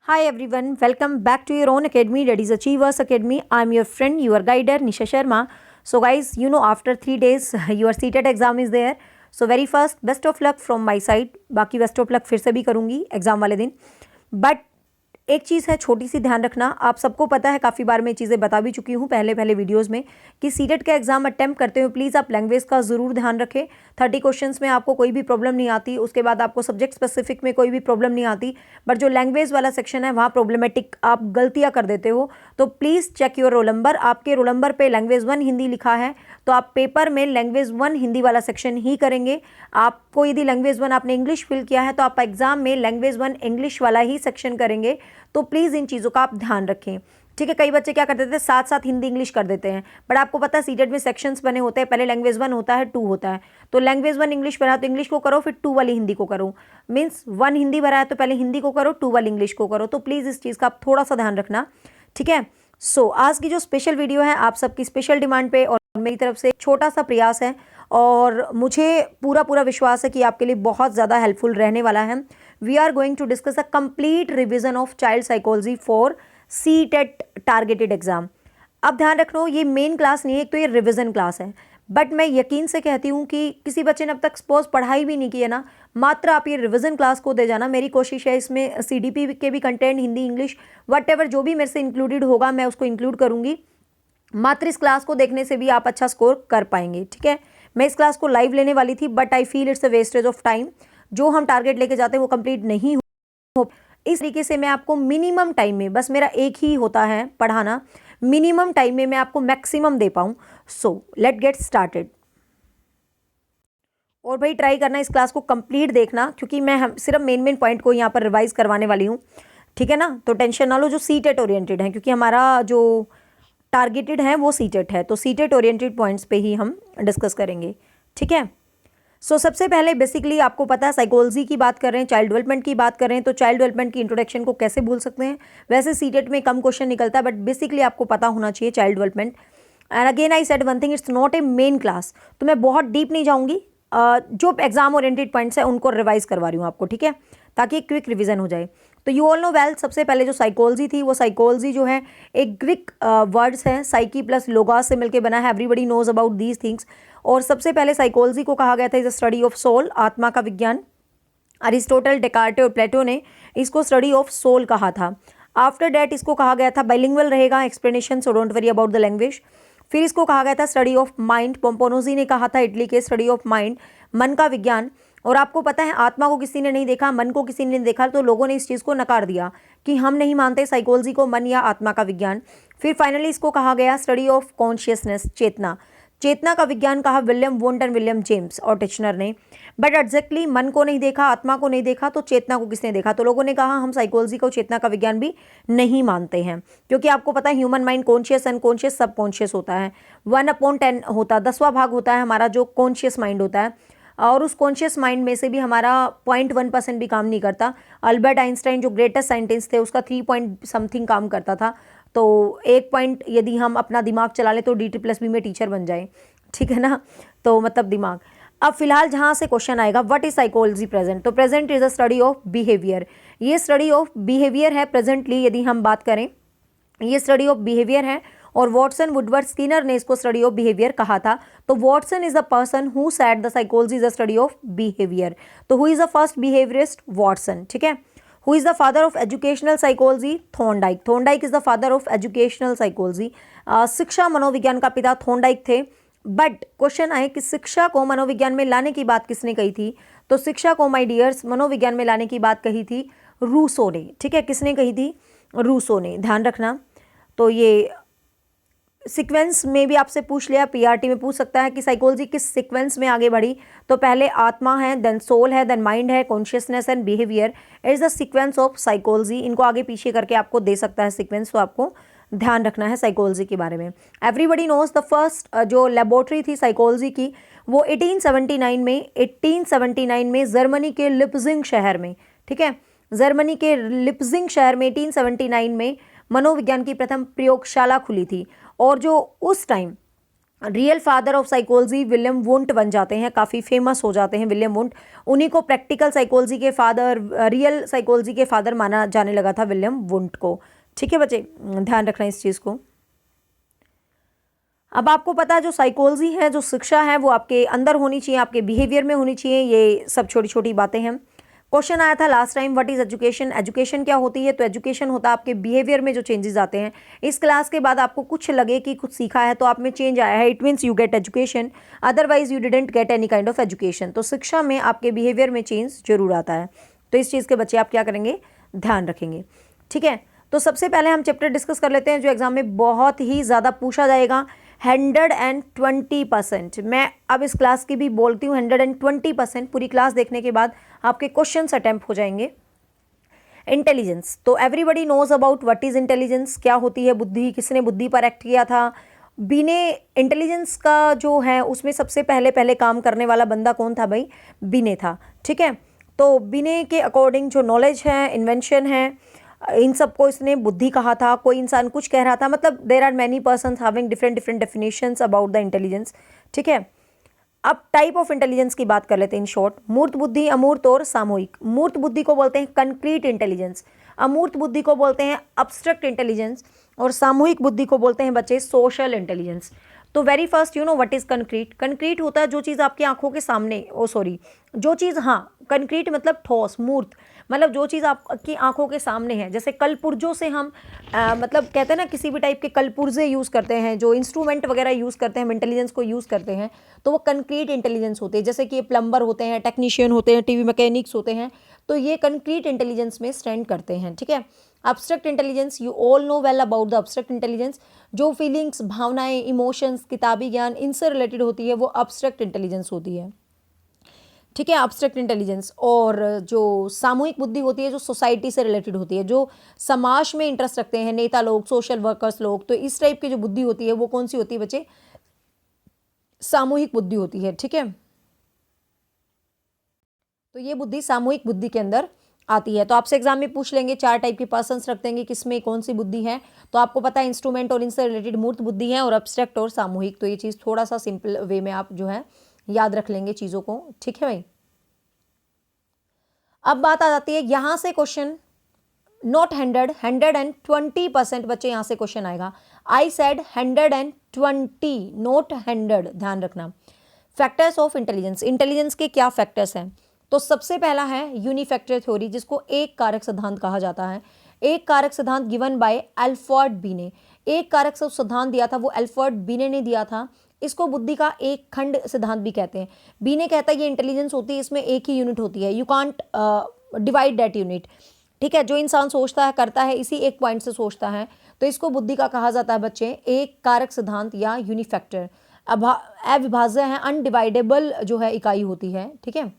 Hi everyone, welcome back to your own academy, that is Achievers Academy. I'm your friend, your guider Nisha Sharma. So guys, after 3 days your CTET exam is there. So very first, best of luck from my side. बाकी best of luck फिर से भी करूँगी exam वाले दिन. But एक चीज़ है, छोटी सी ध्यान रखना. आप सबको पता है, काफ़ी बार मैं चीज़ें बता भी चुकी हूँ पहले वीडियोस में कि सीटेट का एग्जाम अटेम्प्ट करते हुए प्लीज़ आप लैंग्वेज का ज़रूर ध्यान रखें. 30 क्वेश्चंस में आपको कोई भी प्रॉब्लम नहीं आती, उसके बाद आपको सब्जेक्ट स्पेसिफिक में कोई भी प्रॉब्लम नहीं आती, बट जो लैंग्वेज वाला सेक्शन है वहाँ प्रॉब्लमेटिक आप गलतियाँ कर देते हो. तो please check your roll number. आपके रोल नंबर पर लैंग्वेज 1 हिंदी लिखा है तो आप पेपर में लैंग्वेज 1 हिंदी वाला सेक्शन ही करेंगे. आपको यदि लैंग्वेज 1 आपने इंग्लिश फिल किया है तो आप एग्जाम में लैंग्वेज 1 इंग्लिश वाला ही सेक्शन करेंगे. तो प्लीज़ इन चीज़ों का आप ध्यान रखें, ठीक है. कई बच्चे क्या करते थे, साथ साथ हिंदी इंग्लिश कर देते हैं, बट आपको पता है सीटेट में सेक्शंस बने होते हैं. पहले लैंग्वेज 1 होता है, 2 होता है. तो लैंग्वेज 1 इंग्लिश भरा तो इंग्लिश को करो, फिर 2 वाली हिंदी को करो. मीन्स 1 हिंदी भरा है तो पहले हिंदी को करो, 2 वाली इंग्लिश को करो. तो प्लीज़ इस चीज़ का आप थोड़ा सा ध्यान रखना, ठीक है. सो आज की जो स्पेशल वीडियो है आप सबकी स्पेशल डिमांड पे और मेरी तरफ से एक छोटा सा प्रयास है और मुझे पूरा विश्वास है कि आपके लिए बहुत ज़्यादा हेल्पफुल रहने वाला है. We are going to discuss a complete revision of child psychology for CTET targeted exam. अब ध्यान रखना, ये मेन क्लास नहीं है, एक तो ये रिविजन क्लास है. बट मैं यकीन से कहती हूँ कि किसी बच्चे ने अब तक सपोज पढ़ाई भी नहीं की है ना, मात्र आप ये रिवीजन क्लास को दे जाना. मेरी कोशिश है इसमें सीडीपी के भी कंटेंट, हिंदी इंग्लिश वट जो भी मेरे से इंक्लूडेड होगा मैं उसको इंक्लूड करूँगी. मात्र इस क्लास को देखने से भी आप अच्छा स्कोर कर पाएंगे, ठीक है. मैं इस क्लास को लाइव लेने वाली थी but I feel it's a wastage of time. जो हम टारगेट लेके जाते हैं वो कंप्लीट नहीं हो. इस तरीके से मैं आपको मिनिमम टाइम में, बस मेरा एक ही होता है पढ़ाना, मिनिमम टाइम में मैं आपको मैक्सिमम दे पाऊँ. So let get started. और भाई ट्राई करना इस क्लास को कंप्लीट देखना, क्योंकि मैं सिर्फ मेन पॉइंट को यहाँ पर रिवाइज करवाने वाली हूँ, ठीक है ना. तो टेंशन ना लो, जो सीटेट ओरिएंटेड है, क्योंकि हमारा जो टारगेटेड है वो सीटेट है, तो सीटेट ओरिएंटेड पॉइंट्स पे ही हम डिस्कस करेंगे, ठीक है. सो सबसे पहले बेसिकली आपको पता है साइकोलॉजी की बात कर रहे हैं, चाइल्ड डेवलपमेंट की बात कर रहे हैं, तो चाइल्ड डेवलपमेंट की इंट्रोडक्शन को कैसे भूल सकते हैं. वैसे सीटेट में कम क्वेश्चन निकलता है बट बेसिकली आपको पता होना चाहिए child development. And again I said one thing, it's not a main class, तो मैं बहुत डीप नहीं जाऊँगी. जो एग्जाम ओरिएंटेड पॉइंट्स है उनको रिवाइज करवा रही हूँ आपको, ठीक है, ताकि एक क्विक रिवीजन हो जाए. तो यू ऑल नो वेल, सबसे पहले जो साइकोलॉजी थी, वो साइकोलॉजी जो है एक ग्रीक वर्ड्स है, साइकी प्लस लोगोस से मिलकर बना है. Everybody knows about these things. और सबसे पहले साइकोलॉजी को कहा गया था is a study of soul, आत्मा का विज्ञान. अरिस्टोटल, डेकार्टे और प्लेटो ने इसको स्टडी ऑफ सोल कहा था. आफ्टर डैट इसको कहा गया था बाइलिंगुअल रहेगा explanation, so don't worry about the language. फिर इसको कहा गया था स्टडी ऑफ माइंड, पोम्पोनोजी ने कहा था इटली के, स्टडी ऑफ माइंड, मन का विज्ञान. और आपको पता है आत्मा को किसी ने नहीं देखा, मन को किसी ने नहीं देखा, तो लोगों ने इस चीज़ को नकार दिया कि हम नहीं मानते साइकोलॉजी को मन या आत्मा का विज्ञान. फिर फाइनली इसको कहा गया स्टडी ऑफ कॉन्शियसनेस, चेतना. चेतना का विज्ञान कहा William won't and William James और टिचनर ने. बट एग्जैक्टली मन को नहीं देखा, आत्मा को नहीं देखा, तो चेतना को किसने देखा. तो लोगों ने कहा हम साइकोलॉजी को चेतना का विज्ञान भी नहीं मानते हैं, क्योंकि आपको पता है ह्यूमन माइंड कॉन्शियस, अनकॉन्शियस, सब कॉन्शियस होता है. 1/10 होता है, 10वां भाग होता है हमारा जो कॉन्शियस माइंड होता है. और उस कॉन्शियस माइंड में से भी हमारा 0.1% भी काम नहीं करता. अल्बर्ट आइंस्टाइन जो ग्रेटेस्ट साइंटिस्ट थे, उसका 3 पॉइंट समथिंग काम करता था. तो 1 पॉइंट यदि हम अपना दिमाग चला लें तो DT+B में टीचर बन जाए, ठीक है ना. तो मतलब दिमाग. अब फिलहाल जहाँ से क्वेश्चन आएगा, व्हाट इज साइकोलॉजी प्रेजेंट, तो present is a study of behaviour. ये स्टडी ऑफ बिहेवियर है प्रेजेंटली, यदि हम बात करें ये स्टडी ऑफ बिहेवियर है. और वॉटसन, वुडवर्ड, स्किनर ने इसको स्टडी ऑफ बिहेवियर कहा था. तो Watson is the person who said the psychology is a study of behaviour. तो who is the first behaviourist, Watson, ठीक है. Who is the father of educational psychology, Thorndike. Thorndike is the father of educational psychology. शिक्षा मनोविज्ञान का पिता Thorndike थे. But question आए कि शिक्षा को मनोविज्ञान में लाने की बात किसने कही थी, तो शिक्षा को माय डियर्स मनोविज्ञान में लाने की बात कही थी रूसो ने, ठीक है. किसने कही थी, रूसो ने, ध्यान रखना. तो ये सीक्वेंस में भी आपसे पूछ लिया, पीआरटी में पूछ सकता है कि साइकोलॉजी किस सीक्वेंस में आगे बढ़ी. तो पहले आत्मा है, देन सोल है, देन माइंड है, consciousness and behaviour is the sequence of psychology. इनको आगे पीछे करके आपको दे सकता है सीक्वेंस, तो आपको ध्यान रखना है साइकोलॉजी के बारे में. एवरीबडी नोज द फर्स्ट जो लेबोरेटरी थी साइकोलॉजी की वो 1879 में जर्मनी के लिप्जिंग शहर में, ठीक है, जर्मनी के लिप्जिंग शहर में 1879 में मनोविज्ञान की प्रथम प्रयोगशाला खुली थी. और जो उस time real father of psychology William Wundt बन जाते हैं, काफ़ी फेमस हो जाते हैं विलियम वुंट। उन्हीं को प्रैक्टिकल साइकोलॉजी के फादर, रियल साइकोलॉजी के फादर माना जाने लगा था विलियम वुंट को। ठीक है बच्चे, ध्यान रखना इस चीज़ को। अब आपको पता है जो साइकोलॉजी है, जो शिक्षा है, वो आपके अंदर होनी चाहिए, आपके बिहेवियर में होनी चाहिए। ये सब छोटी छोटी बातें हैं। क्वेश्चन आया था last time, what is education. Education क्या होती है? तो एजुकेशन होता है आपके बिहेवियर में जो चेंजेस आते हैं। इस क्लास के बाद आपको कुछ लगे कि कुछ सीखा है तो आप में चेंज आया है, it means you get education, otherwise you didn't get any kind of education. तो शिक्षा में आपके बिहेवियर में चेंज जरूर आता है। तो इस चीज़ के बच्चे आप क्या करेंगे? ध्यान रखेंगे। ठीक है, तो सबसे पहले हम चैप्टर डिस्कस कर लेते हैं जो एग्जाम में बहुत ही ज़्यादा पूछा जाएगा, 120%। मैं अब इस क्लास की भी बोलती हूँ 120%। पूरी क्लास देखने के बाद आपके क्वेश्चंस अटेम्प्ट हो जाएंगे। इंटेलिजेंस, तो everybody knows about what is intelligence. क्या होती है बुद्धि? किसने बुद्धि पर एक्ट किया था? बीने इंटेलिजेंस का जो है उसमें सबसे पहले काम करने वाला बंदा कौन था भाई? बीने था। ठीक है, तो बीने के अकॉर्डिंग जो नॉलेज है, इन्वेंशन है, इन सबको इसने बुद्धि कहा था। कोई इंसान कुछ कह रहा था, मतलब there are many persons having different different definitions about the intelligence. ठीक है, अब टाइप ऑफ इंटेलिजेंस की बात कर लेते हैं इन शॉर्ट। मूर्त बुद्धि, अमूर्त और सामूहिक। मूर्त बुद्धि को बोलते हैं कंक्रीट इंटेलिजेंस, अमूर्त बुद्धि को बोलते हैं अब्स्ट्रैक्ट इंटेलिजेंस, और सामूहिक बुद्धि को बोलते हैं बच्चे सोशल इंटेलिजेंस। तो very first you know what is concrete. Concrete होता है जो चीज़ आपकी आंखों के सामने, जो चीज़, हाँ, कंक्रीट मतलब ठोस, मूर्त, मतलब जो चीज़ आपकी आंखों के सामने है। जैसे कलपुर्जों से हम मतलब कहते हैं ना, किसी भी टाइप के कलपुर्जे यूज़ करते हैं, जो इंस्ट्रूमेंट वगैरह यूज़ करते हैं, हम इंटेलिजेंस को यूज़ करते हैं, तो वो कंक्रीट इंटेलिजेंस होते हैं। जैसे कि प्लम्बर होते हैं, टेक्नीशियन होते हैं, टीवी मैकेनिक्स होते हैं, तो ये कंक्रीट इंटेलिजेंस में स्टैंड करते हैं। ठीक है, abstract intelligence, you all know well about the abstract intelligence. जो फीलिंग्स, भावनाएं, इमोशंस, किताबी ज्ञान, इनसे रिलेटेड होती है वो अब्स्ट्रैक्ट इंटेलिजेंस होती है। ठीक है, अब्स्ट्रैक्ट इंटेलिजेंस। और जो सामूहिक बुद्धि होती है, जो सोसाइटी से रिलेटेड होती है, जो समाज में इंटरेस्ट रखते हैं, नेता लोग, सोशल वर्कर्स लोग, तो इस टाइप की जो बुद्धि होती है वो कौन सी होती है बच्चे? सामूहिक बुद्धि होती है। ठीक है, तो ये बुद्धि सामूहिक बुद्धि के अंदर आती है। तो आपसे एग्जाम में पूछ लेंगे, 4 टाइप के पर्सन्स रख देंगे, किसमें कौन सी बुद्धि है। तो आपको पता है इंस्ट्रूमेंट और इनसे रिलेटेड मूर्त बुद्धि है, और अब्स्ट्रैक्ट और सामूहिक। तो ये चीज़ थोड़ा सा सिंपल वे में आप जो है याद रख लेंगे चीज़ों को। ठीक है भाई, अब बात आ जाती है यहाँ से क्वेश्चन, नॉट 100, 120% बच्चे यहाँ से क्वेश्चन आएगा। आई सेड 120, नॉट 100, ध्यान रखना। फैक्टर्स ऑफ इंटेलिजेंस, इंटेलिजेंस के क्या फैक्टर्स हैं? तो सबसे पहला है यूनिफैक्टर थ्योरी, जिसको एक कारक सिद्धांत कहा जाता है। एक कारक सिद्धांत गिवन बाय अल्फ्रेड बीने। एक कारक सिद्धांत दिया था वो अल्फ्रेड बीने ने दिया था। इसको बुद्धि का एक खंड सिद्धांत भी कहते हैं। बीने कहता है ये इंटेलिजेंस होती है, इसमें एक ही यूनिट होती है, you can't divide that unit. ठीक है, जो इंसान सोचता है, करता है, इसी एक पॉइंट से सोचता है, तो इसको बुद्धि का कहा जाता है बच्चे एक कारक सिद्धांत या यूनिफैक्टर। अविभाज्य है, अनडिवाइडेबल जो है इकाई होती है। ठीक है,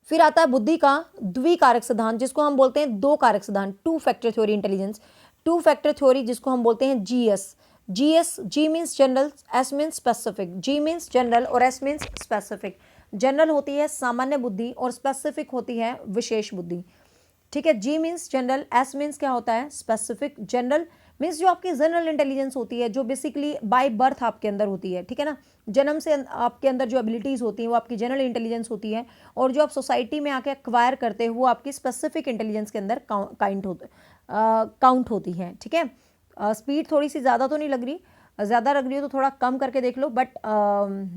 फिर आता है बुद्धि का द्विकारक सिद्धांत, जिसको हम बोलते हैं दो कारक सिद्धांत, 2 factor theory intelligence. 2 factor theory जिसको हम बोलते हैं GS. G means general, S means specific. G means general और एस मीन्स स्पेसिफिक। जनरल होती है सामान्य बुद्धि और स्पेसिफिक होती है विशेष बुद्धि। ठीक है, जी मीन्स जनरल, एस मीन्स क्या होता है? स्पेसिफिक। जनरल मीन्स जो आपकी जनरल इंटेलिजेंस होती है, जो बेसिकली बाय बर्थ आपके अंदर होती है। ठीक है ना, जन्म से आपके अंदर जो एबिलिटीज़ होती हैं वो आपकी जनरल इंटेलिजेंस होती है, और जो आप सोसाइटी में आके एक्वायर करते हो वो आपकी स्पेसिफिक इंटेलिजेंस के अंदर काउंट होती है। ठीक है, स्पीड थोड़ी सी ज़्यादा तो नहीं लग रही, ज़्यादा लग रही हो तो थोड़ा कम करके देख लो, बट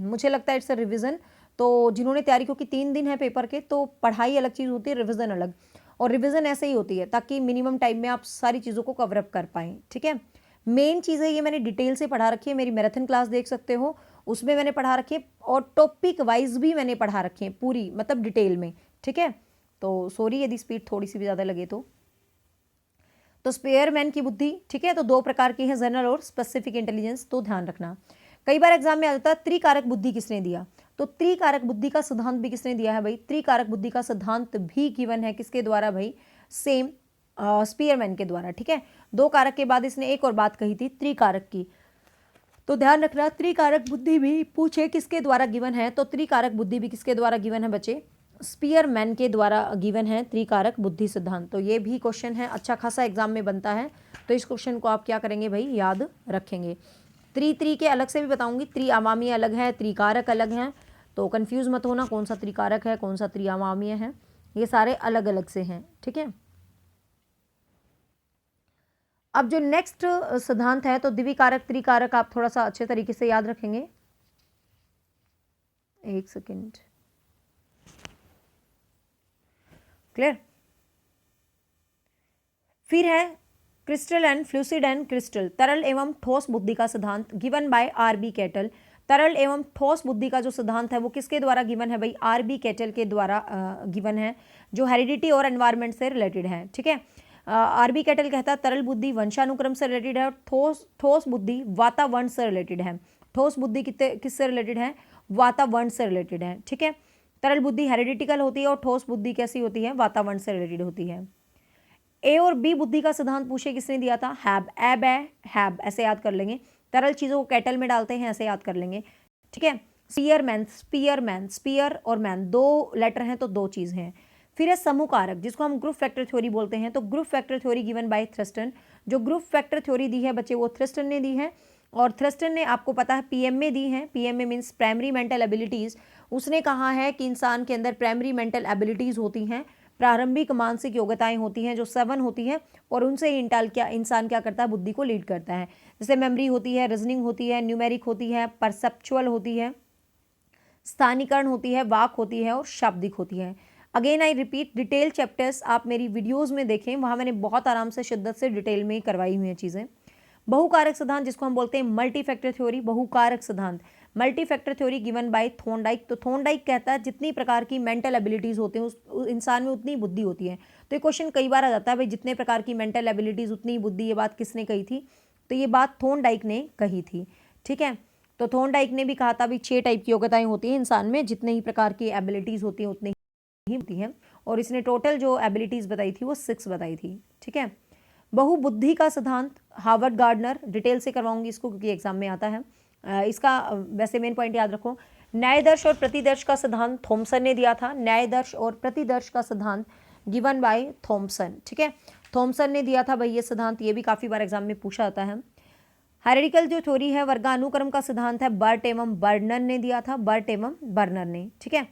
मुझे लगता है इट्स अ रिविज़न। तो जिन्होंने तैयारी, क्योंकि 3 दिन है पेपर के, तो पढ़ाई अलग चीज़ होती है, रिविज़न अलग। और रिवीजन ऐसे ही होती है ताकि मिनिमम टाइम में आप सारी चीज़ों को कवर अप कर पाएँ। ठीक है, मेन चीज़ है ये मैंने डिटेल से पढ़ा रखी है, मेरी मैराथन क्लास देख सकते हो, उसमें मैंने पढ़ा रखी है, और टॉपिक वाइज भी मैंने पढ़ा रखी है पूरी, मतलब डिटेल में। ठीक है, तो सॉरी यदि स्पीड थोड़ी सी भी ज़्यादा लगे तो स्पेयरमैन की बुद्धि। ठीक है, तो 2 प्रकार की है, जनरल और स्पेसिफिक इंटेलिजेंस, तो ध्यान रखना। कई बार एग्जाम में आ जाता है त्रिकारक बुद्धि किसने दिया, तो त्रिकारक बुद्धि का सिद्धांत भी किसने दिया है भाई? त्रिकारक बुद्धि का सिद्धांत भी गिवन है, किसके द्वारा भाई? सेम स्पीयरमैन के द्वारा। ठीक है, 2 कारक के बाद इसने एक और बात कही थी त्रिकारक की, तो ध्यान रखना त्रिकारक बुद्धि भी पूछे किसके द्वारा गिवन है, तो त्रिकारक बुद्धि भी किसके द्वारा गिवन है बच्चे? स्पीयरमैन के द्वारा गिवन है त्रिकारक बुद्धि सिद्धांत। तो ये भी क्वेश्चन है, अच्छा खासा एग्जाम में बनता है, तो इस क्वेश्चन को आप क्या करेंगे भाई? याद रखेंगे। त्रि के अलग से भी बताऊंगी, त्रिअवामीय अलग है, त्रिकारक अलग हैं, तो कंफ्यूज मत होना कौन सा त्रिकारक है कौन सा त्रिअवामीय है, ये सारे अलग अलग से हैं, ठीक है। अब जो नेक्स्ट सिद्धांत है तो द्विकारक त्रिकारक आप थोड़ा सा अच्छे तरीके से याद रखेंगे। एक सेकेंड, क्लियर। फिर है क्रिस्टल एंड फ्लूसिड एंड क्रिस्टल, तरल एवं ठोस बुद्धि का सिद्धांत गिवन बाय आरबी कैटल। तरल एवं ठोस बुद्धि का जो सिद्धांत है वो किसके द्वारा गिवन है भाई, आरबी कैटल के द्वारा गिवन है, जो हेरिडिटी और एनवायरमेंट से रिलेटेड है, ठीक है। आरबी कैटल कहता है तरल बुद्धि वंशानुक्रम से रिलेटेड है और ठोस बुद्धि वातावरण से रिलेटेड है। ठोस बुद्धि किससे रिलेटेड है, वातावरण से रिलेटेड है, ठीक है। तरल बुद्धि हेरिडिटिकल होती है और ठोस बुद्धि कैसी होती है, वातावरण से रिलेटेड होती है। ए और बी बुद्धि का सिद्धांत पूछे किसने दिया था, हैब, एब है हैब, ऐसे याद कर लेंगे। तरल चीजों को कैटल में डालते हैं, ऐसे याद कर लेंगे, ठीक है। स्पीयरमैन, स्पीयरमैन, स्पीयर और मैन दो लेटर हैं तो दो चीज हैं। फिर है समूह कारक जिसको हम ग्रुप फैक्टर थ्योरी बोलते हैं, तो group factor theory given by Thurstone. जो ग्रुप फैक्टर थ्योरी दी है बच्चे वो थ्रस्टन ने दी है, और थ्रस्टन ने आपको पता है पीएम में दी है। पीएम में मीन्स प्राइमरी मेंटल एबिलिटीज। उसने कहा है कि इंसान के अंदर प्राइमरी मेंटल एबिलिटीज होती हैं, प्रारंभिक मानसिक योग्यताएं होती हैं जो 7 होती हैं, और उनसे ही इंसान क्या करता है, बुद्धि को लीड करता है। जैसे मेमोरी होती है, रीजनिंग होती है, न्यूमेरिक होती है, परसेप्चुअल होती है, स्थानीकरण होती है, वाक होती है और शाब्दिक होती है। Again I repeat, detail chapters आप मेरी वीडियोस में देखें, वहाँ मैंने बहुत आराम से शिद्दत से डिटेल में करवाई हुई हैं चीज़ें। बहुकारक सिद्धांत जिसको हम बोलते हैं मल्टी फैक्टर थ्योरी, बहुकारक सिद्धांत, multi factor theory given by Thorndike. तो थॉर्नडाइक कहता है जितनी प्रकार की मेंटल एबिलिटीज होते हैं उस इंसान में उतनी बुद्धि होती है। तो ये क्वेश्चन कई बार आ जाता है भाई, जितने प्रकार की मेंटल एबिलिटीज उतनी बुद्धि, ये बात किसने कही थी, तो ये बात थॉर्नडाइक ने कही थी, ठीक है। तो थॉर्नडाइक ने भी कहा था भाई 6 टाइप की योग्यताएं होती हैं इंसान में, जितने ही प्रकार की एबिलिटीज होती हैं उतनी ही होती हैं, और इसने टोटल जो एबिलिटीज बताई थी वो 6 बताई थी, ठीक है। बहुबुद्धि का सिद्धांत हार्वर्ड गार्डनर, डिटेल से करवाऊंगी इसको क्योंकि एग्जाम में आता है। इसका वैसे मेन पॉइंट याद रखो, न्यायदर्श और प्रतिदर्श का सिद्धांत थॉमसन ने दिया था। न्यायदर्श और प्रतिदर्श का सिद्धांत गिवन बाय थॉमसन, ठीक है, थॉमसन ने दिया था भाई ये सिद्धांत, ये भी काफ़ी बार एग्जाम में पूछा जाता है। हायरार्किकल जो थ्योरी है, वर्गानुक्रम का सिद्धांत है, बर्ट एवं बर्नर ने दिया था, बर्ट एवं बर्नर ने, ठीक है।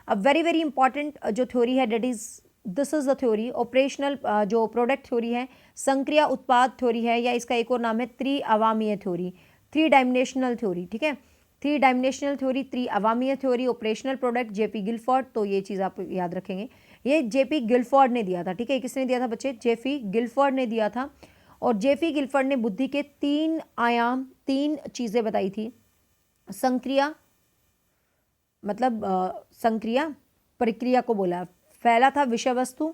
अब वेरी वेरी इंपॉर्टेंट जो थ्योरी है that is this is the theory operational, जो प्रोडक्ट थ्योरी है, संक्रिया उत्पाद थ्योरी है, या इसका एक और नाम है त्रिअवामीय थ्योरी, 3 डायमेंशनल थ्योरी, ठीक है। 3 डायमेंशनल थ्योरी, त्रिअवामीय theory, operational product, JP Guilford. तो ये चीज़ आप याद रखेंगे, ये जेपी गिलफोर्ड ने दिया था, ठीक है। किसने दिया था बच्चे, जेपी गिलफोर्ड ने दिया था। और जेपी गिलफोर्ड ने बुद्धि के 3 आयाम, 3 चीज़ें बताई थी। संक्रिया मतलब संक्रिया प्रक्रिया को बोला, पहला था विषय वस्तु,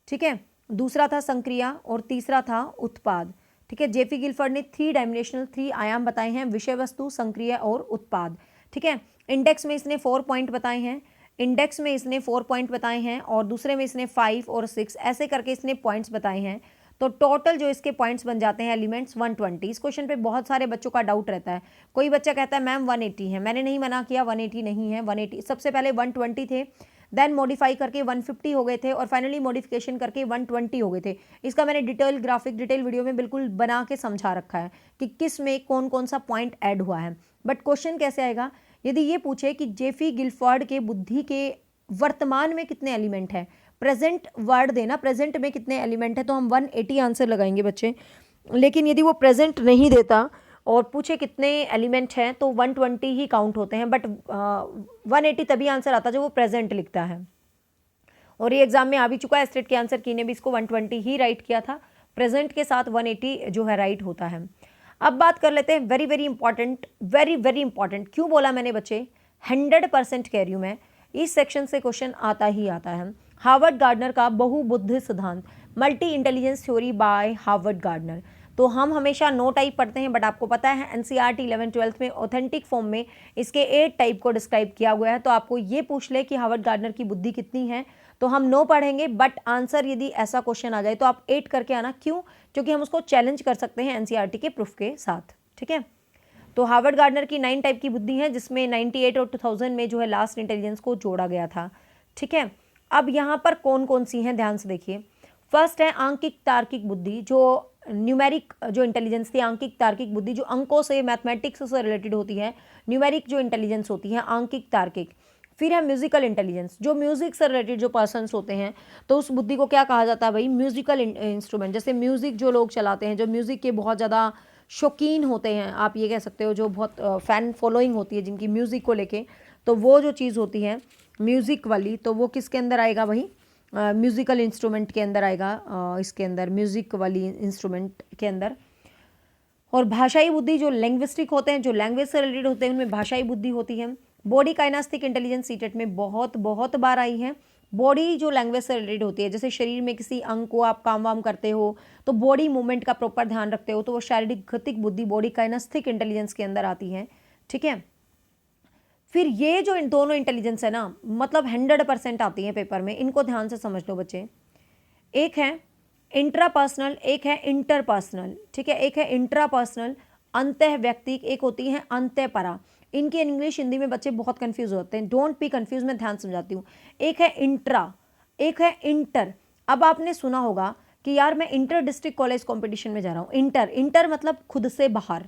ठीक है, दूसरा था संक्रिया और तीसरा था उत्पाद, ठीक है। जेपी गिलफोर्ड ने 3 डायमेंशनल 3 आयाम बताए हैं, विषय वस्तु, संक्रिया और उत्पाद, ठीक है। इंडेक्स में इसने 4 पॉइंट बताए हैं, इंडेक्स में इसने 4 पॉइंट बताए हैं, और दूसरे में इसने 5 और 6 ऐसे करके इसने पॉइंट्स बताए हैं। तो टोटल जो इसके पॉइंट्स बन जाते हैं एलिमेंट्स 120। इस क्वेश्चन पे बहुत सारे बच्चों का डाउट रहता है, कोई बच्चा कहता है मैम 180 है, मैंने नहीं मना किया 180 नहीं है, 180 सबसे पहले 120 थे, देन मॉडिफाई करके 150 हो गए थे, और फाइनली मॉडिफिकेशन करके 120 हो गए थे। इसका मैंने डिटेल ग्राफिक डिटेल वीडियो में बिल्कुल बना के समझा रखा है कि किस में कौन कौन सा पॉइंट ऐड हुआ है। बट क्वेश्चन कैसे आएगा, यदि ये पूछे कि जेपी गिलफोर्ड के बुद्धि के वर्तमान में कितने एलिमेंट है, प्रेजेंट वर्ड देना, प्रेजेंट में कितने एलिमेंट है, तो हम 180 आंसर लगाएंगे बच्चे। लेकिन यदि वो प्रेजेंट नहीं देता और पूछे कितने एलिमेंट हैं तो 120 ही काउंट होते हैं, बट 180 तभी आंसर आता जब वो प्रेजेंट लिखता है। और ये एग्जाम में आ भी चुका है, स्टेट के आंसर की ने भी इसको 120 ही राइट किया था, प्रेजेंट के साथ 180 जो है राइट होता है। अब बात कर लेते हैं very very important, very very important, क्यों बोला मैंने बच्चे 100% कह रही हूँ मैं, इस सेक्शन से क्वेश्चन आता ही आता है। हार्वर्ड गार्डनर का बहुबुद्धि सिद्धांत, multi intelligence theory by Harvard gardener. तो हम हमेशा 9 टाइप पढ़ते हैं, बट आपको पता है एनसीईआरटी 11-12 में ऑथेंटिक फॉर्म में इसके 8 टाइप को डिस्क्राइब किया हुआ है। तो आपको ये पूछ ले कि हार्वर्ड गार्डनर की बुद्धि कितनी है, तो हम 9 पढ़ेंगे, बट आंसर यदि ऐसा क्वेश्चन आ जाए तो आप 8 करके आना। क्यों, क्योंकि हम उसको चैलेंज कर सकते हैं एनसीईआरटी के प्रूफ के साथ, ठीक है। तो हार्वर्ड गार्डनर की 9 टाइप की बुद्धि है, जिसमें 98 और 2000 में जो है लास्ट इंटेलिजेंस को जोड़ा गया था, ठीक है। अब यहाँ पर कौन कौन सी हैं ध्यान से देखिए। फर्स्ट है आंकिक तार्किक बुद्धि, जो न्यूमेरिक जो इंटेलिजेंस थी, आंकिक तार्किक बुद्धि, जो अंकों से मैथमेटिक्स से रिलेटेड होती है, न्यूमेरिक जो इंटेलिजेंस होती है, आंकिक तार्किक। फिर है म्यूजिकल इंटेलिजेंस, जो म्यूजिक से रिलेटेड जो पर्सन्स होते हैं, तो उस बुद्धि को क्या कहा जाता है भाई, म्यूजिकल इंस्ट्रूमेंट। जैसे म्यूजिक जो लोग चलाते हैं, जो म्यूजिक के बहुत ज़्यादा शौकीन होते हैं, आप ये कह सकते हो, जो बहुत फैन फॉलोइंग होती है जिनकी म्यूज़िक को लेके, तो वो जो चीज़ होती है म्यूज़िक वाली, तो वो किसके अंदर आएगा भाई, म्यूज़िकल इंस्ट्रूमेंट के अंदर आएगा, इसके अंदर म्यूज़िक वाली इंस्ट्रूमेंट के अंदर। और भाषाई बुद्धि जो लैंग्विस्टिक होते हैं, जो लैंग्वेज से रिलेटेड होते हैं, उनमें भाषाई बुद्धि होती है। बॉडी काइनेस्टिक इंटेलिजेंस सीटेट में बहुत बहुत बार आई है। बॉडी जो लैंग्वेज से रिलेटेड होती है, जैसे शरीर में किसी अंग को आप काम वाम करते हो तो बॉडी मूवमेंट का प्रॉपर ध्यान रखते हो, तो वो शारीरिक गतिक बुद्धि बॉडी काइनेस्टिक इंटेलिजेंस के अंदर आती है। ठीक है, फिर ये जो इन दोनों इंटेलिजेंस है ना, मतलब 100% आती है पेपर में, इनको ध्यान से समझ लो बच्चे। एक है इंट्रापर्सनल, एक है इंटरपर्सनल। ठीक है, एक है इंट्रापर्सनल अंतः व्यक्तिक, एक होती है अंतःपरा। इनकी इंग्लिश हिंदी में बच्चे बहुत कंफ्यूज होते हैं, डोंट बी कंफ्यूज, मैं ध्यान समझाती हूँ। एक है इंट्रा, एक है इंटर। अब आपने सुना होगा कि यार मैं इंटर डिस्ट्रिक्ट कॉलेज कंपटीशन में जा रहा हूँ। इंटर, इंटर मतलब खुद से बाहर,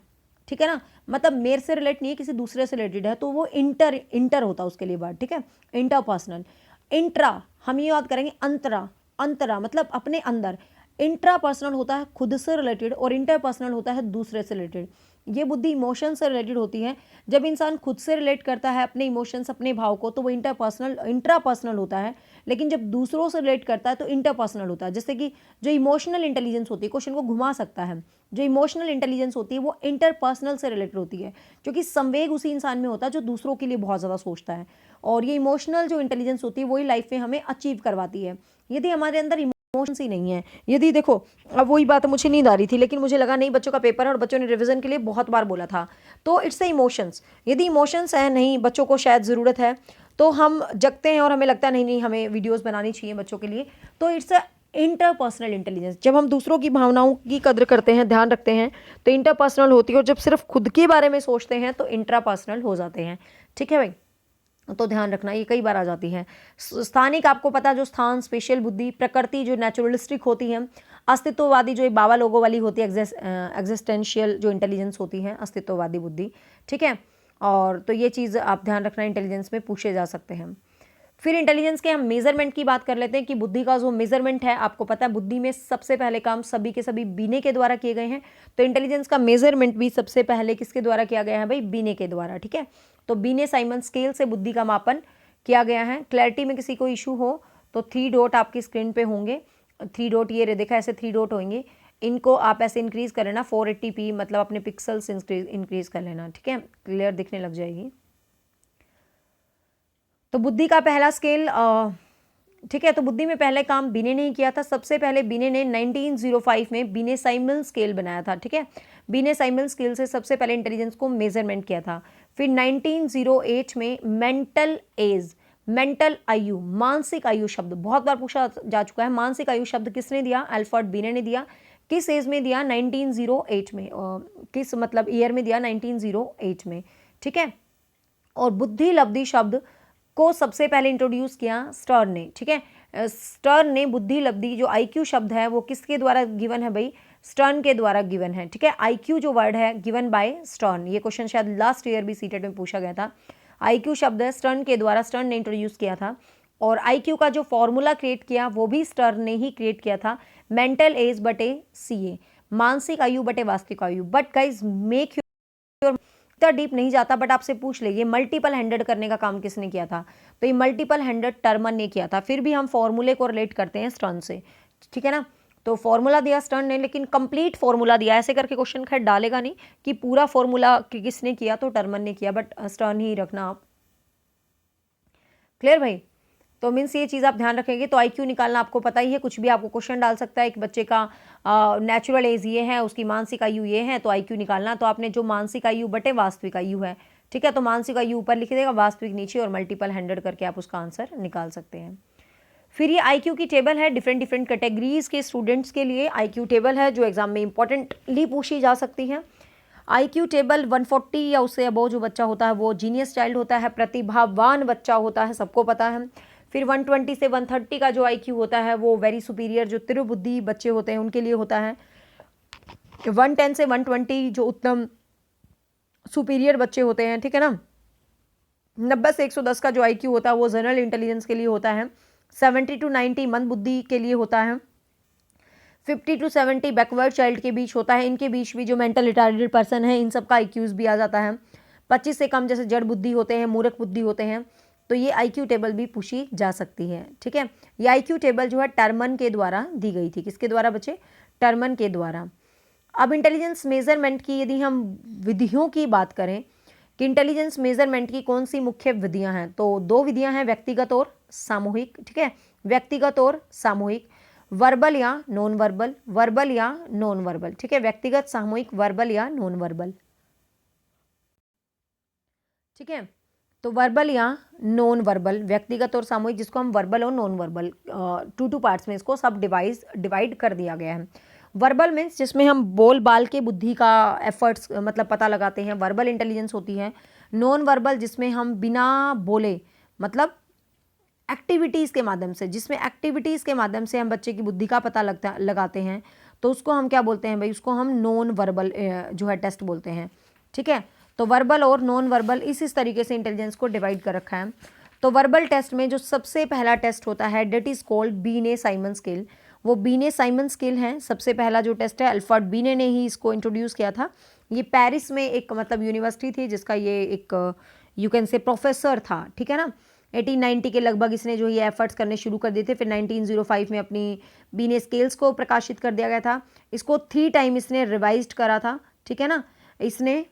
ठीक है ना, मतलब मेरे से रिलेट नहीं है, किसी दूसरे से रिलेटेड है, तो वो इंटर, इंटर होता है उसके लिए वर्ड। ठीक है, इंटरपर्सनल। इंट्रा हम ये याद करेंगे, अंतरा, अंतरा मतलब अपने अंदर। इंट्रापर्सनल होता है खुद से रिलेटेड और इंटरपर्सनल होता है दूसरे से रिलेटेड। ये बुद्धि इमोशन से रिलेटेड होती है। जब इंसान खुद से रिलेट करता है अपने इमोशंस, अपने भाव को, तो वो इंट्रापर्सनल होता है। लेकिन जब दूसरों से रिलेट करता है तो इंटरपर्सनल होता है। जैसे कि जो इमोशनल इंटेलिजेंस होती है, क्वेश्चन को घुमा सकता है, जो इमोशनल इंटेलिजेंस होती है वो इंटरपर्सनल से रिलेटेड होती है, क्योंकि संवेग उसी इंसान में होता है जो दूसरों के लिए बहुत ज़्यादा सोचता है। और ये इमोशनल जो इंटेलिजेंस होती है वही लाइफ में हमें अचीव करवाती है। यदि हमारे अंदर इमोशंस ही नहीं है, यदि देखो, अब वही बात, मुझे नींद आ रही थी लेकिन मुझे लगा नहीं बच्चों का पेपर है और बच्चों ने रिवीजन के लिए बहुत बार बोला था, तो इट्स ए इमोशंस। यदि इमोशंस है नहीं, बच्चों को शायद ज़रूरत है, तो हम जगते हैं और हमें लगता है नहीं नहीं हमें वीडियोस बनानी चाहिए बच्चों के लिए, तो इट्स अ इंटरपर्सनल इंटेलिजेंस। जब हम दूसरों की भावनाओं की कद्र करते हैं, ध्यान रखते हैं, तो इंटरपर्सनल होती है, और जब सिर्फ खुद के बारे में सोचते हैं तो इंट्रापर्सनल हो जाते हैं। ठीक है भाई, तो ध्यान रखना, ये कई बार आ जाती है। स्थानिक, आपको पता, जो स्थान, स्पेशल बुद्धि। प्रकृति जो नेचुरलिस्टिक होती है। अस्तित्ववादी जो बाबा लोगों वाली होती है, एग्जिस्टेंशियल जो इंटेलिजेंस होती है, अस्तित्ववादी बुद्धि। ठीक है, और तो ये चीज़ आप ध्यान रखना, इंटेलिजेंस में पूछे जा सकते हैं। फिर इंटेलिजेंस के हम मेजरमेंट की बात कर लेते हैं कि बुद्धि का जो मेजरमेंट है, आपको पता है बुद्धि में सबसे पहले काम सभी के सभी बीने के द्वारा किए गए हैं, तो इंटेलिजेंस का मेजरमेंट भी सबसे पहले किसके द्वारा किया गया है भाई, बीने के द्वारा। ठीक है, तो बीने साइमन स्केल से बुद्धि का मापन किया गया है। क्लैरिटी में किसी को इशू हो तो 3 डॉट आपकी स्क्रीन पे होंगे, 3 डॉट ये देखा, ऐसे 3 डॉट होंगे, इनको आप ऐसे इंक्रीज कर लेना, 480p मतलब अपने पिक्सल्स इंक्रीज कर लेना। ठीक है, क्लियर दिखने लग जाएगी। तो बुद्धि का पहला स्केल, ठीक है, तो बुद्धि में पहले काम बीने ने ही किया था। सबसे पहले बीने ने 1905 में बीने साइमन स्केल बनाया था। ठीक है, बीने साइमन स्केल से सबसे पहले इंटेलिजेंस को मेजरमेंट किया था। फिर 1908 में मेंटल एज, मेंटल आयु, मानसिक आयु शब्द बहुत बार पूछा जा चुका है। मानसिक आयु शब्द किसने दिया, अल्फ्रेड बीने ने दिया। किस एज में दिया, 1908 में, किस मतलब ईयर में दिया, 1908 में। ठीक है, और बुद्धि लब्धि शब्द को सबसे पहले इंट्रोड्यूस किया स्टर्न ने। ठीक है, स्टर्न ने बुद्धि लब्धि जो आईक्यू शब्द है वो किसके द्वारा गिवन है भाई, स्टर्न के द्वारा गिवन है। ठीक है, आईक्यू जो वर्ड है गिवन बाय स्टर्न, ये क्वेश्चन शायद लास्ट ईयर भी सीटेट में पूछा गया था। आईक्यू शब्द है स्टर्न के द्वारा, स्टर्न ने इंट्रोड्यूस किया था। और आईक्यू का जो फॉर्मूला क्रिएट किया वो भी स्टर्न ने ही क्रिएट किया था, मेंटल एज बटे CA, मानसिक आयु बटे वास्तविक आयु। बट गाइज मेक योर, इतना डीप नहीं जाता, बट आपसे पूछ ले, ये मल्टीपल हैंडेड करने का काम किसने किया था, तो ये मल्टीपल हैंडेड टर्मन ने किया था। फिर भी हम फॉर्मूले को रिलेट करते हैं स्टर्न से। ठीक है ना, तो फॉर्मूला दिया स्टर्न ने, लेकिन कंप्लीट फॉर्मूला दिया, ऐसे करके क्वेश्चन खैर डालेगा नहीं कि पूरा फॉर्मूला किसने किया, तो टर्मन ने किया, बट स्टर्न ही रखना आप। क्लियर भाई, तो मीन्स ये चीज़ आप ध्यान रखेंगे। तो आईक्यू निकालना आपको पता ही है, कुछ भी आपको क्वेश्चन डाल सकता है, एक बच्चे का नेचुरल एज ये है, उसकी मानसिक आयु ये है, तो आईक्यू निकालना, तो आपने जो मानसिक आयु बटे वास्तविक आयु है, ठीक है, तो मानसिक आयु ऊपर लिख देगा, वास्तविक नीचे, और मल्टीपल हैंडेड करके आप उसका आंसर निकाल सकते हैं। फिर ये आईक्यू की टेबल है, डिफरेंट डिफरेंट कैटेगरीज के स्टूडेंट्स के लिए आईक्यू टेबल है जो एग्जाम में इंपॉर्टेंटली पूछी जा सकती है। आईक्यू टेबल 140 या उससे अबव जो बच्चा होता है वो जीनियस चाइल्ड होता है, प्रतिभावान बच्चा होता है, सबको पता है। फिर 120 से 130 का जो आईक्यू होता है वो वेरी सुपीरियर, जो तिरुबुद्धि बच्चे होते हैं उनके लिए होता है। 110 से 120 जो उत्तम सुपीरियर बच्चे होते हैं, ठीक है ना, 90 से 110 का जो IQ होता है वो जनरल इंटेलिजेंस के लिए होता है, 70 to 90 मंद बुद्धि के लिए होता है, 50 to 70 बैकवर्ड चाइल्ड के बीच होता है, इनके बीच भी जो मेंटल रिटार्डेड पर्सन है इन सब का IQs भी आ जाता है, 25 से कम जैसे जड़ बुद्धि होते हैं, मूर्ख बुद्धि होते हैं, तो ये IQ टेबल भी पूछी जा सकती है, ठीक है। ये IQ टेबल जो है टर्मन के द्वारा दी गई थी, किसके द्वारा बच्चे, टर्मन के द्वारा। अब इंटेलिजेंस मेजरमेंट की यदि हम विधियों की बात करें कि इंटेलिजेंस मेजरमेंट की कौन सी मुख्य विधियां हैं, तो दो विधियां हैं, व्यक्तिगत और सामूहिक, ठीक है, व्यक्तिगत और सामूहिक, वर्बल या नॉन वर्बल, वर्बल या नॉन वर्बल, ठीक है, व्यक्तिगत, सामूहिक, वर्बल या नॉन वर्बल, ठीक है। तो वर्बल या नॉन वर्बल, व्यक्तिगत और सामूहिक, जिसको हम वर्बल और नॉन वर्बल टू पार्ट्स में इसको सब डिवाइड कर दिया गया है। वर्बल मीन्स जिसमें हम बोल बाल के बुद्धि का एफर्ट्स मतलब पता लगाते हैं, वर्बल इंटेलिजेंस होती है। नॉन वर्बल जिसमें हम बिना बोले मतलब एक्टिविटीज़ के माध्यम से, जिसमें एक्टिविटीज़ के माध्यम से हम बच्चे की बुद्धि का पता लगाते हैं, तो उसको हम क्या बोलते हैं भाई, उसको हम नॉन वर्बल जो है टेस्ट बोलते हैं, ठीक है। तो वर्बल और नॉन वर्बल इस तरीके से इंटेलिजेंस को डिवाइड कर रखा है। तो वर्बल टेस्ट में जो सबसे पहला टेस्ट होता है डेट इज़ कॉल्ड बीने साइमन स्केल, वो बीने साइमन स्केल है, सबसे पहला जो टेस्ट है, अल्फ्रेड बीने ने ही इसको इंट्रोड्यूस किया था। ये पेरिस में एक मतलब यूनिवर्सिटी थी जिसका ये एक यू कैन से प्रोफेसर था, ठीक है ना। 1890 के लगभग इसने जो ये एफर्ट्स करने शुरू कर दिए थे, फिर 1905 में अपनी बीने स्केल्स को प्रकाशित कर दिया गया था। इसको 3 टाइम इसने रिवाइज्ड करा था, ठीक है ना। इसने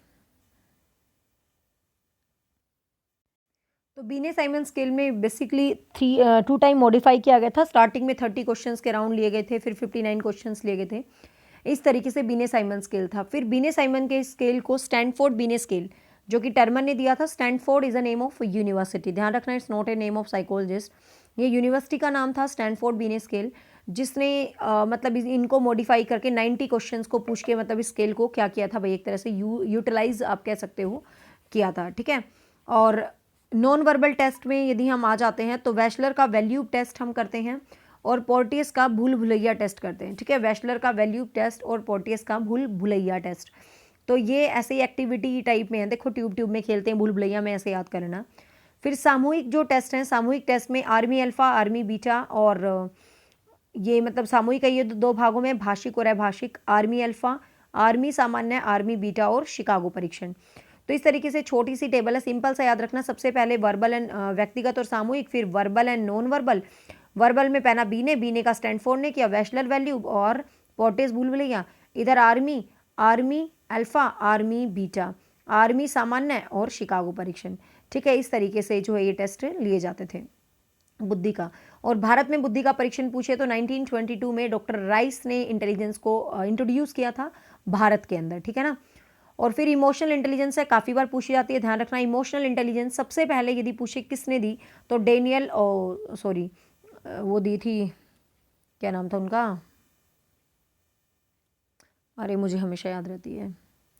तो बीने साइमन स्केल में बेसिकली 2 टाइम मॉडिफाई किया गया था। स्टार्टिंग में 30 क्वेश्चंस के राउंड लिए गए थे, फिर 59 क्वेश्चंस लिए गए थे, इस तरीके से बीने साइमन स्केल था। फिर बीने साइमन के स्केल को स्टैनफोर्ड बीने स्केल जो कि टर्मन ने दिया था, Stanford is a name of university, ध्यान रखना, it's not a name of psychologist, ये यूनिवर्सिटी का नाम था स्टैनफोर्ड बीने स्केल, जिसने मतलब इनको मॉडिफाई करके 90 क्वेश्चंस को पूछ के मतलब इस स्केल को क्या किया था भाई, एक तरह से यूटिलाइज आप कह सकते हो किया था, ठीक है। और नॉन वर्बल टेस्ट में यदि हम आ जाते हैं तो वैशलर का वैल्यू टेस्ट हम करते हैं और पोर्टियस का भूल भुलैया टेस्ट करते हैं, ठीक है। वैशलर का वैल्यू टेस्ट और पोर्टियस का भूल भुलैया टेस्ट, तो ये ऐसे ही एक्टिविटी टाइप में है, देखो ट्यूब में खेलते हैं, भूल भुलैया में ऐसे याद करना। फिर सामूहिक जो टेस्ट हैं, सामूहिक टेस्ट में आर्मी अल्फा, आर्मी बीटा, और ये मतलब सामूहिक है, ये 2 भागों में, भाषिक और अभाषिक, आर्मी अल्फा, आर्मी सामान्य, आर्मी बीटा और शिकागो परीक्षण। तो इस तरीके से छोटी सी टेबल है, सिंपल सा याद रखना, सबसे पहले वर्बल एंड व्यक्तिगत और सामूहिक, फिर verbal and non verbal. Verbal में पहना बीने का स्टैनफोर्ड ने किया, वैशलर वैल्यू और पोर्टियस भूल भुलैया, इधर army, army alpha, army beta, army सामान्य और शिकागो परीक्षण, ठीक है। इस तरीके से जो है ये टेस्ट लिए जाते थे बुद्धि का। और भारत में बुद्धि का परीक्षण पूछे तो 1922 में डॉक्टर राइस ने इंटेलिजेंस को इंट्रोड्यूस किया था भारत के अंदर, ठीक है ना। और फिर इमोशनल इंटेलिजेंस है, काफ़ी बार पूछी जाती है, ध्यान रखना। इमोशनल इंटेलिजेंस सबसे पहले यदि पूछे किसने दी तो डेनियल वो दी थी, क्या नाम था उनका, अरे मुझे हमेशा याद रहती है,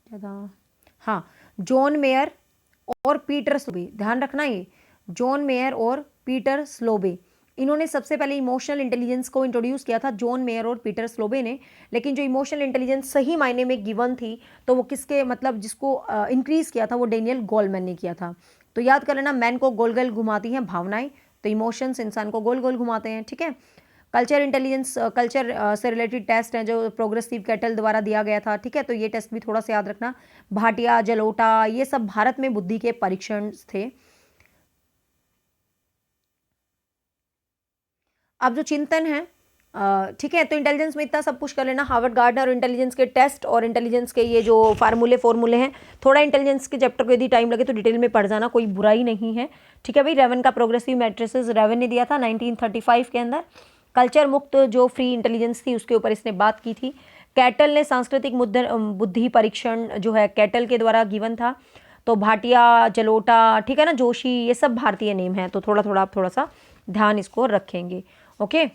क्या था, हाँ, जॉन मेयर और पीटर स्लोबे, ध्यान रखना, ये जॉन मेयर और पीटर स्लोबे, इन्होंने सबसे पहले इमोशनल इंटेलिजेंस को इंट्रोड्यूस किया था, जॉन मेयर और पीटर स्लोबे ने। लेकिन जो इमोशनल इंटेलिजेंस सही मायने में गिवन थी तो वो किसके मतलब जिसको इंक्रीज किया था वो डेनियल गोलमैन ने किया था। तो याद कर लेना, मैन को गोल गोल घुमाती हैं भावनाएं, तो इमोशंस इंसान को गोल गोल घुमाते हैं, ठीक है। कल्चर इंटेलिजेंस, कल्चर से रिलेटेड टेस्ट हैं जो प्रोग्रेसिव कैटल द्वारा दिया गया था, ठीक है। तो ये टेस्ट भी थोड़ा सा याद रखना। भाटिया, जलोटा, ये सब भारत में बुद्धि के परीक्षण थे। अब जो चिंतन है, ठीक है, तो इंटेलिजेंस में इतना सब कुछ कर लेना। हार्वर्ड गार्डनर और इंटेलिजेंस के टेस्ट और इंटेलिजेंस के ये जो फॉर्मूले हैं, थोड़ा इंटेलिजेंस के चैप्टर को यदि टाइम लगे तो डिटेल में पढ़ जाना, कोई बुराई नहीं है, ठीक है भाई। रेवन का प्रोग्रेसिव मैट्रिसेस रेवन ने दिया था 1935 के अंदर। कल्चर मुक्त जो फ्री इंटेलिजेंस थी उसके ऊपर इसने बात की थी। कैटल ने सांस्कृतिक बुद्धि परीक्षण जो है कैटल के द्वारा गिवन था। तो भाटिया, जलोटा, ठीक है ना, जोशी, ये सब भारतीय नेम है, तो थोड़ा थोड़ा आप थोड़ा सा ध्यान इसको रखेंगे, ओके।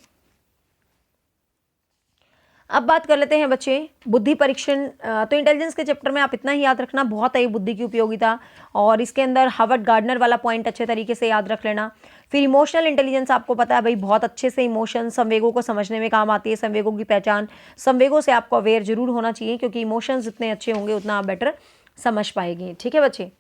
अब बात कर लेते हैं बच्चे बुद्धि परीक्षण। तो इंटेलिजेंस के चैप्टर में आप इतना ही याद रखना, बहुत है बुद्धि की उपयोगिता, और इसके अंदर हार्वर्ड गार्डनर वाला पॉइंट अच्छे तरीके से याद रख लेना। फिर इमोशनल इंटेलिजेंस आपको पता है भाई, बहुत अच्छे से इमोशन, संवेगों को समझने में काम आती है, संवेगों की पहचान, संवेगों से आपको अवेयर जरूर होना चाहिए, क्योंकि इमोशंस जितने अच्छे होंगे उतना आप बेटर समझ पाएंगे। ठीक है बच्चे,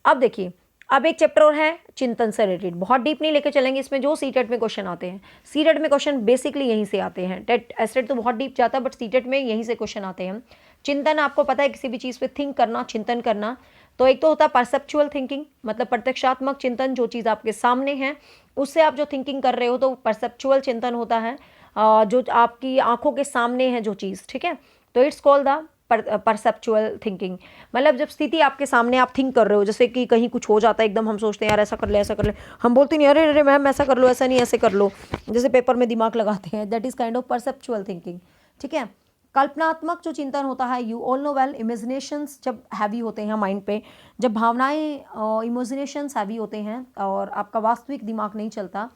अब देखिए, अब एक चैप्टर और है चिंतन से रिलेटेड, बहुत डीप नहीं लेके चलेंगे इसमें, जो सीटेट में क्वेश्चन आते हैं। सीटेट में क्वेश्चन बेसिकली यहीं से आते हैं, टेट एस्टेट तो बहुत डीप जाता है, बट सीटेट में यहीं से क्वेश्चन आते हैं। चिंतन आपको पता है, किसी भी चीज़ पे थिंक करना, चिंतन करना। तो एक तो होता है परसेप्चुअल थिंकिंग, मतलब प्रत्यक्षात्मक चिंतन, जो चीज़ आपके सामने है उससे आप जो थिंकिंग कर रहे हो, तो परसेप्चुअल चिंतन होता है, जो आपकी आंखों के सामने है जो चीज़। ठीक है, तो it's called the perceptual thinking. मतलब जब स्थिति आपके सामने आप थिंक कर रहे हो, जैसे कि कहीं कुछ हो जाता है एकदम, हम सोचते हैं यार ऐसा कर ले ऐसा कर ले, हम बोलते नहीं अरे अरे मैम ऐसा कर लो, ऐसा नहीं ऐसे कर लो, जैसे पेपर में दिमाग लगाते हैं, that is kind of perceptual thinking. ठीक है, कल्पनात्मक जो चिंतन होता है, you all know well, imaginations जब हैवी होते हैं माइंड पे, जब भावनाएं इमेजिनेशंस हैवी होते हैं और आपका वास्तविक दिमाग नहीं चलता,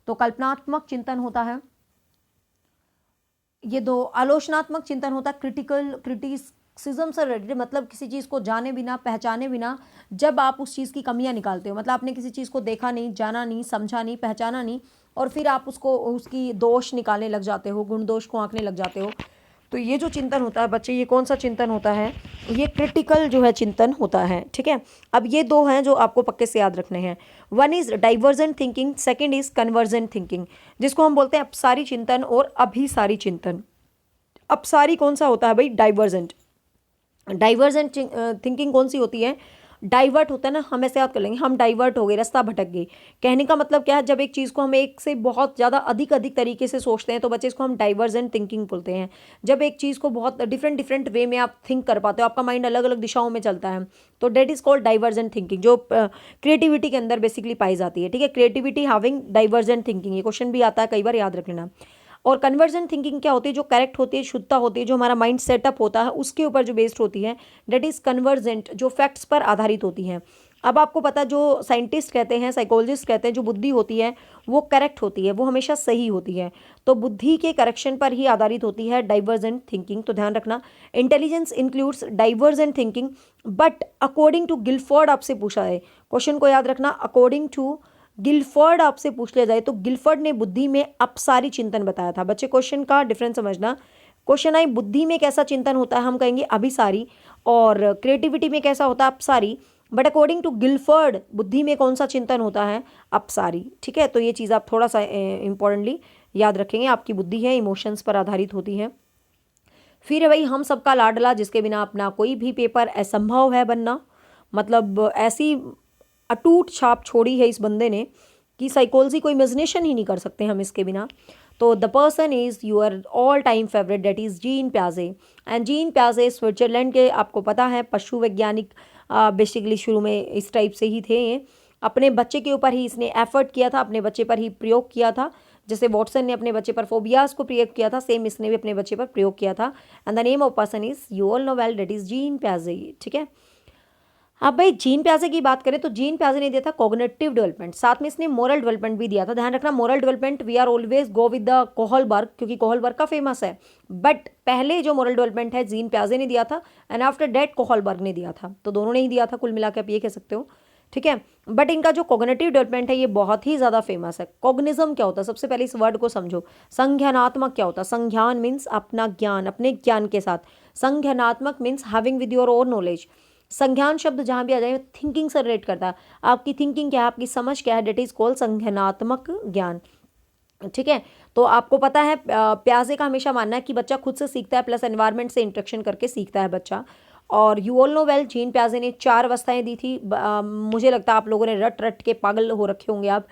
तो कल्पनात्मक चिंतन होता है। ये दो, आलोचनात्मक चिंतन होता है, क्रिटिसिज्म से रिलेटेड, मतलब किसी चीज़ को जाने बिना, पहचाने बिना, जब आप उस चीज़ की कमियां निकालते हो, मतलब आपने किसी चीज़ को देखा नहीं, जाना नहीं, समझा नहीं, पहचाना नहीं, और फिर आप उसको, उसकी दोष निकालने लग जाते हो, गुण दोष को आंकने लग जाते हो। तो ये जो चिंतन होता है बच्चे, ये कौन सा चिंतन होता है, ये क्रिटिकल जो है चिंतन होता है। ठीक है, अब ये दो हैं जो आपको पक्के से याद रखने हैं। One is divergent thinking, second is convergent thinking, जिसको हम बोलते हैं अपसारी चिंतन और अभिसारी चिंतन। अपसारी कौन सा होता है भाई, डाइवर्जेंट। डाइवर्जेंट थिंकिंग कौन सी होती है, डाइवर्ट होता है ना, हम ऐसे याद कर लेंगे, हम डाइवर्ट हो गए, रास्ता भटक गए। कहने का मतलब क्या है, जब एक चीज़ को हम एक से बहुत ज़्यादा अधिक तरीके से सोचते हैं, तो बच्चे इसको हम डाइवर्जेंट थिंकिंग बोलते हैं। जब एक चीज़ को बहुत डिफरेंट वे में आप थिंक कर पाते हो, आपका माइंड अलग अलग दिशाओं में चलता है, तो that is called divergent thinking, जो क्रिएटिविटी के अंदर बेसिकली पाई जाती है। ठीक है, क्रिएटिविटी हैविंग डाइवर्जेंट थिंकिंग, ये क्वेश्चन भी आता है कई बार, याद रख लेना। और कन्वर्जेंट थिंकिंग क्या होती है, जो करेक्ट होती है, शुद्धता होती है, जो हमारा माइंड सेटअप होता है उसके ऊपर जो बेस्ड होती है, डेट इज कन्वर्जेंट, जो फैक्ट्स पर आधारित होती है। अब आपको पता, जो साइंटिस्ट कहते हैं, साइकोलॉजिस्ट कहते हैं, जो बुद्धि होती है वो करेक्ट होती है, वो हमेशा सही होती है, तो बुद्धि के करेक्शन पर ही आधारित होती है डाइवर्जेंट थिंकिंग। तो ध्यान रखना, intelligence includes divergent thinking, but according to Guilford आपसे पूछा है क्वेश्चन को, याद रखना, अकॉर्डिंग टू गिलफोर्ड आपसे पूछ लिया जाए, तो गिलफोर्ड ने बुद्धि में अपसारी चिंतन बताया था। बच्चे क्वेश्चन का डिफरेंस समझना, क्वेश्चन आई बुद्धि में कैसा चिंतन होता है, हम कहेंगे अभिसारी, और क्रिएटिविटी में कैसा होता है, अपसारी, बट अकॉर्डिंग टू गिलफोर्ड बुद्धि में कौन सा चिंतन होता है, अपसारी। ठीक है, तो ये चीज़ आप थोड़ा सा इंपॉर्टेंटली याद रखेंगे, आपकी बुद्धि है इमोशंस पर आधारित होती है। फिर है भाई हम सबका लाडला, जिसके बिना अपना कोई भी पेपर असंभव है बनना, मतलब ऐसी अटूट छाप छोड़ी है इस बंदे ने कि साइकोलॉजी को इमेजिनेशन ही नहीं कर सकते हम इसके बिना। तो the person is your all time favourite, that is Jean प्याजे। एंड जीन प्याजे स्विट्जरलैंड के, आपको पता है, पशु वैज्ञानिक बेसिकली शुरू में इस टाइप से ही थे। अपने बच्चे के ऊपर ही इसने एफर्ट किया था, अपने बच्चे पर ही प्रयोग किया था, जैसे वॉटसन ने अपने बच्चे पर फोबियाज को प्रयोग किया था, सेम इसने भी अपने बच्चे पर प्रयोग किया था। And the name of person is you all know well, that is Jean प्याजे। ठीक है, अब भाई जीन प्याजे की बात करें तो जीन प्याजे ने दिया था कॉग्निटिव डेवलपमेंट, साथ में इसने मोरल डेवलपमेंट भी दिया था। ध्यान रखना, moral development we are always go with the Kohlberg, क्योंकि कोहलबर्ग का फेमस है, बट पहले जो मोरल डेवलपमेंट है जीन प्याजे ने दिया था, एंड आफ्टर डेट कोहलबर्ग ने दिया था, तो दोनों ने ही दिया था, कुल मिला के आप ये कह सकते हो। ठीक है, बट इनका जो कॉग्निटिव डेवलपमेंट है ये बहुत ही ज़्यादा फेमस है। कॉग्निज्म क्या होता है, सबसे पहले इस वर्ड को समझो। संज्ञानात्मक क्या होता है, संज्ञान मीन्स अपना ज्ञान, अपने ज्ञान के साथ। संज्ञानात्मक means having with your own knowledge. संज्ञान शब्द जहाँ भी आ जाए थिंकिंग से रिलेट करता है, आपकी थिंकिंग क्या है, आपकी समझ क्या है, डेट इज कॉल्ड संज्ञानात्मक ज्ञान। ठीक है, तो आपको पता है प्याजे का हमेशा मानना है कि बच्चा खुद से सीखता है, प्लस एनवायरनमेंट से इंटरेक्शन करके सीखता है बच्चा। और you all know well, Jean प्याजे ने 4 अवस्थाएं दी थी। मुझे लगता है आप लोगों ने रट रट के पागल हो रखे होंगे आप,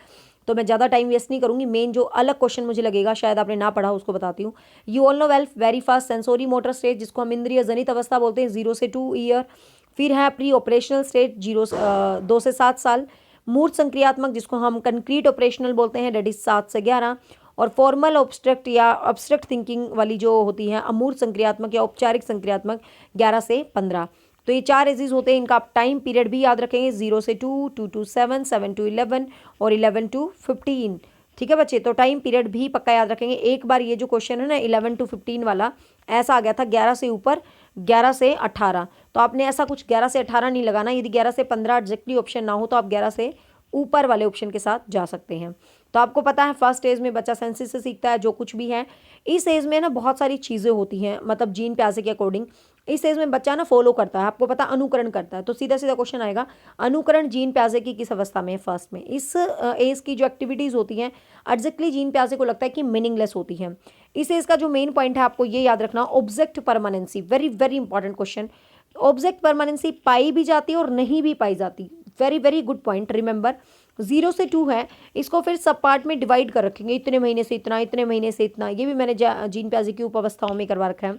तो मैं ज़्यादा टाइम वेस्ट नहीं करूँगी। मेन जो अलग क्वेश्चन मुझे लगेगा शायद आपने ना पढ़ा, उसको बताती हूँ। You all know well, very fast sensory motor stage, जिसको हम इंद्रिय जनित अवस्था बोलते हैं, 0 से 2 ईयर। फिर है प्री ऑपरेशनल स्टेज, 2 से 7 साल। मूर्त संक्रियात्मक, जिसको हम कंक्रीट ऑपरेशनल बोलते हैं, डेट इज 7 से 11। और फॉर्मल ऑब्स्ट्रक्ट या ऑब्स्ट्रक्ट थिंकिंग वाली जो होती है अमूर्त संक्रियात्मक या औपचारिक संक्रियात्मक, 11 से 15। तो ये 4 एजेस होते हैं, इनका आप टाइम पीरियड भी याद रखेंगे, 0 से 2, 2 to 7, 7 to 11 और 11 to 15। ठीक है बच्चे, तो टाइम पीरियड भी पक्का याद रखेंगे। एक बार ये जो क्वेश्चन है ना 11 to 15 वाला, ऐसा आ गया था 11 से ऊपर 11 से 18, तो आपने ऐसा कुछ 11 से 18 नहीं लगाना। यदि 11 से 15 एग्जैक्टली ऑप्शन ना हो तो आप 11 से ऊपर वाले ऑप्शन के साथ जा सकते हैं। तो आपको पता है फर्स्ट एज में बच्चा सेंसेस से सीखता है जो कुछ भी है। इस एज में ना बहुत सारी चीज़ें होती हैं, मतलब जीन प्याजे के अकॉर्डिंग इस एज में बच्चा ना फॉलो करता है, आपको पता अनुकरण करता है। तो सीधा सीधा क्वेश्चन आएगा, अनुकरण जीन प्याजे की किस अवस्था में है? फर्स्ट में। इस एज की जो एक्टिविटीज़ होती हैं एग्जैक्टली जीन प्याजे को लगता है कि मीनिंगलेस होती हैं। इस एज का जो मेन पॉइंट है आपको ये याद रखना, object permanence, very very important question. Object permanence पाई भी जाती है और नहीं भी पाई जाती, very very good point. Remember 0 से 2 है, इसको फिर सब पार्ट में डिवाइड कर रखेंगे, इतने महीने से इतना, इतने महीने से इतना। ये भी मैंने जीन प्याजे की उप अवस्थाओं में करवा रखा है,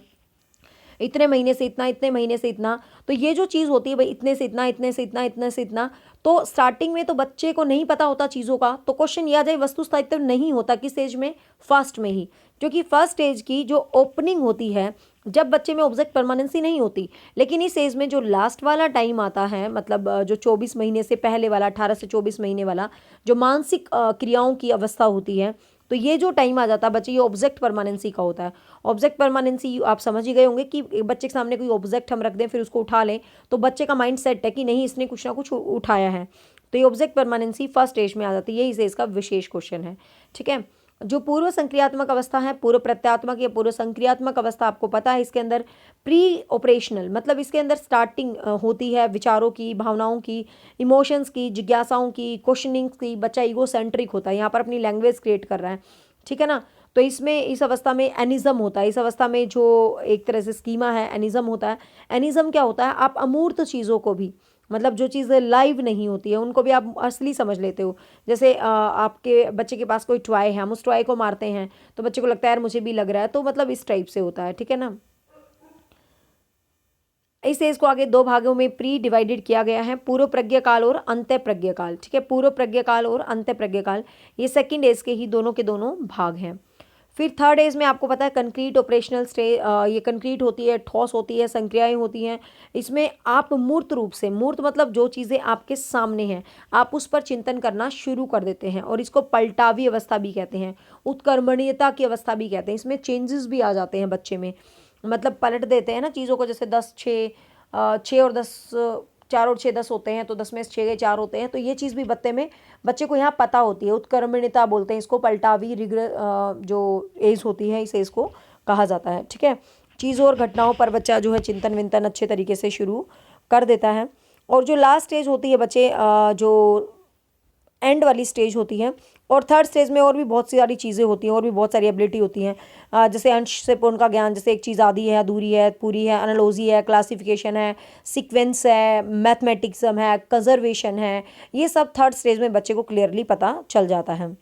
इतने महीने से इतना, इतने महीने से इतना। तो ये जो चीज़ होती है भाई, इतने से इतना, इतने से इतना, इतने से इतना, तो स्टार्टिंग में तो बच्चे को नहीं पता होता चीज़ों का, तो क्वेश्चन ये आ जाए वस्तु स्थायित्व नहीं होता किस स्टेज में? फर्स्ट में ही। क्योंकि फर्स्ट स्टेज की जो ओपनिंग होती है जब बच्चे में ऑब्जेक्ट परमानेंसी नहीं होती। लेकिन इस एज में जो लास्ट वाला टाइम आता है, मतलब जो 24 महीने से पहले वाला, 18 से 24 महीने वाला, जो मानसिक क्रियाओं की अवस्था होती है, तो ये जो टाइम आ जाता है बच्चे, ये ऑब्जेक्ट परमानेंसी का होता है। ऑब्जेक्ट परमानेंसी आप समझ ही गए होंगे कि बच्चे के सामने कोई ऑब्जेक्ट हम रख दें फिर उसको उठा लें, तो बच्चे का माइंड सेट है कि नहीं इसने कुछ ना कुछ उठाया है। तो ये ऑब्जेक्ट परमानेंसी फर्स्ट स्टेज में आ जाती है, ये इस एज का विशेष क्वेश्चन है। ठीक है, जो पूर्व संक्रियात्मक अवस्था है, पूर्व प्रत्यात्मक या पूर्व संक्रियात्मक अवस्था आपको पता है, इसके अंदर प्री ऑपरेशनल, मतलब इसके अंदर स्टार्टिंग होती है विचारों की, भावनाओं की, इमोशंस की, जिज्ञासाओं की, क्वेश्चनिंग की। बच्चा ईगो सेंट्रिक होता है, यहाँ पर अपनी लैंग्वेज क्रिएट कर रहा है। ठीक है ना, तो इसमें इस अवस्था में एनिज्म होता है। इस अवस्था में जो एक तरह से स्कीमा है, एनिज्म होता है। एनिज्म क्या होता है? आप अमूर्त चीज़ों को भी, मतलब जो चीज़ें लाइव नहीं होती है उनको भी आप असली समझ लेते हो। जैसे आपके बच्चे के पास कोई टॉय है, हम उस टॉय को मारते हैं तो बच्चे को लगता है यार मुझे भी लग रहा है, तो मतलब इस टाइप से होता है। ठीक है ना, इस एज को आगे दो भागों में प्री डिवाइडेड किया गया है, पूर्व प्रज्ञा काल और अंत्य प्रज्ञा काल। ठीक है, पूर्व प्रज्ञा काल और अंत्य प्रज्ञा काल ये सेकंड एज के ही दोनों के दोनों भाग हैं। फिर थर्ड एज में आपको पता है कंक्रीट ऑपरेशनल स्टेज, ये कंक्रीट होती है, ठोस होती है, संक्रियाएं होती हैं। इसमें आप मूर्त रूप से, मूर्त मतलब जो चीज़ें आपके सामने हैं आप उस पर चिंतन करना शुरू कर देते हैं, और इसको पलटावी अवस्था भी कहते हैं, उत्कर्मणीयता की अवस्था भी कहते हैं। इसमें चेंजेस भी आ जाते हैं बच्चे में, मतलब पलट देते हैं ना चीज़ों को, जैसे 10 6 6 और 10, 4 और 6 10 होते हैं, तो 10 में से 6 गए 4 होते हैं। तो ये चीज़ भी बच्चे को यहाँ पता होती है, उत्कर्मण्यता बोलते हैं इसको, पलटावी जो एज होती है इस एज को कहा जाता है। ठीक है, चीज़ों और घटनाओं पर बच्चा जो है चिंतन विंतन अच्छे तरीके से शुरू कर देता है। और जो लास्ट स्टेज होती है बच्चे, जो एंड वाली स्टेज होती है, और थर्ड स्टेज में और भी बहुत सारी चीज़ें होती हैं, और भी बहुत सारी एबिलिटी होती हैं, जैसे अंश से पूर्ण का ज्ञान, जैसे एक चीज़ आधी है, अधूरी है, पूरी है, एनालॉजी है, क्लासिफिकेशन है, सीक्वेंस है, मैथमेटिक्सम है, कंजर्वेशन है, ये सब थर्ड स्टेज में बच्चे को क्लियरली पता चल जाता है।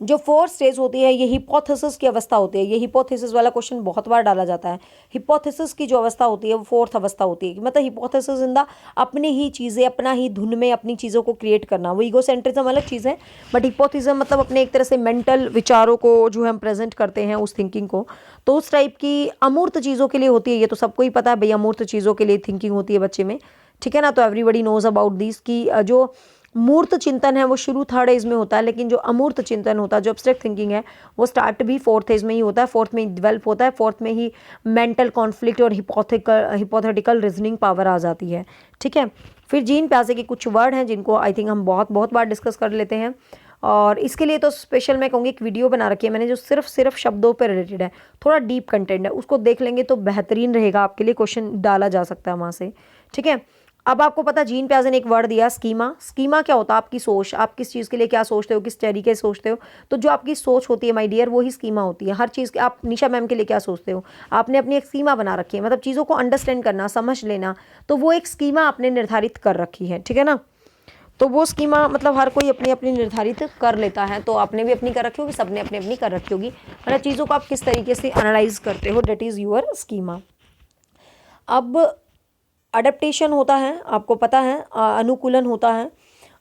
जो फोर्थ स्टेज होती है ये हिपोथेसिस की अवस्था होती है। ये हिपोथेसिस वाला क्वेश्चन बहुत बार डाला जाता है। हिपोथेसिस की जो अवस्था होती है वो फोर्थ अवस्था होती है, मतलब हिपोथेसिस इन द अपनी ही चीज़ें, अपना ही धुन में अपनी चीज़ों को क्रिएट करना। वो ईगोसेंट्रिज्म अलग चीज़ है, बट हिपोथेसिस मतलब अपने एक तरह से मेंटल विचारों को जो है हम प्रेजेंट करते हैं, उस थिंकिंग को। तो उस टाइप की अमूर्त चीज़ों के लिए होती है, ये तो सबको ही पता है भाई, अमूर्त चीज़ों के लिए थिंकिंग होती है बच्चे में। ठीक है ना, तो एवरीबडी नोज अबाउट दिस की जो मूर्त चिंतन है वो शुरू थर्ड एज में होता है, लेकिन जो अमूर्त चिंतन होता है, जो एब्स्ट्रैक्ट थिंकिंग है, वो स्टार्ट भी फोर्थ एज में ही होता है, फोर्थ में ही डेवलप होता है, फोर्थ में ही मेंटल कॉन्फ्लिक्ट और हिपोथेटिकल रीजनिंग पावर आ जाती है। ठीक है, फिर जीन प्याजे के कुछ वर्ड हैं जिनको आई थिंक हम बहुत बहुत बार डिस्कस कर लेते हैं, और इसके लिए तो स्पेशल मैं कहूँगी एक वीडियो बना रखी है मैंने जो सिर्फ शब्दों पर रिलेटेड है, थोड़ा डीप कंटेंट है, उसको देख लेंगे तो बेहतरीन रहेगा आपके लिए, क्वेश्चन डाला जा सकता है वहाँ से। ठीक है, अब आपको पता जीन प्याजे ने एक वर्ड दिया स्कीमा। स्कीमा क्या होता है? आपकी सोच, आप किस चीज़ के लिए क्या सोचते हो, किस तरीके से सोचते हो, तो जो आपकी सोच होती है माय डियर वो ही स्कीमा होती है। हर चीज़ के आप निशा मैम के लिए क्या सोचते हो, आपने अपनी एक स्कीमा बना रखी है, मतलब चीज़ों को अंडरस्टैंड करना, समझ लेना, तो वो एक स्कीमा आपने निर्धारित कर रखी है। ठीक है ना, तो वो स्कीमा मतलब हर कोई अपनी अपनी निर्धारित कर लेता है, तो आपने भी अपनी कर रखी होगी, सबने अपनी अपनी कर रखी होगी, मतलब चीज़ों को आप किस तरीके से एनालाइज करते हो, डेट इज़ यूअर स्कीमा। अब अडेप्टेशन होता है, आपको पता है, अनुकूलन होता है।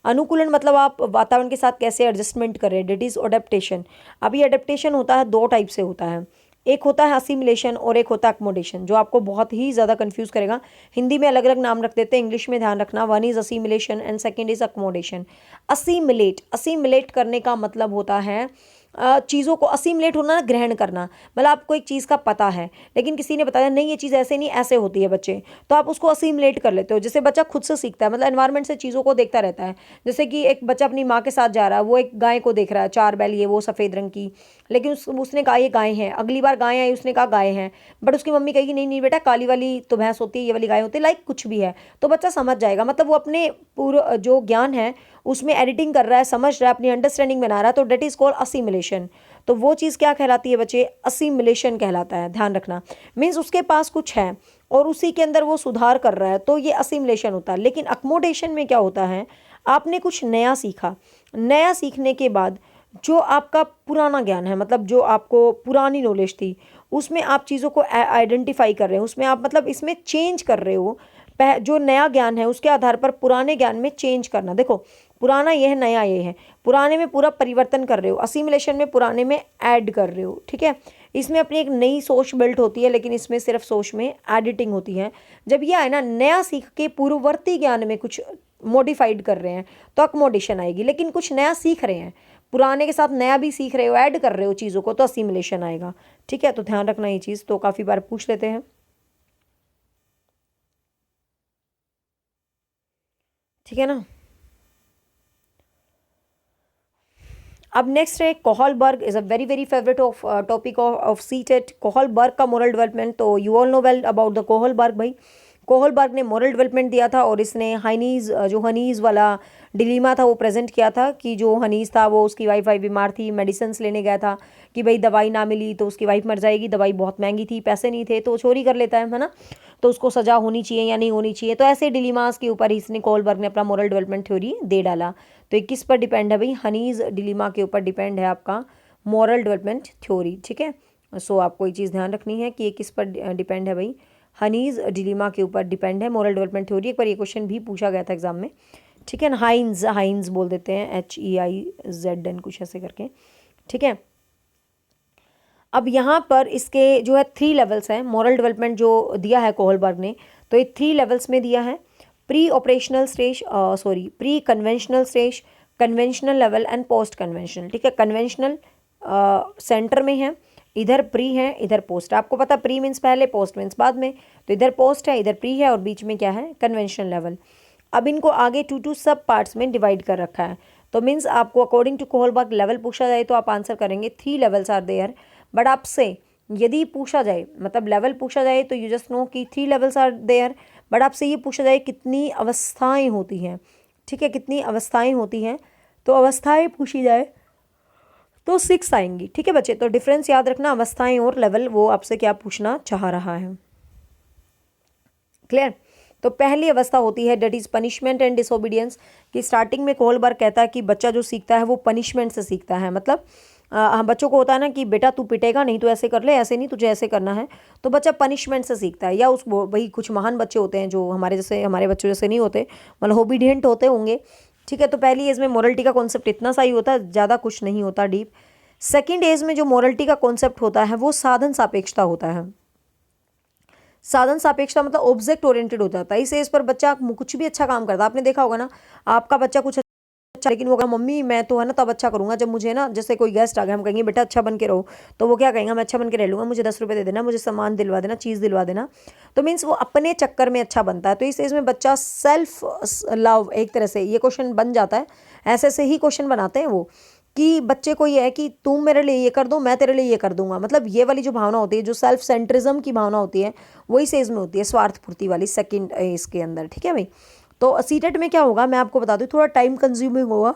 अनुकूलन मतलब आप वातावरण के साथ कैसे एडजस्टमेंट कर रहे हैं, डेट इज़ अडेप्टेशन। अभी अडेप्टेशन होता है दो टाइप से होता है, एक होता है असिमिलेशन और एक होता है अकोमोडेशन, जो आपको बहुत ही ज़्यादा कंफ्यूज करेगा। हिंदी में अलग अलग नाम रख देते हैं, इंग्लिश में ध्यान रखना। One is assimilation and second is accommodation. Assimilate करने का मतलब होता है चीज़ों को, असिमिलेट होना ना, ग्रहण करना। मतलब आपको एक चीज़ का पता है लेकिन किसी ने बताया नहीं ये चीज़ ऐसे नहीं ऐसे होती है बच्चे, तो आप उसको असिमिलेट कर लेते हो। जैसे बच्चा खुद से सीखता है, मतलब एनवायरनमेंट से चीज़ों को देखता रहता है। जैसे कि एक बच्चा अपनी माँ के साथ जा रहा है, वो एक गाय को देख रहा है, 4 बैल ये वो सफ़ेद रंग की, लेकिन उसने कहा ये गाय है। अगली बार गाय आई, उसने कहा गाय है, बट उसकी मम्मी कहेगी नहीं नहीं बेटा काली वाली तो भैंस होती है, ये वाली गाय होती है, लाइक कुछ भी है। तो बच्चा समझ जाएगा, मतलब वो अपने पूरा जो ज्ञान है उसमें एडिटिंग कर रहा है, समझ रहा है, अपनी अंडरस्टैंडिंग बना रहा है, तो डेट इज़ कॉल्ड असिमिलेशन। तो वो चीज़ क्या कहलाती है बच्चे? असिमिलेशन कहलाता है, ध्यान रखना। मीन्स उसके पास कुछ है और उसी के अंदर वो सुधार कर रहा है, तो ये असिमिलेशन होता है। लेकिन अकोमोडेशन में क्या होता है, आपने कुछ नया सीखा, नया सीखने के बाद जो आपका पुराना ज्ञान है, मतलब जो आपको पुरानी नॉलेज थी, उसमें आप चीज़ों को आइडेंटिफाई कर रहे हो, उसमें आप मतलब इसमें चेंज कर रहे हो। जो नया ज्ञान है उसके आधार पर पुराने ज्ञान में चेंज करना। देखो पुराना ये है, नया ये है, पुराने में पूरा परिवर्तन कर रहे हो, असिमिलेशन में पुराने में ऐड कर रहे हो, ठीक है। इसमें अपनी एक नई सोच बिल्ट होती है, लेकिन इसमें सिर्फ सोच में एडिटिंग होती है। जब ये आए ना, नया सीख के पूर्ववर्ती ज्ञान में कुछ मॉडिफाइड कर रहे हैं, तो अकोमोडेशन आएगी। लेकिन कुछ नया सीख रहे हैं, पुराने के साथ नया भी सीख रहे हो, ऐड कर रहे हो चीज़ों को, तो असिमिलेशन आएगा, ठीक है। तो ध्यान रखना ये चीज़, तो काफ़ी बार पूछ लेते हैं, ठीक है ना। अब नेक्स्ट है Kohlberg, is a very very favourite of topic of CTET. Kohlberg का मोरल डेवलपमेंट, तो you all know well about the Kohlberg. भाई कोहलबर्ग ने मोरल डेवलपमेंट दिया था और इसने हाइनीज़ जो हनीज़ वाला डिलीमा था वो प्रेजेंट किया था, कि जो हनीज़ था वो, उसकी वाइफ बीमार थी, मेडिसिन लेने गया था कि भाई दवाई ना मिली तो उसकी वाइफ मर जाएगी, दवाई बहुत महंगी थी, पैसे नहीं थे, तो वो चोरी कर लेता है ना, तो उसको सज़ा होनी चाहिए या नहीं होनी चाहिए। तो ऐसे डिलीमास के ऊपर इसने कोहलबर्ग ने अपना मोरल डेवलपमेंट थ्योरी दे डाला। तो ये किस पर डिपेंड है भाई? हनीज़ डिलीमा के ऊपर डिपेंड है आपका मोरल डेवलपमेंट थ्योरी, ठीक है। सो आपको ये चीज़ ध्यान रखनी है कि ये किस पर डिपेंड है भाई? हनीज़ डिलीमा के ऊपर डिपेंड है मोरल डेवलपमेंट थ्योरी। एक बार ये क्वेश्चन भी पूछा गया था एग्जाम में, ठीक है ना। हाइंस बोल देते हैं, HEIZN कुछ ऐसे करके, ठीक है। अब यहाँ पर इसके जो है 3 लेवल्स हैं मोरल डेवलपमेंट जो दिया है कोहलबर्ग ने, तो ये 3 लेवल्स में दिया है। Pre operational stage, pre conventional stage, conventional level and post conventional, ठीक है। कन्वेंशनल सेंटर में है, इधर प्री है, इधर पोस्ट। आपको पता प्री मीन्स पहले, पोस्ट मीन्स बाद में, तो इधर पोस्ट है, इधर प्री है, और बीच में क्या है? Conventional level. अब इनको आगे 2 सब पार्ट्स में डिवाइड कर रखा है। तो मीन्स आपको अकॉर्डिंग टू कोहलबर्ग लेवल पूछा जाए तो आप आंसर करेंगे 3 लेवल्स आर देयर। बट आपसे यदि पूछा जाए, मतलब लेवल पूछा जाए, तो यू जस्ट नो कि 3 लेवल्स आर देयर। बट आपसे ये पूछा जाए कितनी अवस्थाएं होती हैं, ठीक है, कितनी अवस्थाएं होती हैं, तो अवस्थाएं पूछी जाए तो 6 आएंगी, ठीक है बच्चे। तो डिफरेंस याद रखना, अवस्थाएं और लेवल, वो आपसे क्या पूछना चाह रहा है, क्लियर। तो पहली अवस्था होती है that is punishment and disobedience, कि स्टार्टिंग में कोहलबर्ग कहता है कि बच्चा जो सीखता है वो पनिशमेंट से सीखता है। मतलब हम बच्चों को होता है ना कि बेटा तू पिटेगा नहीं तो ऐसे कर ले, ऐसे नहीं तुझे ऐसे करना है, तो बच्चा पनिशमेंट से सीखता है। या उस भाई कुछ महान बच्चे होते हैं जो हमारे जैसे, हमारे बच्चों जैसे नहीं होते, मतलब ओबीडियंट होते होंगे, ठीक है। तो पहली एज में मोरलिटी का कॉन्सेप्ट इतना सा ही होता है, ज़्यादा कुछ नहीं होता डीप। सेकेंड एज में जो मोरलिटी का कॉन्सेप्ट होता है वो साधन सापेक्षता होता है। साधन सापेक्षता मतलब ऑब्जेक्ट ओरिएंटेड हो जाता है। इस एज पर बच्चा कुछ भी अच्छा काम करता है। आपने देखा होगा ना, आपका बच्चा कुछ अच्छा, लेकिन वो कहा मम्मी मैं तो है ना तब अच्छा करूंगा जब मुझे ना, जैसे कोई गेस्ट आ गया, हम कहेंगे बेटा अच्छा बन के रहो, तो वो क्या कहेंगे? मैं अच्छा बन के रह लूँगा, मुझे 10 रुपये दे देना, मुझे सामान दिलवा देना, चीज़ दिलवा देना। तो मीन्स वो अपने चक्कर में अच्छा बनता है। तो इस एज में बच्चा सेल्फ लव, एक तरह से ये क्वेश्चन बन जाता है, ऐसे से ही क्वेश्चन बनाते हैं वो, कि बच्चे को ये है कि तुम मेरे लिए ये कर दो, मैं तेरे लिए ये कर दूंगा। मतलब ये वाली जो भावना होती है, जो सेल्फ सेंट्रिज्म की भावना होती है, वो इस एज में होती है, स्वार्थ पूर्ति वाली, सेकंड एज के अंदर, ठीक है भाई। तो सीटेट में क्या होगा मैं आपको बता दूं, थोड़ा टाइम कंज्यूमिंग होगा,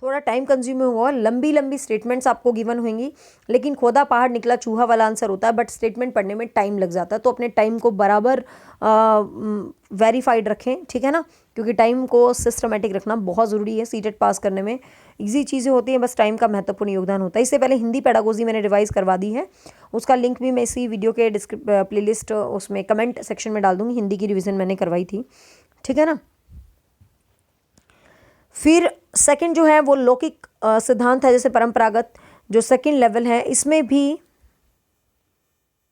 थोड़ा टाइम कंज्यूमिंग होगा, लंबी लंबी स्टेटमेंट्स आपको गिवन होंगी, लेकिन खोदा पहाड़ निकला चूहा वाला आंसर होता है। बट स्टेटमेंट पढ़ने में टाइम लग जाता है, तो अपने टाइम को बराबर वेरीफाइड रखें, ठीक है ना, क्योंकि टाइम को सिस्टमेटिक रखना बहुत ज़रूरी है सीटेट पास करने में। इजी चीज़ें होती हैं, बस टाइम का महत्वपूर्ण योगदान होता है। इससे पहले हिंदी पेडागोजी मैंने रिवाइज करवा दी है, उसका लिंक भी मैं इसी वीडियो के प्लेलिस्ट उसमें कमेंट सेक्शन में डाल दूँगी। हिंदी की रिविज़न मैंने करवाई थी, ठीक है ना। फिर सेकंड जो है वो लौकिक सिद्धांत है, जैसे परंपरागत, जो सेकंड लेवल है इसमें भी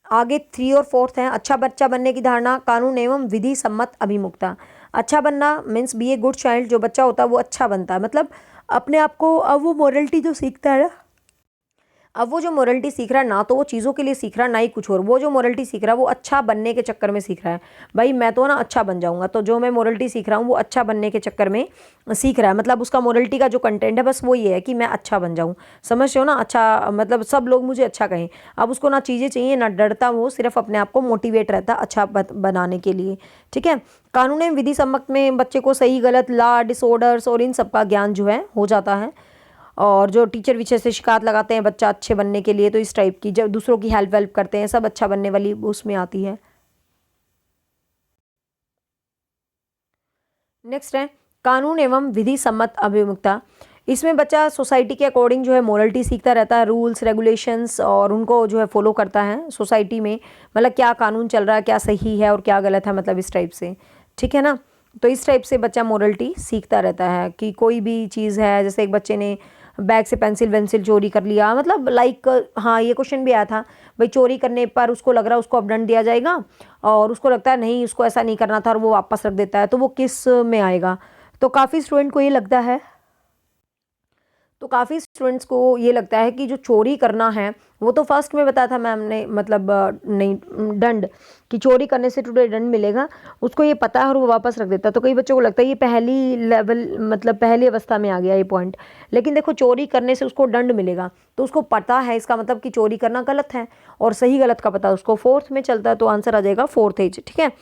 आगे 3 और 4 हैं। अच्छा बच्चा बनने की धारणा, कानून एवं विधि सम्मत अभिमुखता। अच्छा बनना means be a good child, जो बच्चा होता है वो अच्छा बनता है, मतलब अपने आप को, अब वो मोरलिटी जो सीखता है ना, अब वो जो मोरलिटी सीख रहा है ना, तो वो चीज़ों के लिए सीख रहा है ना ही कुछ और। वो जो मोरलिटी सीख रहा है वो अच्छा बनने के चक्कर में सीख रहा है। भाई मैं तो ना अच्छा बन जाऊंगा, तो जो मैं मोरलिटी सीख रहा हूँ वो अच्छा बनने के चक्कर में सीख रहा है। मतलब उसका मोरलिटी का जो कंटेंट है बस वो ये है कि मैं अच्छा बन जाऊँ। समझ रहे हो ना? अच्छा मतलब सब लोग मुझे अच्छा कहें। अब उसको ना चीज़ें चाहिए ना डरता, वो सिर्फ अपने आप को मोटिवेट रहता अच्छा बनाने के लिए। ठीक है। कानून एवं विधि सम्मत में बच्चे को सही गलत, लॉ, डिसऑर्डर्स और इन सब का ज्ञान जो है हो जाता है। और जो टीचर विषय से शिकायत लगाते हैं बच्चा अच्छे बनने के लिए, तो इस टाइप की, जब दूसरों की हेल्प वेल्प करते हैं, सब अच्छा बनने वाली उसमें आती है। नेक्स्ट है कानून एवं विधि सम्मत अभिमुखता। इसमें बच्चा सोसाइटी के अकॉर्डिंग जो है मोरलिटी सीखता रहता है, रूल्स रेगुलेशंस, और उनको जो है फॉलो करता है सोसाइटी में। मतलब क्या कानून चल रहा है, क्या सही है और क्या गलत है, मतलब इस टाइप से। ठीक है ना? तो इस टाइप से बच्चा मोरलिटी सीखता रहता है कि कोई भी चीज़ है, जैसे एक बच्चे ने बैग से पेंसिल वेंसिल चोरी कर लिया, मतलब लाइक, हाँ ये क्वेश्चन भी आया था, भाई चोरी करने पर उसको लग रहा है उसको अब दंड दिया जाएगा, और उसको लगता है नहीं उसको ऐसा नहीं करना था और वो वापस रख देता है, तो वो किस में आएगा? तो काफ़ी स्टूडेंट को ये लगता है, तो काफ़ी स्टूडेंट्स को ये लगता है कि जो चोरी करना है, वो तो फर्स्ट में बताया था मैम ने, मतलब नहीं दंड, कि चोरी करने से टुडे दंड मिलेगा, उसको ये पता है और वो वापस रख देता है। तो कई बच्चों को लगता है ये पहली लेवल, मतलब पहली अवस्था में आ गया ये पॉइंट। लेकिन देखो चोरी करने से उसको दंड मिलेगा, तो उसको पता है, इसका मतलब कि चोरी करना गलत है, और सही गलत का पता उसको। फोर्थ में चलता है, तो आंसर आ जाएगा फोर्थ एज। ठीक है।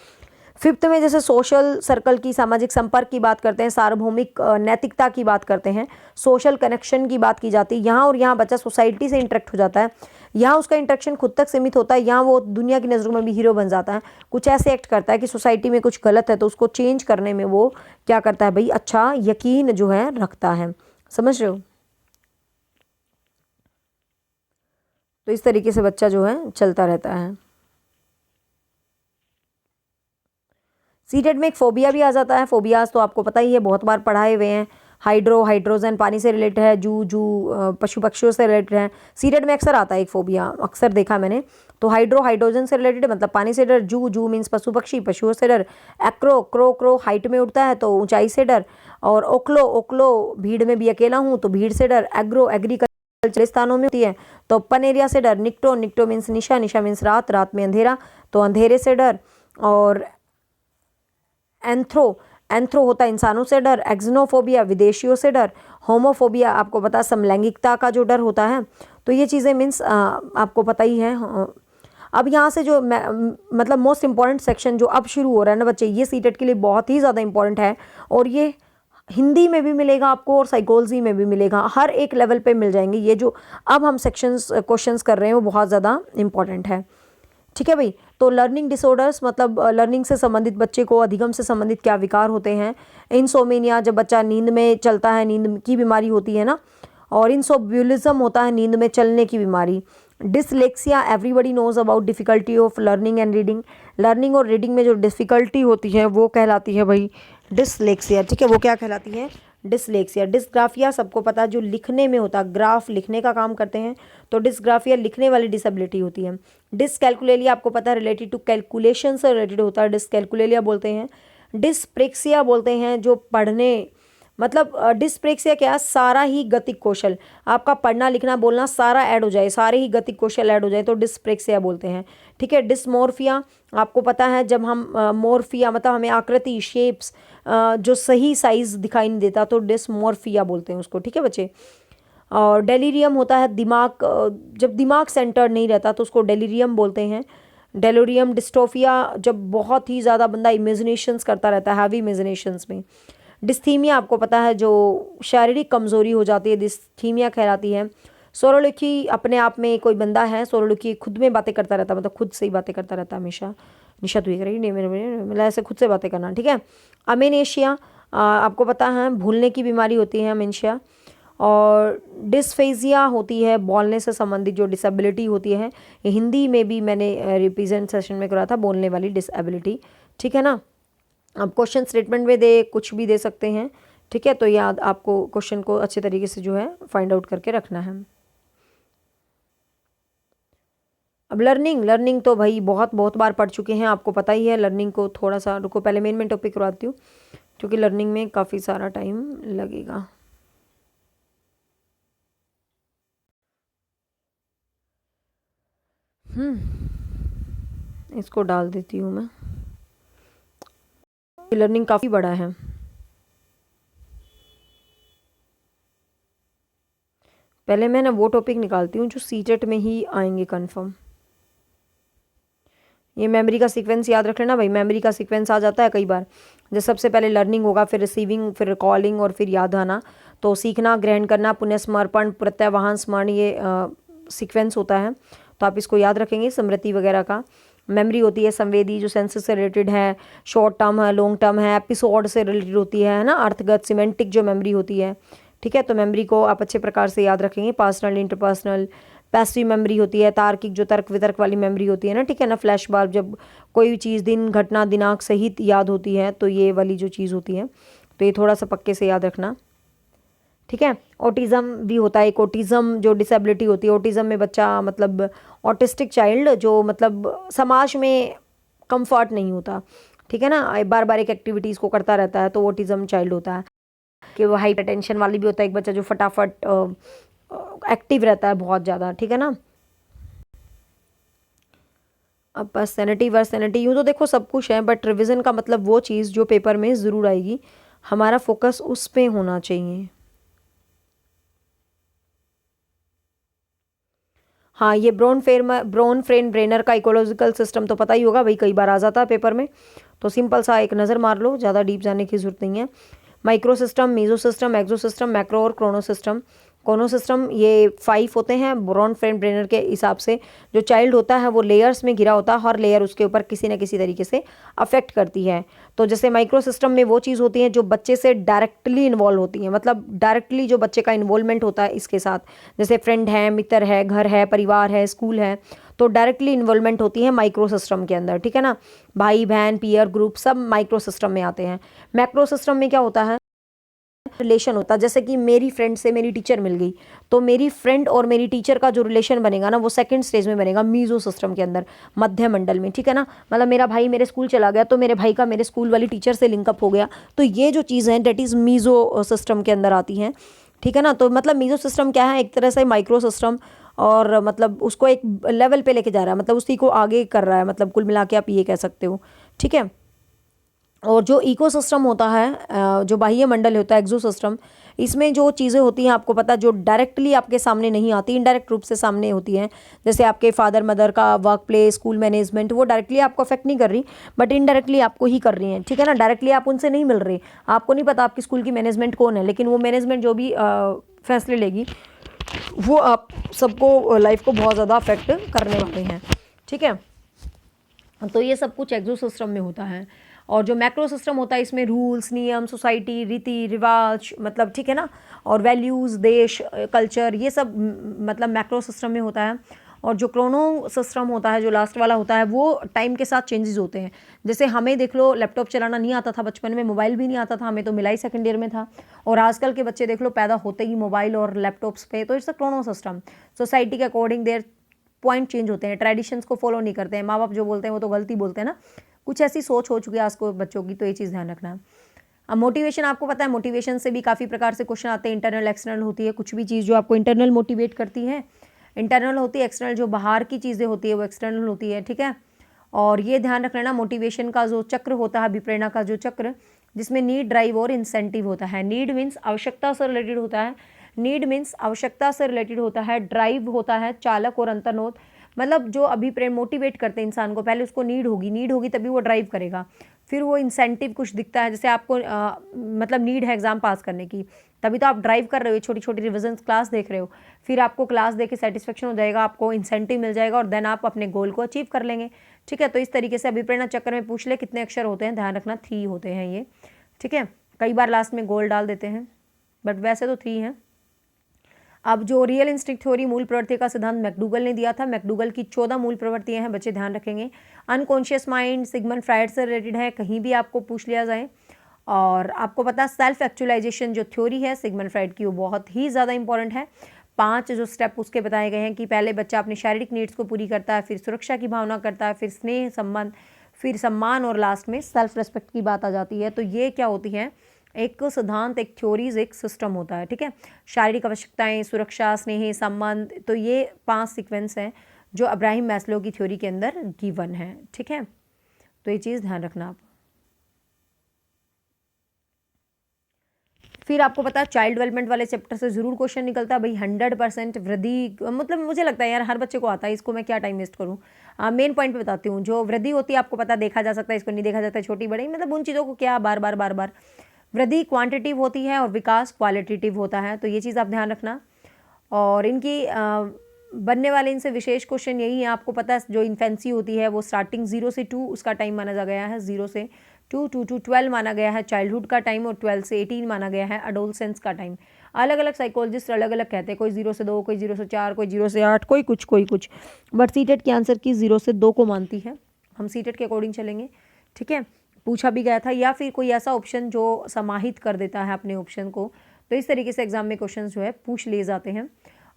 फिफ्थ में जैसे सोशल सर्कल की, सामाजिक संपर्क की बात करते हैं, सार्वभौमिक नैतिकता की बात करते हैं, सोशल कनेक्शन की बात की जाती है। यहाँ और यहाँ बच्चा सोसाइटी से इंटरेक्ट हो जाता है, यहाँ उसका इंटरेक्शन खुद तक सीमित होता है, यहाँ वो दुनिया की नज़रों में भी हीरो बन जाता है। कुछ ऐसे एक्ट करता है कि सोसाइटी में कुछ गलत है तो उसको चेंज करने में वो क्या करता है भाई, अच्छा यकीन जो है रखता है। समझ रहे हो? तो इस तरीके से बच्चा जो है चलता रहता है। सीटेट में एक फोबिया भी आ जाता है। फोबियाज तो आपको पता ही है, बहुत बार पढ़ाए हुए हैं। हाइड्रो, हाइड्रोजन पानी से रिलेटेड है, जू जू पशु पक्षियों से रिलेटेड है। सीटेट में अक्सर आता है एक फोबिया, अक्सर देखा मैंने। तो हाइड्रो हाइड्रोजन से रिलेटेड मतलब पानी से डर, जू जू मीन्स पशु पक्षी, पशुओं से डर। एक्रो क्रो क्रो हाइट में उड़ता है तो ऊंचाई से डर। और ओक्लो ओक्लो भीड़ में भी अकेला हूँ तो भीड़ से डर। एग्रो एग्रीकल्चर स्थानों में होती है तो ओपन एरिया से डर। निक्टो निक्टो मीन्स निशा, निशा मीन्स रात, रात में अंधेरा तो अंधेरे से डर। और एंथ्रो, एंथ्रो होता है इंसानों से डर। एक्सनोफोबिया विदेशियों से डर। होमोफोबिया आपको पता समलैंगिकता का जो डर होता है। तो ये चीज़ें मीन्स आपको पता ही है। अब यहाँ से जो मतलब मोस्ट इंपॉर्टेंट सेक्शन जो अब शुरू हो रहा है ना बच्चे, ये सीटेट के लिए बहुत ही ज़्यादा इंपॉर्टेंट है, और ये हिंदी में भी मिलेगा आपको और साइकोलॉजी में भी मिलेगा, हर एक लेवल पे मिल जाएंगे। ये जो अब हम सेक्शंस क्वेश्चंस कर रहे हैं वो बहुत ज़्यादा इंपॉर्टेंट है। ठीक है भाई। तो लर्निंग डिसऑर्डर्स मतलब लर्निंग से संबंधित, बच्चे को अधिगम से संबंधित क्या विकार होते हैं। इंसोमेनिया जब बच्चा नींद में चलता है, नींद की बीमारी होती है ना। और इंसोम्बुलिज्म होता है नींद में चलने की बीमारी। Dyslexia everybody knows about difficulty of learning and reading. Learning और रीडिंग में जो डिफिकल्टी होती है वो कहलाती है भाई डिसलेक्सिया। ठीक है, वो क्या कहलाती है? डिसलेक्सिया। डिसग्राफिया सबको पता है, जो लिखने में होता है, ग्राफ लिखने का काम करते हैं, तो डिसग्राफिया लिखने वाली डिसेबिलिटी होती है। डिसकैलकुलेलिया आपको पता है रिलेटेड टू कैलकुलेशन से रिलेटेड होता है, डिसकैलकुलेलिया बोलते हैं। डिस्प्रेक्सिया बोलते हैं जो पढ़ने, मतलब डिस्प्रेक्सिया क्या है, सारा ही गतिक कौशल, आपका पढ़ना लिखना बोलना सारा ऐड हो जाए, सारे ही गतिक कौशल ऐड हो जाए तो डिस्प्रेक्सिया बोलते हैं। ठीक है। डिस्मोर्फिया आपको पता है, जब हम मोर्फिया मतलब हमें आकृति शेप्स जो सही साइज दिखाई नहीं देता तो डिस्मोर्फिया बोलते हैं उसको। ठीक है बच्चे। और डेलीरियम होता है दिमाग, जब दिमाग सेंटर्ड नहीं रहता तो उसको डेलीरियम बोलते हैं। डेलोरियम। डिस्टोफिया जब बहुत ही ज़्यादा बंदा इमेजिनेशंस करता रहता है, हैवी इमेजिनेशंस में। डिस्थीमिया आपको पता है जो शारीरिक कमज़ोरी हो जाती है, डिस्थीमिया कहलाती है। सोरोलिकी अपने आप में कोई बंदा है, सोरोलिकी खुद में बातें करता रहता है, मतलब खुद से ही बातें करता रहता है हमेशा। निशा तू ये करेगी नहीं मेरे मतलब ऐसे खुद से बातें करना। ठीक है। अमेनेशिया आपको पता है भूलने की बीमारी होती है अमेनेशिया। और डिस्फेजिया होती है बोलने से संबंधित जो डिसेबिलिटी होती है, ये हिंदी में भी मैंने रिप्रेजेंट सेशन में करा था, बोलने वाली डिसेबिलिटी। ठीक है ना। अब क्वेश्चन स्टेटमेंट में दे कुछ भी दे सकते हैं। ठीक है। तो याद आपको क्वेश्चन को अच्छे तरीके से जो है फाइंड आउट करके रखना है। अब लर्निंग लर्निंग तो भाई बहुत बहुत बार पढ़ चुके हैं, आपको पता ही है। लर्निंग को थोड़ा सा रुको, पहले मेन टॉपिक करवाती हूँ, क्योंकि लर्निंग में काफ़ी सारा टाइम लगेगा। इसको डाल देती हूँ मैं। लर्निंग काफ़ी बड़ा है। पहले मैं ना वो टॉपिक निकालती हूँ जो सीटेट में ही आएंगे कंफर्म। ये मेमोरी का सीक्वेंस याद रख लेना भाई, मेमोरी का सीक्वेंस आ जाता है कई बार। जैसे सबसे पहले लर्निंग होगा, फिर रिसीविंग, फिर रिकॉलिंग और फिर याद आना। तो सीखना, ग्रहण करना, पुनःस्मरण, प्रत्यवहान, स्मरण, ये सीक्वेंस होता है। तो आप इसको याद रखेंगे, स्मृति वगैरह का। मेमोरी होती है संवेदी, जो सेंसेस से रिलेटेड है, शॉर्ट टर्म है, लॉन्ग टर्म है, एपिसोड से रिलेटेड होती है ना, अर्थगत सिमेंटिक जो मेमोरी होती है। ठीक है, तो मेमोरी को आप अच्छे प्रकार से याद रखेंगे। पर्सनल, इंटरपर्सनल, पैसिव मेमोरी होती है, तार्किक जो तर्क वितर्क वाली मेमोरी होती है ना, ठीक है ना। फ्लैश बार, जब कोई भी चीज़ दिन घटना दिनांक सहित याद होती है, तो ये वाली जो चीज़ होती है, तो ये थोड़ा सा पक्के से याद रखना। ठीक है। ऑटिज़म भी होता है एक, ऑटिज़म जो डिसेबिलिटी होती है। ऑटिज़म में बच्चा मतलब ऑटिस्टिक चाइल्ड जो मतलब समाज में कंफर्ट नहीं होता, ठीक है ना, बार बार एक एक्टिविटीज़ को करता रहता है, तो ऑटिज़म चाइल्ड होता है। कि वो हाइपर टेंशन वाली भी होता है एक बच्चा, जो फटाफट एक्टिव रहता है बहुत ज़्यादा, ठीक है ना। अब पर्सनैलिटी वर्सनैलिटी, यूँ तो देखो सब कुछ है, बट रिवीजन का मतलब वो चीज़ जो पेपर में ज़रूर आएगी, हमारा फोकस उस पे होना चाहिए। हाँ, ये ब्रोन फ्रेन ब्रेनर का इकोलॉजिकल सिस्टम तो पता ही होगा भाई, कई बार आ जाता है पेपर में, तो सिंपल सा एक नज़र मार लो, ज़्यादा डीप जाने की जरूरत नहीं है। माइक्रो सिस्टम, मीजो सिस्टम, एक्सो सिस्टम, मैक्रो और क्रोनो सिस्टम। क्रोनो सिस्टम ये 5 होते हैं ब्रॉन फ्रेंड ब्रेनर के हिसाब से। जो चाइल्ड होता है वो लेयर्स में घिरा होता है, हर लेयर उसके ऊपर किसी न किसी तरीके से अफेक्ट करती है। तो जैसे माइक्रो सिस्टम में वो चीज़ होती है जो बच्चे से डायरेक्टली इन्वॉल्व होती है, मतलब डायरेक्टली जो बच्चे का इन्वॉल्वमेंट होता है इसके साथ, जैसे फ्रेंड है, मित्र है, घर है, परिवार है, स्कूल है, तो डायरेक्टली इन्वॉल्वमेंट होती है माइक्रो सिस्टम के अंदर, ठीक है ना। भाई बहन, पीयर ग्रुप, सब माइक्रो सिस्टम में आते हैं। मैक्रो सिस्टम में क्या होता है, रिलेशन होता है। जैसे कि मेरी फ्रेंड से मेरी टीचर मिल गई, तो मेरी फ्रेंड और मेरी टीचर का जो रिलेशन बनेगा ना, वो सेकंड स्टेज में बनेगा, मीजो सिस्टम के अंदर, मध्य मंडल में, ठीक है ना। मतलब मेरा भाई मेरे स्कूल चला गया, तो मेरे भाई का मेरे स्कूल वाली टीचर से लिंकअप हो गया, तो ये जो चीज़ है डेट इज़ मीजो सिस्टम के अंदर आती हैं, ठीक है ना। तो मतलब मीजो सिस्टम क्या है, एक तरह से माइक्रो सिस्टम, और मतलब उसको एक लेवल पे लेके जा रहा है, मतलब उसी को आगे कर रहा है, मतलब कुल मिला के आप ये कह सकते हो, ठीक है। और जो इकोसिस्टम होता है, जो बाह्य मंडल होता है, एक्सो सिस्टम, इसमें जो चीज़ें होती हैं आपको पता, जो डायरेक्टली आपके सामने नहीं आती, इनडायरेक्ट रूप से सामने होती हैं। जैसे आपके फादर मदर का वर्क प्लेस, स्कूल मैनेजमेंट, वो डायरेक्टली आपको अफेक्ट नहीं कर रही, बट इनडायरेक्टली आपको ही कर रही हैं, ठीक है ना। डायरेक्टली आप उनसे नहीं मिल रहे, आपको नहीं पता आपकी स्कूल की मैनेजमेंट कौन है, लेकिन वो मैनेजमेंट जो भी फैसले लेगी, वो आप सबको लाइफ को बहुत ज़्यादा अफेक्ट करने वाले हैं, ठीक है। तो ये सब कुछ एक्सो सिस्टम में होता है। और जो मैक्रो सिस्टम होता है, इसमें रूल्स, नियम, सोसाइटी, रीति रिवाज, मतलब ठीक है ना, और वैल्यूज़, देश, कल्चर, ये सब मतलब मैक्रो सिस्टम में होता है। और जो क्रोनो सिस्टम होता है, जो लास्ट वाला होता है, वो टाइम के साथ चेंजेस होते हैं। जैसे हमें देख लो, लैपटॉप चलाना नहीं आता था बचपन में, मोबाइल भी नहीं आता था, हमें तो मिला ही सेकेंड ईयर में था। और आजकल के बच्चे देख लो, पैदा होते ही मोबाइल और लैपटॉप्स पे, तो it's a Chrono system. Society के अकॉर्डिंग देयर पॉइंट चेंज होते हैं, ट्रेडिशंस को फॉलो नहीं करते हैं, माँ बाप जो बोलते हैं वो तो गलती बोलते हैं ना, कुछ ऐसी सोच हो चुकी है आज को बच्चों की, तो ये चीज़ ध्यान रखना है। अब मोटिवेशन, आपको पता है मोटिवेशन से भी काफ़ी प्रकार से क्वेश्चन आते हैं, इंटरनल एक्सटर्नल होती है। कुछ भी चीज़ जो आपको इंटरनल मोटिवेट करती है इंटरनल होती है, एक्सटर्नल जो बाहर की चीज़ें होती है वो एक्सटर्नल होती है, ठीक है। और ये ध्यान रख लेना, मोटिवेशन का जो चक्र होता है, अभिप्रेरणा का जो चक्र, जिसमें नीड, ड्राइव और इंसेंटिव होता है। नीड मीन्स आवश्यकता से रिलेटेड होता है, नीड मीन्स आवश्यकता से रिलेटेड होता है, ड्राइव होता है चालक और अंतर्नोद, मतलब जो अभिप्रेरण मोटिवेट करते हैं इंसान को, पहले उसको नीड होगी तभी वो ड्राइव करेगा, फिर वो इंसेंटिव कुछ दिखता है, जैसे आपको मतलब नीड है एग्जाम पास करने की, तभी तो आप ड्राइव कर रहे हो, छोटी छोटी रिविजन क्लास देख रहे हो, फिर आपको क्लास देख के सेटिस्फेक्शन हो जाएगा, आपको इंसेंटिव मिल जाएगा, और देन आप अपने गोल को अचीव कर लेंगे, ठीक है। तो इस तरीके से अभिप्रेरणा चक्कर में पूछ ले कितने अक्षर होते हैं, ध्यान रखना 3 होते हैं ये, ठीक है। कई बार लास्ट में गोल डाल देते हैं, बट वैसे तो 3 हैं। अब जो रियल इंस्टिंक्ट थ्योरी, मूल प्रवृत्ति का सिद्धांत मैकडूगल ने दिया था। मैकडूगल की 14 मूल प्रवृत्तियां हैं, बच्चे ध्यान रखेंगे। अनकॉन्शियस माइंड सिगमंड फ्रायड से रिलेटेड है, कहीं भी आपको पूछ लिया जाए। और आपको पता सेल्फ एक्चुअलाइजेशन जो थ्योरी है सिगमंड फ्रायड की, वो बहुत ही ज़्यादा इंपॉर्टेंट है। 5 जो स्टेप उसके बताए गए हैं कि पहले बच्चा अपनी शारीरिक नीड्स को पूरी करता है, फिर सुरक्षा की भावना करता है, फिर स्नेह संबंध, फिर सम्मान और लास्ट में सेल्फ रिस्पेक्ट की बात आ जाती है। तो ये क्या होती है, एक सिद्धांत, एक थ्योरीज, एक सिस्टम होता है। ठीक है, शारीरिक आवश्यकताएं, सुरक्षा, स्नेह, संबंध, तो ये 5 सीक्वेंस हैं जो अब्राहम मैस्लो की थ्योरी के अंदर गिवन है। ठीक है, तो ये चीज़ ध्यान रखना आप। फिर आपको पता है चाइल्ड डेवलपमेंट वाले चैप्टर से ज़रूर क्वेश्चन निकलता है भाई, 100% वृद्धि, मतलब मुझे लगता है यार हर बच्चे को आता है, इसको मैं क्या टाइम वेस्ट करूँ। मेन पॉइंट पे बताती हूँ, जो वृद्धि होती है आपको पता, देखा जा सकता है, इसको नहीं देखा जाता है, छोटी बड़ी, मतलब उन चीज़ों को क्या बार बार बार बार। वृद्धि क्वांटिटिव होती है और विकास क्वालिटेटिव होता है, तो ये चीज़ आप ध्यान रखना। और इनकी बनने वाले इनसे विशेष क्वेश्चन यही है, आपको पता है जो इन्फेंसी होती है वो स्टार्टिंग 0 से 2 उसका टाइम माना जा गया है, 0 से 2, 2 to 12 माना गया है चाइल्डहुड का टाइम, और 12 से 18 माना गया है अडोलसेंस का टाइम। अलग अलग साइकोलॉजिस्ट अलग अलग कहते हैं, कोई 0 से 2, कोई 0 से 4, कोई 0 से 8, कोई कुछ, बट सीटेट के आंसर की 0 से 2 को मानती है। हम सीटेट के अकॉर्डिंग चलेंगे। ठीक है, पूछा भी गया था, या फिर कोई ऐसा ऑप्शन जो समाहित कर देता है अपने ऑप्शन को, तो इस तरीके से एग्जाम में क्वेश्चन जो है पूछ लिए जाते हैं।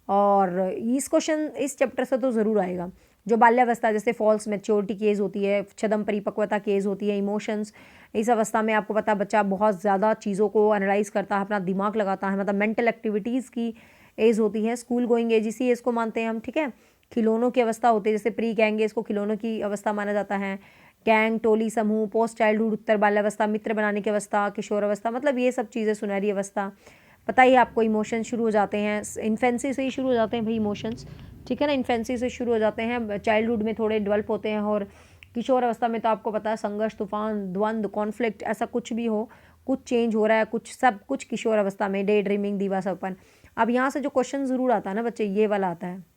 और इस क्वेश्चन इस चैप्टर से तो ज़रूर आएगा, जो बाल्यावस्था, जैसे फॉल्स मैच्योरिटी की एज होती है, छदम परिपक्वता की एज होती है, इमोशंस, इस अवस्था में आपको पता बच्चा बहुत ज़्यादा चीज़ों को एनालाइज करता है, अपना दिमाग लगाता है, मतलब मेंटल एक्टिविटीज़ की एज होती है। स्कूल गोइंग एज इसी एज को मानते हैं हम। ठीक है, खिलौनों की अवस्था होती है, जैसे प्री गैंग एज को खिलौनों की अवस्था माना जाता है, गैंग, टोली, समूह, पोस्ट चाइल्डहुड, उत्तर बाल्यावस्था, मित्र बनाने की अवस्था, किशोर अवस्था, मतलब ये सब चीज़ें, सुनहरी अवस्था। पता ही आपको इमोशन शुरू हो जाते हैं, इन्फेंसी से ही शुरू हो जाते हैं भाई इमोशंस। ठीक है ना, इन्फेंसी से शुरू हो जाते हैं, चाइल्डहुड में थोड़े डेवलप होते हैं, और किशोर अवस्था में तो आपको पता है संघर्ष, तूफान, द्वंद्व, कॉन्फ्लिक्ट, ऐसा कुछ भी हो, कुछ चेंज हो रहा है, कुछ सब कुछ किशोर अवस्था में, डे ड्रीमिंग, दीवा सपन। अब यहाँ से जो क्वेश्चन ज़रूर आता है ना बच्चे, ये वाला आता है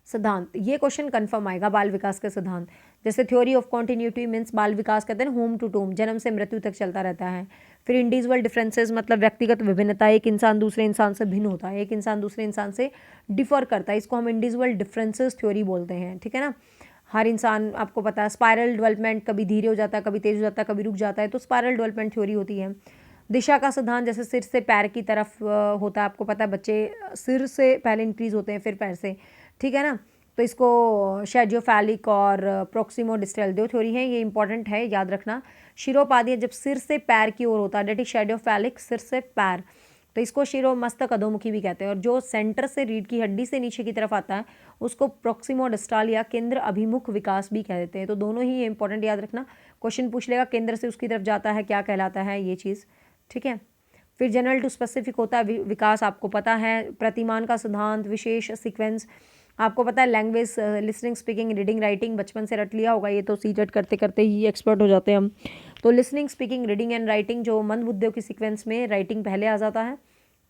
सिद्धांत, ये क्वेश्चन कंफर्म आएगा, बाल विकास के सिद्धांत। जैसे थ्योरी ऑफ कॉन्टिन्यूटी मीन्स बाल विकास कहते हैं होम टू टूम, जन्म से मृत्यु तक चलता रहता है। फिर इंडिविजुअल डिफरेंसेस, मतलब व्यक्तिगत विभिन्नता, एक इंसान दूसरे इंसान से भिन्न होता है, एक इंसान दूसरे इंसान से डिफर करता है, इसको हम इंडिविजुअल डिफरेंसेस थ्योरी बोलते हैं। ठीक है ना, हर इंसान, आपको पता है स्पायरल डेवलपमेंट, कभी धीरे हो जाता है, कभी तेज हो जाता है, कभी रुक जाता है, तो स्पायरल डेवलपमेंट थ्योरी होती है। दिशा का सिद्धांत, जैसे सिर से पैर की तरफ होता है, आपको पता है बच्चे सिर से पहले इंक्रीज होते हैं, फिर पैर से। ठीक है ना, तो इसको शेजियोफैलिक और प्रोक्सिमोडिस्टल दो थ्योरी है, ये इंपॉर्टेंट है, याद रखना। शिरोपादी जब सिर से पैर की ओर होता है, डेट इज शेजियोफैलिक, सिर से पैर, तो इसको शिरो मस्तक अधोमुखी भी कहते हैं। और जो सेंटर से रीढ़ की हड्डी से नीचे की तरफ आता है उसको प्रोक्सिमोडिस्टल या केंद्र अभिमुख विकास भी कह देते हैं। तो दोनों ही इंपॉर्टेंट, याद रखना, क्वेश्चन पूछ लेगा केंद्र से उसकी तरफ जाता है क्या कहलाता है ये चीज़। ठीक है, फिर जनरल टू स्पेसिफिक होता है विकास, आपको पता है। प्रतिमान का सिद्धांत, विशेष सीक्वेंस, आपको पता है language, listening, speaking, reading, writing, बचपन से रट लिया होगा, ये तो सीटेट करते करते ही एक्सपर्ट हो जाते हैं हम। तो listening, speaking, reading and writing, जो मंद बुद्धियों की सीक्वेंस में राइटिंग पहले आ जाता है।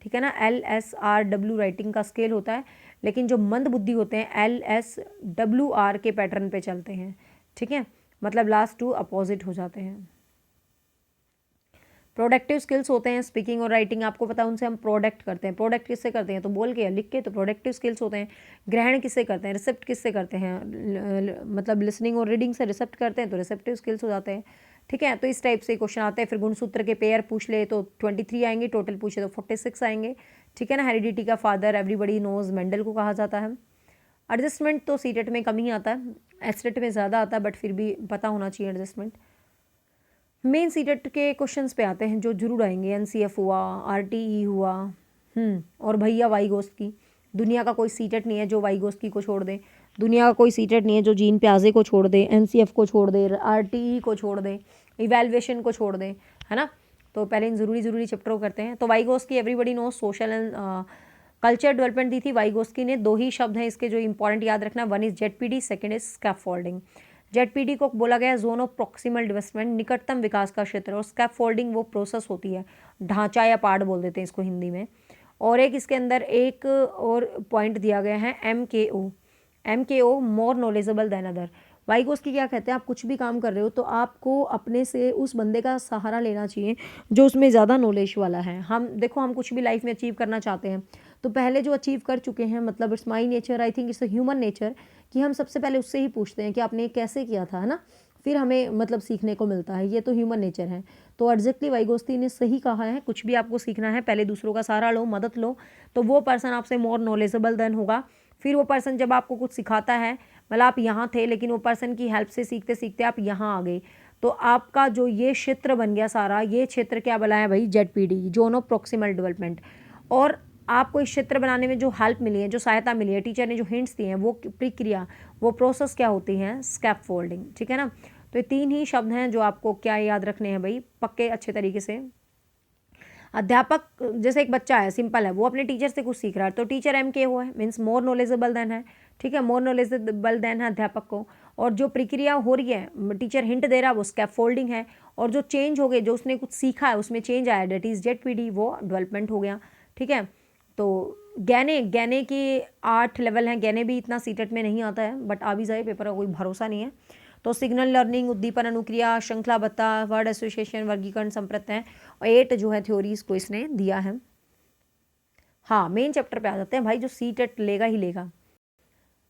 ठीक है ना, LSRW राइटिंग का स्केल होता है, लेकिन जो मंद बुद्धि होते हैं LSWR के पैटर्न पे चलते हैं। ठीक है, मतलब लास्ट 2 अपोजिट हो जाते हैं। प्रोडक्टिव स्किल्स होते हैं स्पीकिंग और राइटिंग, आपको पता है उनसे हम प्रोडक्ट करते हैं। प्रोडक्ट किससे करते हैं, तो बोल के या लिख के, तो प्रोडक्टिव स्किल्स होते हैं। ग्रहण किससे करते हैं, रिसेप्ट किससे करते हैं, मतलब लिसनिंग और रीडिंग से रिसेप्ट करते हैं, तो रिसेप्टिव स्किल्स हो जाते हैं। ठीक है, तो इस टाइप से क्वेश्चन आते हैं। फिर गुणसूत्र के पेयर पूछ ले तो 23 आएंगे, टोटल पूछे तो 46 आएंगे। ठीक है ना, हेरिडिटी का फादर एवरीबडी नोज मेंडल को कहा जाता है। एडजस्टमेंट तो सीटेट में कम ही आता है, एसटेट में ज़्यादा आता है, बट फिर भी पता होना चाहिए एडजस्टमेंट। मेन सीटेट के क्वेश्चंस पे आते हैं जो जरूर आएंगे, एनसीएफ हुआ, आरटीई हुआ, और भैया वाईगोस्ट की। दुनिया का कोई सीटेट नहीं है जो वाईगोस्ट की को छोड़ दे, दुनिया का कोई सीटेट नहीं है जो जीन प्याजे को छोड़ दे, एनसीएफ को छोड़ दे, आरटीई को छोड़ दे, इवैल्यूएशन को छोड़ दे, है ना। तो पहले इन ज़रूरी चैप्टरों करते हैं। तो वाईगोस्ट की everybody know social and culture development दी थी वाईगोस्की ने। 2 ही शब्द हैं इसके जो इंपॉर्टेंट याद रखना, 1 is ZPD, second is scaffolding. ZPD को बोला गया जोन ऑफ प्रॉक्सिमल डेवलपमेंट, निकटतम विकास का क्षेत्र, और स्कैफोल्डिंग वो प्रोसेस होती है, ढांचा या पार्ट बोल देते हैं इसको हिंदी में। और एक इसके अंदर एक और पॉइंट दिया गया है MKO, more knowledgeable then other. Vygotsky क्या कहते हैं, आप कुछ भी काम कर रहे हो तो आपको अपने से उस बंदे का सहारा लेना चाहिए जो उसमें ज़्यादा नॉलेज वाला है। हम देखो, हम कुछ भी लाइफ में अचीव करना चाहते हैं तो पहले जो अचीव कर चुके हैं, मतलब it's my nature, I think it's a human nature, कि हम सबसे पहले उससे ही पूछते हैं कि आपने कैसे किया था, है ना। फिर हमें मतलब सीखने को मिलता है। ये तो ह्यूमन नेचर है। तो एग्जैक्टली वाइगोस्ती ने सही कहा है, कुछ भी आपको सीखना है पहले दूसरों का सहारा लो, मदद लो, तो वो पर्सन आपसे मोर नॉलेजेबल देन होगा। फिर वो पर्सन जब आपको कुछ सिखाता है, मतलब आप यहाँ थे लेकिन वो पर्सन की हेल्प से सीखते सीखते आप यहाँ आ गए, तो आपका जो ये क्षेत्र बन गया सारा, ये क्षेत्र क्या बोला है भाई, ZPD, zone of proximal development. और आपको इस क्षेत्र बनाने में जो हेल्प मिली है, जो सहायता मिली है, टीचर ने जो हिंट्स दिए हैं, वो प्रक्रिया, वो प्रोसेस क्या होती हैं, स्कैफोल्डिंग। ठीक है ना। तो ये 3 ही शब्द हैं जो आपको क्या याद रखने हैं भाई पक्के अच्छे तरीके से। अध्यापक, जैसे एक बच्चा है, सिंपल है, वो अपने टीचर से कुछ सीख रहा है, तो टीचर MK वो है, मीन्स मोर नॉलेजेबल देन है। ठीक है, मोर नॉलेजेबल देन है अध्यापक को। और जो प्रक्रिया हो रही है, टीचर हिंट दे रहा है, वो स्कैफोल्डिंग है। और जो चेंज हो गए, जो उसने कुछ सीखा है, उसमें चेंज आया, डेट इज ZPD, वो डेवलपमेंट हो गया। ठीक है। तो गैने के 8 लेवल हैं। गैने भी इतना सीटेट में नहीं आता है, बट आ भी जाए, पेपर का कोई भरोसा नहीं है। तो सिग्नल लर्निंग, उद्दीपन, अनुक्रिया, श्रृंखलाबद्धता, वर्ड एसोसिएशन, वर्गीकरण, संप्रत्यय, और 8 जो है थ्योरीज को इसने दिया है। हाँ, मेन चैप्टर पे आ जाते हैं भाई, जो सीटेट लेगा ही लेगा।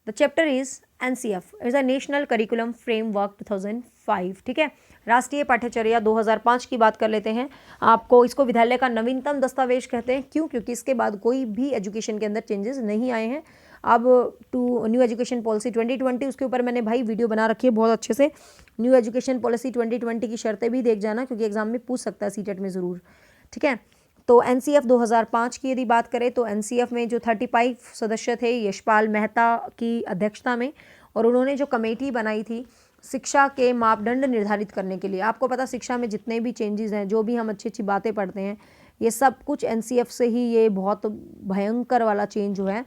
The chapter is NCF, is a national curriculum framework 2005। ठीक है, राष्ट्रीय पाठ्यचर्या 2005 की बात कर लेते हैं। आपको इसको विद्यालय का नवीनतम दस्तावेज कहते हैं। क्यों? क्योंकि इसके बाद कोई भी एजुकेशन के अंदर चेंजेस नहीं आए हैं। अब टू न्यू एजुकेशन पॉलिसी 2020, उसके ऊपर मैंने भाई वीडियो बना रखी है बहुत अच्छे से। न्यू एजुकेशन पॉलिसी 2020 की शर्तें भी देख जाना, क्योंकि एग्जाम में पूछ सकता है सीटेट में ज़रूर। ठीक है। तो NCF 2005 की यदि बात करें, तो NCF में जो 35 सदस्य थे, यशपाल मेहता की अध्यक्षता में, और उन्होंने जो कमेटी बनाई थी शिक्षा के मापदंड निर्धारित करने के लिए। आपको पता, शिक्षा में जितने भी चेंजेस हैं, जो भी हम अच्छी अच्छी बातें पढ़ते हैं, ये सब कुछ NCF से ही, ये बहुत भयंकर वाला चेंज जो है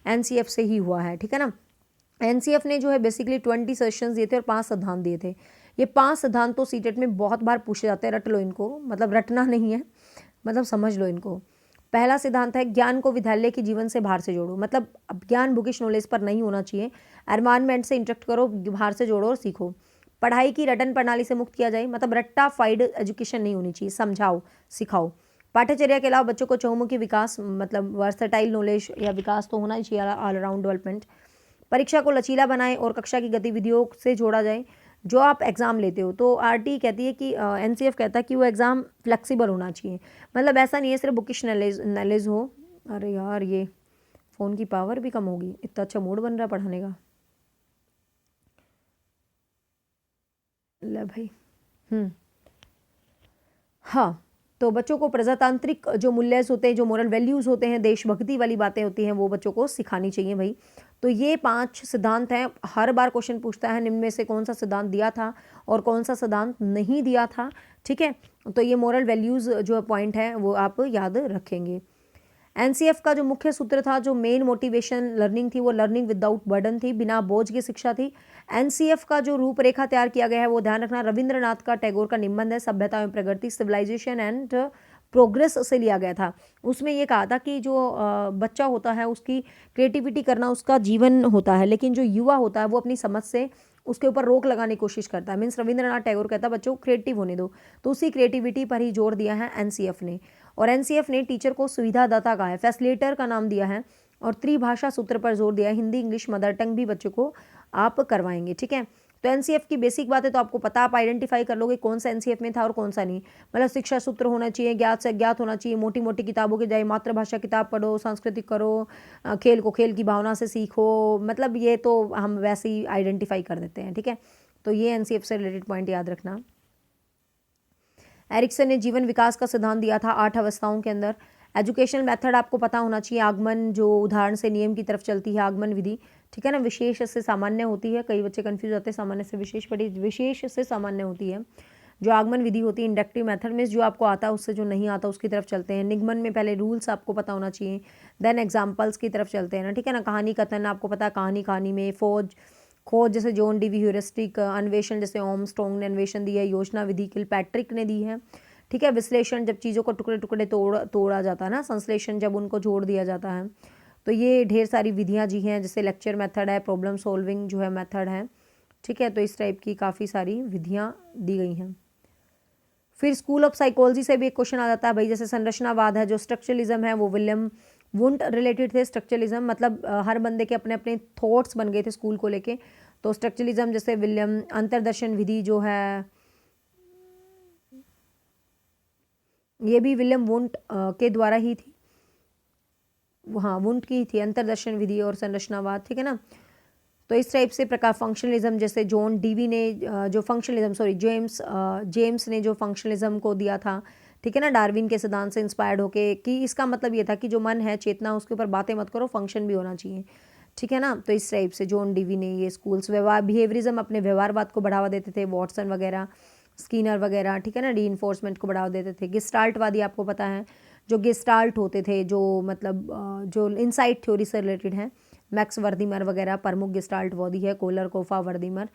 NCF से ही हुआ है। ठीक है ना। NCF ने जो है बेसिकली 20 सजेशंस दिए थे और 5 सिद्धांत दिए थे। ये 5 सिद्धांत तो सीटेट में बहुत बार पूछे जाते हैं, रट लो इनको, मतलब रटना नहीं है, मतलब समझ लो इनको। पहला सिद्धांत है, ज्ञान को विद्यालय के जीवन से बाहर से जोड़ो। मतलब अब ज्ञान बुकिश नॉलेज पर नहीं होना चाहिए, एनवायरनमेंट से इंटरेक्ट करो, बाहर से जोड़ो और सीखो। पढ़ाई की रटन प्रणाली से मुक्त किया जाए, मतलब रट्टा फाइड एजुकेशन नहीं होनी चाहिए, समझाओ सिखाओ। पाठ्यचर्या के अलावा बच्चों को चहुमुखी विकास, मतलब वर्सटाइल नॉलेज या विकास तो होना ही चाहिए, ऑल अराउंड डेवलपमेंट। परीक्षा को लचीला बनाएं और कक्षा की गतिविधियों से जोड़ा जाए। जो आप एग्ज़ाम लेते हो, तो RT कहती है कि NCF कहता है कि वो एग्ज़ाम फ्लेक्सिबल होना चाहिए। मतलब ऐसा नहीं है सिर्फ बुकिश नॉलेज हो। अरे यार, ये फ़ोन की पावर भी कम होगी, इतना अच्छा मूड बन रहा पढ़ाने का। ले भाई। हाँ, तो बच्चों को प्रजातांत्रिक जो मूल्य होते हैं, जो मोरल वैल्यूज़ होते हैं, देशभक्ति वाली बातें होती हैं, वो बच्चों को सिखानी चाहिए भाई। तो ये 5 सिद्धांत हैं। हर बार क्वेश्चन पूछता है निम्न में से कौन सा सिद्धांत दिया था और कौन सा सिद्धांत नहीं दिया था। ठीक है। तो ये मोरल वैल्यूज़ जो पॉइंट है वो आप याद रखेंगे। NCF का जो मुख्य सूत्र था, जो मेन मोटिवेशन लर्निंग थी, वो लर्निंग विदाउट बर्डन थी, बिना बोझ की शिक्षा थी। NCF का जो रूपरेखा तैयार किया गया है, वो ध्यान रखना रविंद्रनाथ का टैगोर का निबंध है, सभ्यता एवं प्रगति, सिविलाइजेशन एंड प्रोग्रेस से लिया गया था। उसमें ये कहा था कि जो बच्चा होता है उसकी क्रिएटिविटी करना उसका जीवन होता है, लेकिन जो युवा होता है वो अपनी समझ से उसके ऊपर रोक लगाने की कोशिश करता है। मीन्स रविंद्रनाथ टैगोर कहता है बच्चों को क्रिएटिव होने दो, तो उसी क्रिएटिविटी पर ही जोर दिया है NCF ने। और NCF ने टीचर को सुविधादाता कहा है, फैसिलिटेटर का नाम दिया है, और त्रिभाषा सूत्र पर जोर दिया है। हिंदी, इंग्लिश, मदर टंग भी बच्चों को आप करवाएंगे। ठीक है। तो NCF की बेसिक बातें तो आपको पता, आप आइडेंटिफाई कर लोगे कौन सा NCF में था और कौन सा नहीं। मतलब शिक्षा सूत्र होना चाहिए, ज्ञात से ज्ञात होना चाहिए, मोटी मोटी किताबों के जाए, मातृभाषा किताब पढ़ो, सांस्कृतिक करो, खेल को खेल की भावना से सीखो। मतलब ये तो हम वैसे ही आइडेंटिफाई कर देते हैं। ठीक है। तो ये NCF से रिलेटेड पॉइंट याद रखना। एरिक्सन ने जीवन विकास का सिद्धांत दिया था 8 अवस्थाओं के अंदर। एजुकेशनल मेथड आपको पता होना चाहिए, आगमन जो उदाहरण से नियम की तरफ चलती है, आगमन विधि। ठीक है ना। विशेष से सामान्य होती है, कई बच्चे कंफ्यूज होते हैं सामान्य से विशेष, बड़ी विशेष से सामान्य होती है। जो आगमन विधि होती है, इंडक्टिव मेथड में जो आपको आता है उससे जो नहीं आता उसकी तरफ चलते हैं। निगमन में पहले रूल्स आपको पता होना चाहिए, देन एग्जाम्पल्स की तरफ चलते हैं ना। ठीक है ना। कहानी कथन आपको पता, कहानी में खोज जैसे जॉन डीवी ह्यूरिस्टिक, अन्वेषण जैसे आर्मस्ट्रांग ने अन्वेषण दी है, योजना विधि किलपैट्रिक ने दी है। ठीक है। विश्लेषण जब चीज़ों को टुकड़े टुकड़े तोड़ा जाता है ना, संश्लेषण जब उनको जोड़ दिया जाता है। तो ये ढेर सारी विधियाँ जी हैं, जैसे लेक्चर मेथड है, प्रॉब्लम सॉल्विंग जो है मेथड है। ठीक है। तो इस टाइप की काफ़ी सारी विधियाँ दी गई हैं। फिर स्कूल ऑफ साइकोलॉजी से भी एक क्वेश्चन आ जाता है भाई, जैसे संरचनावाद है, जो स्ट्रक्चरलिज्म है, वो विलियम वुंट रिलेटेड थे। स्ट्रक्चरलिज्म मतलब हर बंदे के अपने अपने थॉट्स बन गए थे स्कूल को लेके, तो स्ट्रक्चरलिज्म जैसे विलियम, अंतर्दर्शन विधि जो है ये भी विलियम वुंट के द्वारा ही थी, हाँ वुंट की थी, अंतर्दर्शन विधि और संरचनावाद, ठीक है ना। तो इस टाइप से प्रकार फंक्शनलिज्म जैसे जॉन डीवी ने जो फंक्शनलिज्म सॉरी जेम्स ने जो फंक्शनलिज्म को दिया था, ठीक है ना, डार्विन के सिद्धांत से इंस्पायर्ड होके, कि इसका मतलब ये था कि जो मन है चेतना उसके ऊपर बातें मत करो, फंक्शन भी होना चाहिए, ठीक है ना। तो इस टाइप से जॉन डीवी ने ये स्कूल्स व्यवहार बिहेवियरिज्म अपने व्यवहारवाद को बढ़ावा देते थे, वॉटसन वगैरह, स्कीनर वगैरह, ठीक है ना, रीइंफोर्समेंट को बढ़ावा देते थे। गेस्टाल्टवादी आपको पता है, जो गेस्टाल्ट होते थे, जो मतलब जो इनसाइट थ्योरी से रिलेटेड है, मैक्स वर्दीमर वगैरह प्रमुख गेस्टाल्टवादी है, कोलर, कोफा, वर्दीमर,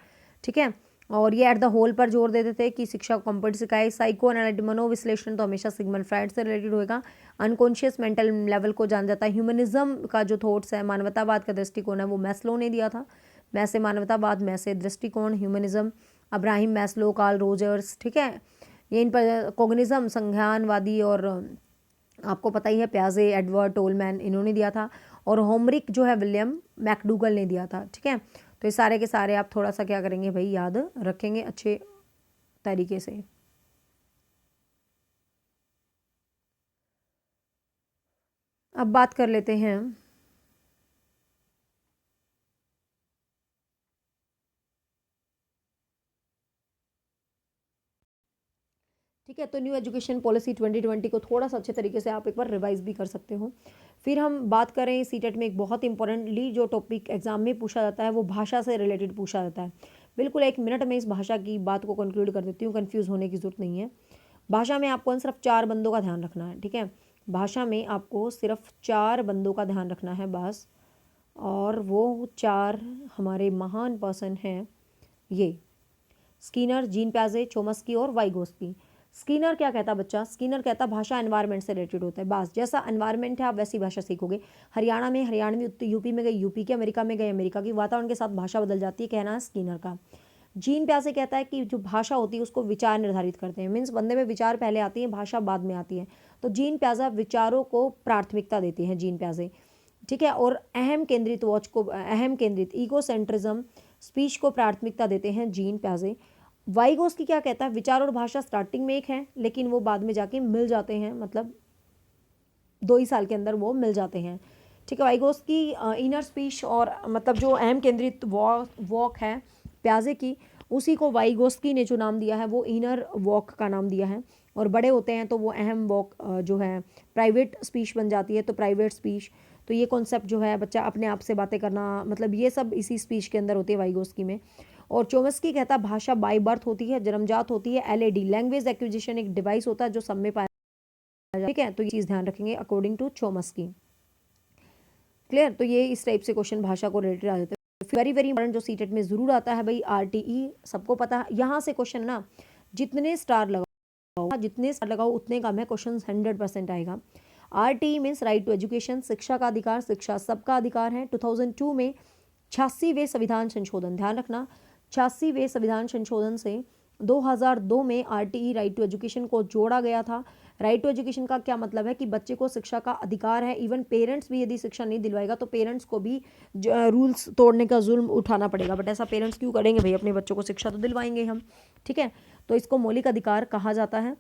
ठीक है। और ये एट द होल पर जोर देते थे कि शिक्षा को कंप्यूटर सिखाए। साइको एनालिटिक मनोविश्लेषण तो हमेशा सिगमंड फ्राइड से रिलेटेड होएगा, अनकॉन्शियस मेंटल लेवल को जान जाता है। ह्यूमनिज्म का जो थॉट्स है, मानवतावाद का दृष्टिकोण है, वो मैस्लो ने दिया था, मैसे मानवतावाद, मैसे दृष्टिकोण, humanism Abraham Maslow, Carl Rogers, ठीक है। ये इन पर कॉग्निज्म संज्ञानवादी, और आपको पता ही है प्याजे, एडवर्ड टोलमैन, इन्होंने दिया था, और होमरिक जो है विलियम मैकडूगल ने दिया था, ठीक है। तो ये सारे के सारे आप थोड़ा सा क्या करेंगे भाई, याद रखेंगे अच्छे तरीके से। अब बात कर लेते हैं ठीक है। तो न्यू एजुकेशन पॉलिसी 2020 को थोड़ा सा अच्छे तरीके से आप एक बार रिवाइज भी कर सकते हो। फिर हम बात करें सीटेट में एक बहुत इंपॉर्टेंटली जो टॉपिक एग्जाम में पूछा जाता है वो भाषा से रिलेटेड पूछा जाता है। बिल्कुल 1 मिनट में इस भाषा की बात को कंक्लूड कर देती हूँ, कन्फ्यूज़ होने की ज़रूरत नहीं है। भाषा में आपको सिर्फ 4 बंदों का ध्यान रखना है, ठीक है। भाषा में आपको सिर्फ 4 बंदों का ध्यान रखना है बस, और वो 4 हमारे महान पर्सन हैं, ये स्कीनर, जीन प्याजे, चोमस्की और वाइगोस्की। स्कीनर क्या कहता बच्चा, स्कीनर कहता भाषा एनवायरनमेंट से रिलेटेड होता है, बस जैसा एनवायरनमेंट है आप वैसी भाषा सीखोगे। हरियाणा में हरियाणवी, यूपी में गए यूपी की, अमेरिका में गए अमेरिका की, वातावरण के साथ भाषा बदल जाती है, कहना है स्कीनर का। जीन प्याजे कहता है कि जो भाषा होती है उसको विचार निर्धारित करते हैं, मीन्स बंदे में विचार पहले आती है, भाषा बाद में आती है। तो जीन प्याजा विचारों को प्राथमिकता देते हैं, जीन प्याजे, ठीक है। और अहम केंद्रित ईगो सेंट्रिज्म स्पीच को प्राथमिकता देते हैं जीन प्याजे। वाइगोस्की क्या कहता है, विचार और भाषा स्टार्टिंग में एक है लेकिन वो बाद में जाके मिल जाते हैं, मतलब 2 ही साल के अंदर वो मिल जाते हैं, ठीक है। वाइगोस्की इनर स्पीच और मतलब जो अहम केंद्रित वॉक है प्याजे की, उसी को वाइगोस्की ने जो नाम दिया है वो इनर वॉक का नाम दिया है। और बड़े होते हैं तो वो अहम वॉक जो है प्राइवेट स्पीच बन जाती है, तो प्राइवेट स्पीच। तो ये कॉन्सेप्ट जो है बच्चा अपने आप से बातें करना, मतलब ये सब इसी स्पीच के अंदर होती है वाइगोस्की में। और चोमस्की कहता है भाषा बाय बर्थ होती है, जन्मजात होती है। एलएडी लैंग्वेज एक्विजिशन एक डिवाइस होता है जो सब में पाया जाता है, ठीक है। तो ये चीज़ ध्यान रखेंगे अकॉर्डिंग टू चोमस्की, क्लियर। तो ये इस टाइप से क्वेश्चन भाषा को रिलेटेड आ जाते हैं। वेरी वेरी इंपॉर्टेंट जो सीटेट में ज़रूर आता है भाई, आरटीई सबको पता है। यहाँ से क्वेश्चन ना जितने स्टार लगाओ उतने कम है, क्वेश्चन 100% आएगा। RTE means right to education, शिक्षा का अधिकार, शिक्षा सबका अधिकार है। 2002 में 86वें संविधान संशोधन, ध्यान रखना 86वें संविधान संशोधन से 2002 में आरटीई राइट टू एजुकेशन को जोड़ा गया था। राइट टू एजुकेशन का क्या मतलब है कि बच्चे को शिक्षा का अधिकार है, इवन पेरेंट्स भी यदि शिक्षा नहीं दिलवाएगा तो पेरेंट्स को भी रूल्स तोड़ने का जुल्म उठाना पड़ेगा। बट ऐसा पेरेंट्स क्यों करेंगे भाई, अपने बच्चों को शिक्षा तो दिलवाएंगे हम, ठीक है। तो इसको मौलिक अधिकार कहा जाता है।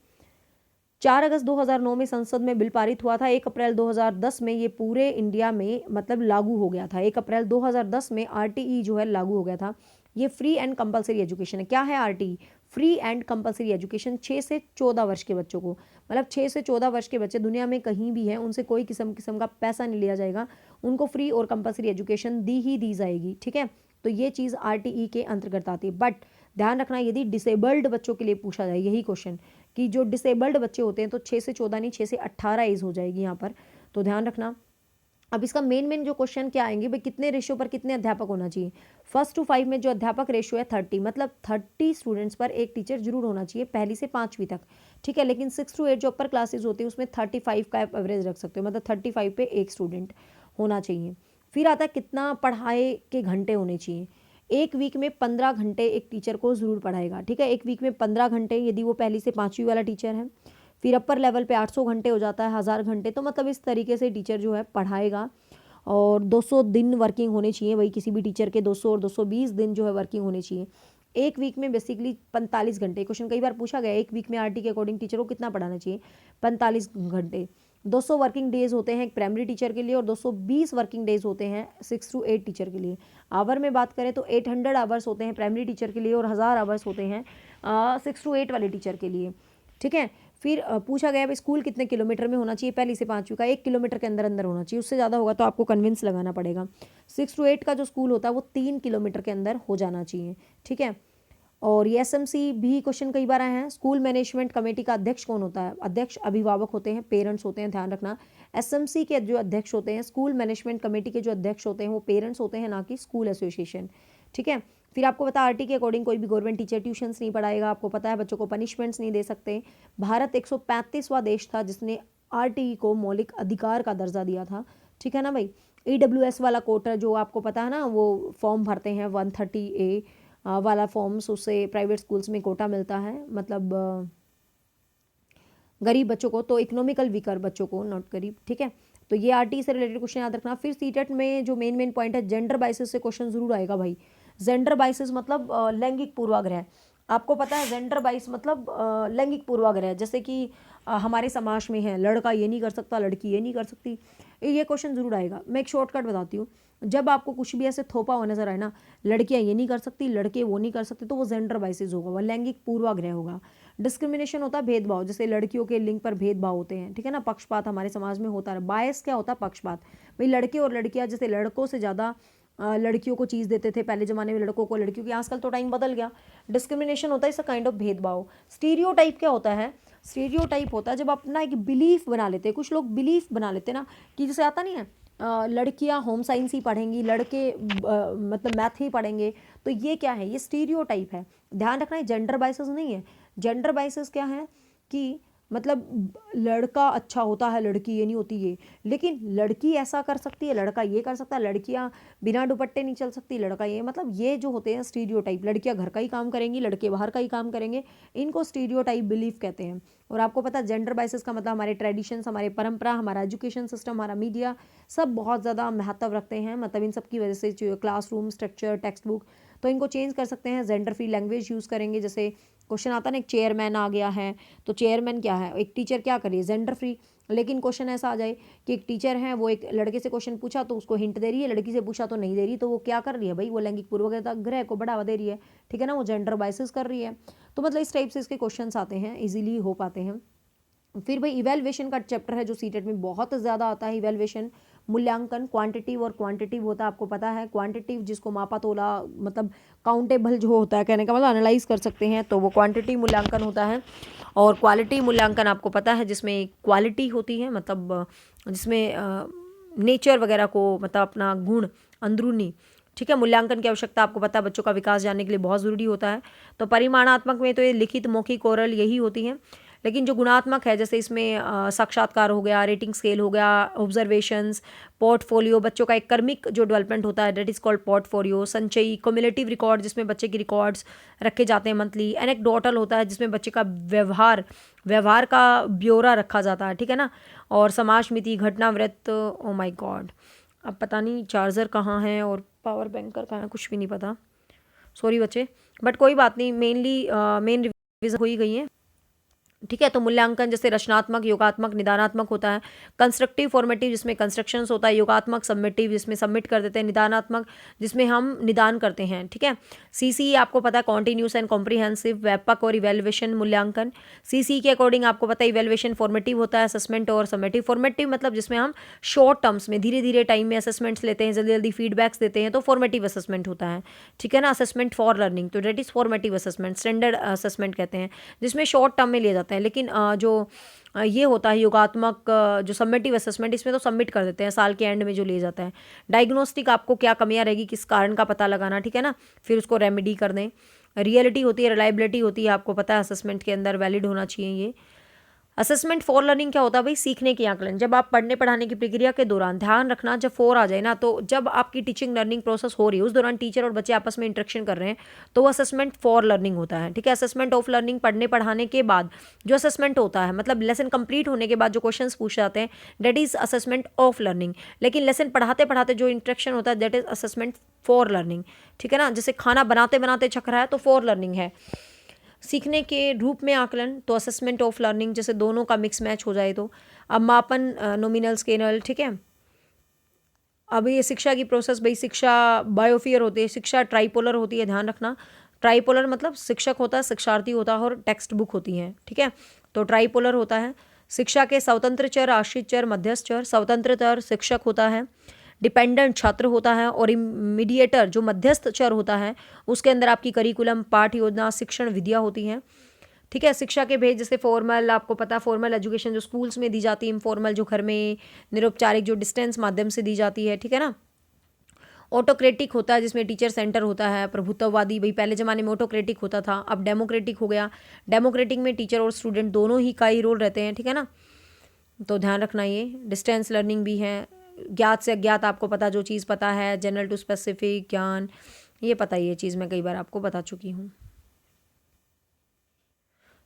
4 अगस्त 2009 में संसद में बिल पारित हुआ था। 1 अप्रैल 2010 में ये पूरे इंडिया में मतलब लागू हो गया था। 1 अप्रैल 2010 में आरटीई जो है लागू हो गया था। ये फ्री एंड कंपलसरी एजुकेशन है। क्या है RTE? Free and compulsory education 6 से 14 वर्ष के बच्चों को, मतलब 6 से 14 वर्ष के बच्चे दुनिया में कहीं भी हैं, उनसे कोई किस्म का पैसा नहीं लिया जाएगा, उनको फ्री और कंपलसरी एजुकेशन दी जाएगी, ठीक है। तो ये चीज़ आरटीई के अंतर्गत आती है। बट ध्यान रखना यदि डिसेबल्ड बच्चों के लिए पूछा जाए यही क्वेश्चन कि जो डिसेबल्ड बच्चे होते हैं तो 6 से 14 नहीं 6 से 18 एज हो जाएगी यहाँ पर, तो ध्यान रखना। अब इसका मेन जो क्वेश्चन क्या आएंगे भाई, कितने रेशियो पर कितने अध्यापक होना चाहिए। 1 to 5 में जो अध्यापक रेशियो है 30, मतलब 30 स्टूडेंट्स पर एक टीचर जरूर होना चाहिए, पहली से 5वीं तक, ठीक है। लेकिन 6 to 8 जो अपर क्लासेज होती है उसमें 35 का आप एवरेज रख सकते हो, मतलब 35 पे एक स्टूडेंट होना चाहिए। फिर आता है कितना पढ़ाए के घंटे होने चाहिए। एक वीक में 15 घंटे एक टीचर को ज़रूर पढ़ाएगा, ठीक है। एक वीक में 15 घंटे यदि वो पहली से 5वीं वाला टीचर है। फिर अपर लेवल पे 800 घंटे हो जाता है, 1000 घंटे, तो मतलब इस तरीके से टीचर जो है पढ़ाएगा। और 200 दिन वर्किंग होने चाहिए वही किसी भी टीचर के, 200 और 220 दिन जो है वर्किंग होने चाहिए। एक वीक में बेसिकली 45 घंटे, क्वेश्चन कई बार पूछा गया एक वीक में आरटी के अकॉर्डिंग टीचर को कितना पढ़ाना चाहिए, 45 घंटे। 200 वर्किंग डेज होते हैं एक प्राइमरी टीचर के लिए और 220 वर्किंग डेज होते हैं 6 to 8 टीचर के लिए। आवर में बात करें तो 800 आवर्स होते हैं प्राइमरी टीचर के लिए और 1000 आवर्स होते हैं 6 to 8 वाले टीचर के लिए, ठीक है। फिर पूछा गया भाई स्कूल कितने किलोमीटर में होना चाहिए, पहली से 5वीं का 1 किलोमीटर के अंदर अंदर होना चाहिए, उससे ज़्यादा होगा तो आपको कन्विंस लगाना पड़ेगा। 6 to 8 का जो स्कूल होता है वो 3 किलोमीटर के अंदर हो जाना चाहिए, ठीक है। और ये एसएमसी भी क्वेश्चन कई बार आए हैं। स्कूल मैनेजमेंट कमेटी का अध्यक्ष कौन होता है, अध्यक्ष अभिभावक होते हैं, पेरेंट्स होते हैं, ध्यान रखना। एसएमसी के जो अध्यक्ष होते हैं, स्कूल मैनेजमेंट कमेटी के जो अध्यक्ष होते हैं वो पेरेंट्स होते हैं, ना कि स्कूल एसोसिएशन, ठीक है। फिर आपको पता है आरटी के अकॉर्डिंग कोई भी गवर्नमेंट टीचर ट्यूशन्स नहीं पढ़ाएगा, आपको पता है बच्चों को पनिशमेंट्स नहीं दे सकते। भारत 135वां देश था जिसने आरटी को मौलिक अधिकार का दर्जा दिया था, ठीक है ना भाई। ईडब्ल्यूएस वाला कोटा जो आपको पता है ना, वो फॉर्म भरते हैं 130A वाला फॉर्म्स, उससे प्राइवेट स्कूल्स में कोटा मिलता है, मतलब गरीब बच्चों को, तो इकोनॉमिकल वीकर बच्चों को, नॉट गरीब, ठीक है। तो ये आरटी से रिलेटेड क्वेश्चन याद रखना। फिर सीटेट में जो मेन पॉइंट है, जेंडर बाइसिस से क्वेश्चन जरूर आएगा भाई। जेंडर बाइसिस मतलब लैंगिक पूर्वाग्रह, आपको पता है जेंडर बाइस मतलब लैंगिक पूर्वाग्रह, जैसे कि हमारे समाज में है लड़का ये नहीं कर सकता, लड़की ये नहीं कर सकती, ये क्वेश्चन जरूर आएगा। मैं एक शॉर्टकट बताती हूँ, जब आपको कुछ भी ऐसे थोपा हुआ नजर आए ना, लड़कियां ये नहीं कर सकती, लड़के वो नहीं कर सकते, तो वो जेंडर बाइसिस होगा, वो लैंगिक पूर्वाग्रह होगा। डिस्क्रिमिनेशन होता है भेदभाव, जैसे लड़कियों के लिंग पर भेदभाव होते हैं, ठीक है ना, पक्षपात हमारे समाज में होता है। बायस क्या होता है, पक्षपात। भाई लड़के और लड़कियां, जैसे लड़कों से ज़्यादा लड़कियों को चीज़ देते थे पहले ज़माने में, लड़कों को लड़कियों की, आजकल तो टाइम बदल गया। डिस्क्रिमिनेशन होता है, इसका काइंड ऑफ भेदभाव। स्टीरियोटाइप क्या होता है, स्टीरियोटाइप होता है जब अपना एक बिलीफ बना लेते हैं, कुछ लोग बिलीफ बना लेते हैं ना, कि जैसे आता नहीं है लड़कियां होम साइंस ही पढ़ेंगी, लड़के मतलब मैथ ही पढ़ेंगे, तो ये क्या है, ये स्टीरियोटाइप है। ध्यान रखना है, जेंडर बाइसेस नहीं है। जेंडर बाइसेस क्या है कि मतलब लड़का अच्छा होता है, लड़की ये नहीं होती ये, लेकिन लड़की ऐसा कर सकती है, लड़का ये कर सकता है, लड़कियां बिना दुपट्टे नहीं चल सकती, लड़का ये, मतलब ये जो होते हैं स्टीरियोटाइप, लड़कियां घर का ही काम करेंगी, लड़के बाहर का ही काम करेंगे, इनको स्टीरियोटाइप बिलीफ कहते हैं। और आपको पता है जेंडर बाइसेस का मतलब हमारे ट्रेडिशंस, हमारे परंपरा, हमारा एजुकेशन सिस्टम, हमारा मीडिया, सब बहुत ज़्यादा महत्व रखते हैं, मतलब इन सब की वजह से जो क्लासरूम स्ट्रक्चर, टेक्स्ट बुक, तो इनको चेंज कर सकते हैं, जेंडर फ्री लैंग्वेज यूज़ करेंगे। जैसे क्वेश्चन आता है ना, एक चेयरमैन आ गया है, तो चेयरमैन क्या है, एक टीचर क्या करे, जेंडर फ्री। लेकिन क्वेश्चन ऐसा आ जाए कि एक टीचर है, वो एक लड़के से क्वेश्चन पूछा तो उसको हिंट दे रही है, लड़की से पूछा तो नहीं दे रही, तो वो क्या कर रही है भाई, वो लैंगिक पूर्वाग्रह को बढ़ावा दे रही है, ठीक है ना, वो जेंडर बाइसेस कर रही है। तो मतलब इस टाइप से इसके क्वेश्चन आते हैं, इजीली हो पाते हैं। फिर भाई इवैल्यूएशन का चैप्टर है जो सीटेट में बहुत ज़्यादा आता है। इवैल्यूएशन, मूल्यांकन, क्वांटिटिव और क्वांटिटिव होता है, आपको पता है। क्वांटिटिव जिसको मापा तोला, मतलब काउंटेबल जो होता है, कहने का मतलब एनालाइज कर सकते हैं, तो वो क्वांटिटिव मूल्यांकन होता है। और क्वालिटी मूल्यांकन आपको पता है, जिसमें क्वालिटी होती है, मतलब जिसमें नेचर वगैरह को, मतलब अपना गुण अंदरूनी, ठीक है। मूल्यांकन की आवश्यकता आपको पता है बच्चों का विकास जानने के लिए बहुत ज़रूरी होता है। तो परिमाणात्मक में तो ये लिखित, मौखिक, ओरल यही होती हैं। लेकिन जो गुणात्मक है, जैसे इसमें साक्षात्कार हो गया, रेटिंग स्केल हो गया, ऑब्जर्वेशंस, पोर्टफोलियो, बच्चों का एक कर्मिक जो डेवलपमेंट होता है, डेट इज़ कॉल्ड पोर्टफोलियो, संचयी, क्युमुलेटिव रिकॉर्ड जिसमें बच्चे की रिकॉर्ड्स रखे जाते हैं मंथली, एनेक्डोटल होता है जिसमें बच्चे का व्यवहार का ब्यौरा रखा जाता है, ठीक है ना। और समाजमिति, घटनावृत्त, ओ माय गॉड, अब पता नहीं चार्जर कहाँ है और पावर बैंकर कहाँ है, कुछ भी नहीं पता, सॉरी बच्चे, बट कोई बात नहीं, मेन रिवीजन हो ही गई है, ठीक है। तो मूल्यांकन जैसे रचनात्मक, योगात्मक, निदानात्मक होता है। कंस्ट्रक्टिव, फॉर्मेटिव जिसमें कंस्ट्रक्शंस होता है, योगात्मक, सबमिटिव जिसमें सबमिट कर देते हैं, निदानात्मक जिसमें हम निदान करते हैं, ठीक है। सीसी आपको पता है कॉन्टिन्यूस एंड कॉम्प्रिहेंसिव, व्यापक और इवैल्यूएशन मूल्यांकन। सीसी के अकॉर्डिंग आपको पता है इवैल्यूएशन फॉर्मेटिव होता है, असेसमेंट और सबमिटिव। फॉर्मेटिव मतलब जिसमें हम शॉर्ट टर्म्स में, धीरे धीरे टाइम में असेसमेंट्स लेते हैं, जल्दी जल्दी फीडबैक्स देते हैं, तो फॉर्मेटिव असेसमेंट होता है, ठीक है ना। असेसमेंट फॉर लर्निंग, तो that is formative assessment, standard assessment कहते हैं, जिसमें शॉर्ट टर्म में लिए जाते हैं। लेकिन जो ये होता है योगात्मक, जो सबमिटिव असेसमेंट, इसमें तो सबमिट कर देते हैं साल के एंड में जो ले जाता है। डायग्नोस्टिक आपको क्या कमियां रहेगी, किस कारण का पता लगाना, ठीक है ना, फिर उसको रेमेडी कर दें। रियलिटी होती है, रिलायबिलिटी होती है, आपको पता है असेसमेंट के अंदर वैलिड होना चाहिए ये। असेसमेंट फॉर लर्निंग क्या होता है भाई? सीखने की आकलन। जब आप पढ़ने पढ़ाने की प्रक्रिया के दौरान, ध्यान रखना जब फोर आ जाए ना, तो जब आपकी टीचिंग लर्निंग प्रोसेस हो रही है उस दौरान टीचर और बच्चे आपस में इंटरेक्शन कर रहे हैं, तो वो असेसमेंट फॉर लर्निंग होता है। ठीक है, असेसमेंट ऑफ लर्निंग पढ़ने पढ़ाने के बाद जो असेसमेंट होता है, मतलब लेसन कंप्लीट होने के बाद जो क्वेश्चंस पूछे जाते हैं, that is assessment of learning. लेकिन लेसन पढ़ाते पढ़ाते जो इंटरेक्शन होता है, that is assessment for learning. ठीक है ना, जैसे खाना बनाते बनाते चख रहा है तो फॉर लर्निंग है। सीखने के रूप में आकलन तो असेसमेंट ऑफ लर्निंग, जैसे दोनों का मिक्स मैच हो जाए तो। अब मापन नॉमिनल स्केलर। ठीक है, अब ये शिक्षा की प्रोसेस भाई, शिक्षा बायोफियर होती है, शिक्षा ट्राइपोलर होती है, ध्यान रखना। ट्राइपोलर मतलब शिक्षक होता है, शिक्षार्थी होता है और टेक्स्ट बुक होती है। ठीक है, तो ट्राइपोलर होता है। शिक्षा के स्वतंत्र चर, आश्रित चर, मध्यस्थ चर। स्वतंत्र चर शिक्षक होता है, डिपेंडेंट छात्र होता है, और मीडिएटर जो मध्यस्थ चर होता है उसके अंदर आपकी करिकुलम, पाठ योजना, शिक्षण विधियाँ होती हैं। ठीक है, शिक्षा के भेद जैसे फॉर्मल, आपको पता फॉर्मल एजुकेशन जो स्कूल्स में दी जाती है, इनफॉर्मल जो घर में, निरौपचारिक जो डिस्टेंस माध्यम से दी जाती है। ठीक है ना, ऑटोक्रेटिक होता है जिसमें टीचर सेंटर होता है, प्रभुत्ववादी भाई पहले ज़माने में ऑटोक्रेटिक होता था, अब डेमोक्रेटिक हो गया। डेमोक्रेटिक में टीचर और स्टूडेंट दोनों ही का ही रोल रहते हैं। ठीक है ना, तो ध्यान रखना। ये डिस्टेंस लर्निंग भी है। ज्ञात से अज्ञात, आपको पता जो चीज़ पता है, जनरल टू स्पेसिफिक ज्ञान, ये पता ही, ये चीज़ मैं कई बार आपको बता चुकी हूँ।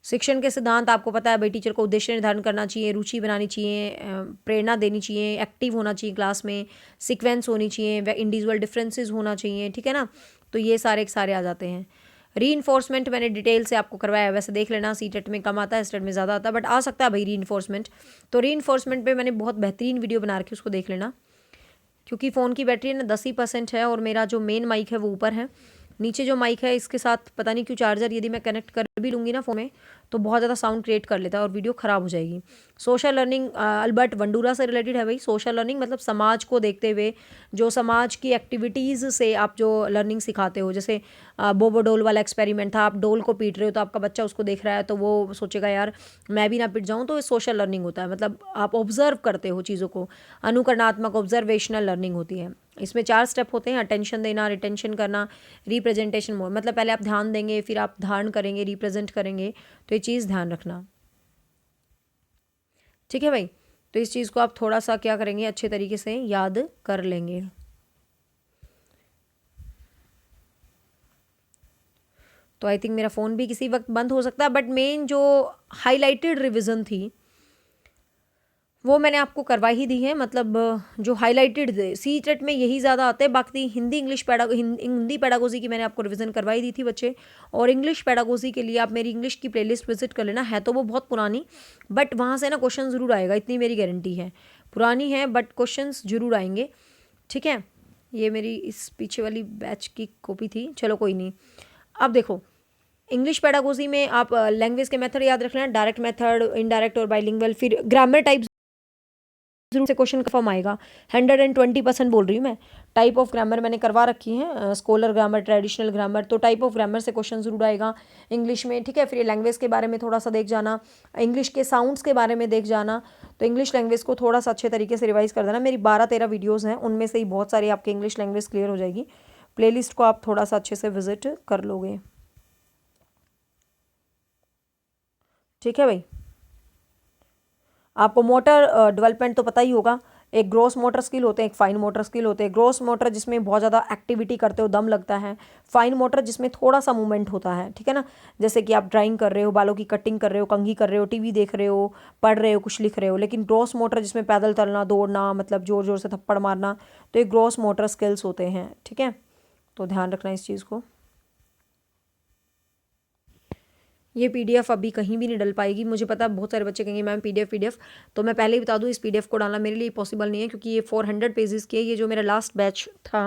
शिक्षण के सिद्धांत आपको पता है भाई, टीचर को उद्देश्य निर्धारण करना चाहिए, रुचि बनानी चाहिए, प्रेरणा देनी चाहिए, एक्टिव होना चाहिए क्लास में, सीक्वेंस होनी चाहिए, व इंडिविजुअल डिफरेंसेस होना चाहिए। ठीक है ना, तो ये सारे सारे आ जाते हैं। री मैंने डिटेल से आपको करवाया है, वैसे देख लेना, सीटेट में कम आता है, स्टेट में ज़्यादा आता है, बट आ सकता है भाई री तो री पे मैंने बहुत बेहतरीन वीडियो बना रखी, उसको देख लेना। क्योंकि फ़ोन की बैटरी ना 10% है और मेरा जो मेन माइक है वो ऊपर है, नीचे जो माइक है इसके साथ पता नहीं क्यों चार्जर यदि मैं कनेक्ट कर भी लूँगी ना फ़ोन में तो बहुत ज़्यादा साउंड क्रिएट कर लेता है और वीडियो ख़राब हो जाएगी। सोशल लर्निंग अल्बर्ट बंडूरा से रिलेटेड है भाई। सोशल लर्निंग मतलब समाज को देखते हुए, जो समाज की एक्टिविटीज़ से आप जो लर्निंग सिखाते हो, जैसे बोबो डोल वाला एक्सपेरिमेंट था, आप डोल को पीट रहे हो तो आपका बच्चा उसको देख रहा है तो वो सोचेगा यार मैं भी ना पिट जाऊँ, तो ये सोशल लर्निंग होता है। मतलब आप ऑब्जर्व करते हो चीज़ों को, अनुकरणात्मक ऑब्जर्वेशनल लर्निंग होती है। इसमें 4 स्टेप होते हैं, अटेंशन देना, रिटेंशन करना, रिप्रेजेंटेशन मोड, मतलब पहले आप ध्यान देंगे, फिर आप धारण करेंगे, रिप्रेजेंट करेंगे, तो ये चीज़ ध्यान रखना। ठीक है भाई, तो इस चीज़ को आप थोड़ा सा क्या करेंगे, अच्छे तरीके से याद कर लेंगे। तो आई थिंक मेरा फ़ोन भी किसी वक्त बंद हो सकता है, बट मेन जो हाईलाइटेड रिवीजन थी वो मैंने आपको करवा ही दी है। मतलब जो हाईलाइटेड सी टेट में यही ज़्यादा आते हैं, बाकी हिंदी हिंदी पेडागोजी की मैंने आपको रिवीजन करवाई दी थी बच्चे। और इंग्लिश पेडागोजी के लिए आप मेरी इंग्लिश की प्लेलिस्ट विजिट कर लेना, है तो वो बहुत पुरानी, बट वहाँ से ना क्वेश्चन ज़रूर आएगा, इतनी मेरी गारंटी है। पुरानी है बट क्वेश्चन ज़रूर आएंगे। ठीक है, ये मेरी इस पीछे वाली बैच की कॉपी थी, चलो कोई नहीं। अब देखो, इंग्लिश पेडागोजी में आप लैंग्वेज के मेथड याद रख लेना, डायरेक्ट मेथड, इनडायरेक्ट और बाइलिंगुअल, फिर ग्रामर टाइप जरूर से क्वेश्चन कन्फर्म आएगा। 120% बोल रही हूँ मैं। टाइप ऑफ ग्रामर मैंने करवा रखी है, स्कॉलर ग्रामर, ट्रेडिशनल ग्रामर, तो टाइप ऑफ ग्रामर से क्वेश्चन जरूर आएगा इंग्लिश में। ठीक है, फिर ये लैंग्वेज के बारे में थोड़ा सा देख जाना, इंग्लिश के साउंड्स के बारे में देख जाना, तो इंग्लिश लैंग्वेज को थोड़ा सा अच्छे तरीके से रिवाइज कर देना। मेरी 12-13 वीडियोज़ हैं, उनमें से ही बहुत सारी आपकी इंग्लिश लैंग्वेज क्लियर हो जाएगी। प्लेलिस्ट को आप थोड़ा सा अच्छे से विजिट कर लोगे। ठीक है भाई, आपको मोटर डेवलपमेंट तो पता ही होगा। एक ग्रॉस मोटर स्किल होते हैं, एक फाइन मोटर स्किल होते हैं। ग्रॉस मोटर जिसमें बहुत ज़्यादा एक्टिविटी करते हो, दम लगता है। फाइन मोटर जिसमें थोड़ा सा मूवमेंट होता है। ठीक है ना, जैसे कि आप ड्राइंग कर रहे हो, बालों की कटिंग कर रहे हो, कंघी कर रहे हो, टीवी देख रहे हो, पढ़ रहे हो, कुछ लिख रहे हो। लेकिन ग्रॉस मोटर जिसमें पैदल चलना, दौड़ना, मतलब जोर जोर से थप्पड़ मारना, तो ये ग्रॉस मोटर स्किल्स होते हैं। ठीक है, तो ध्यान रखना इस चीज़ को। ये पीडीएफ अभी कहीं भी नहीं डल पाएगी, मुझे पता बहुत सारे बच्चे कहेंगे मैम पीडीएफ, तो मैं पहले ही बता दूँ इस पीडीएफ को डालना मेरे लिए पॉसिबल नहीं है, क्योंकि ये 400 पेजेस की है। ये जो मेरा लास्ट बैच था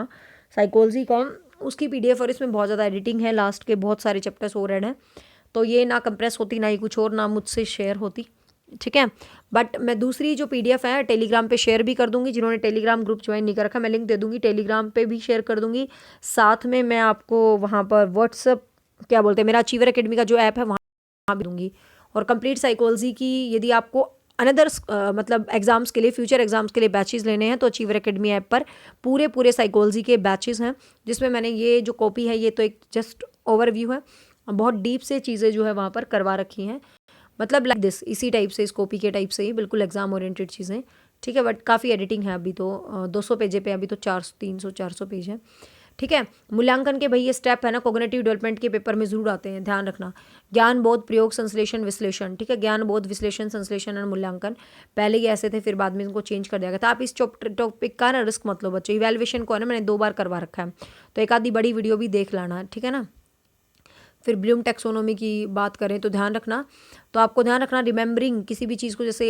साइकोलॉजी का, उसकी पीडीएफ, और इसमें बहुत ज़्यादा एडिटिंग है, लास्ट के बहुत सारे चैप्टर्स और ऐड हैं, तो ये ना कंप्रेस होती, ना ही कुछ और, ना मुझसे शेयर होती। ठीक है, बट मैं दूसरी जो पीडीएफ है टेलीग्राम पे शेयर भी कर दूंगी। जिन्होंने टेलीग्राम ग्रुप ज्वाइन नहीं कर रखा, मैं लिंक दे दूंगी, टेलीग्राम पे भी शेयर कर दूंगी। साथ में मैं आपको वहाँ पर व्हाट्सअप, क्या बोलते हैं, मेरा अचीवर एकेडमी का जो ऐप है वहाँ भी दूंगी। और कंप्लीट साइकोलॉजी की यदि आपको अनदर मतलब एग्जाम्स के लिए, फ्यूचर एग्जाम्स के लिए बैचेस लेने हैं, तो अचीवर एकेडमी ऐप पर पूरे साइकोलॉजी के बैचेस हैं, जिसमें मैंने ये जो कॉपी है, ये तो एक जस्ट ओवरव्यू है, बहुत डीप से चीज़ें जो है वहाँ पर करवा रखी हैं। मतलब लाइक दिस, इसी टाइप से, इस कॉपी के टाइप से ही बिल्कुल एग्जाम ओरिएंटेड चीज़ें, ठीक है। बट काफ़ी एडिटिंग है अभी तो, 200 पेज पे, अभी तो 400 पेज है, ठीक है। मूल्यांकन के भाई ये स्टेप है ना, कोग्निटिव डेवलपमेंट के पेपर में जरूर आते हैं, ध्यान रखना। ज्ञान बोध प्रयोग संश्लेषण विश्लेषण, ठीक है। ज्ञान बोध विश्लेषण संश्लेषण और मूल्यांकन, पहले ये ऐसे थे, फिर बाद में इनको चेंज कर दिया गया था। आप इस टॉपिक का ना रिस्क मत लो बच्चों, इवैल्यूएशन को है ना मैंने 2 बार करवा रखा है, तो एक आधी बड़ी वीडियो भी देख लाना, ठीक है ना। फिर ब्लूम टैक्सोनॉमी की बात करें तो ध्यान रखना, तो आपको ध्यान रखना रिमेंबरिंग किसी भी चीज़ को, जैसे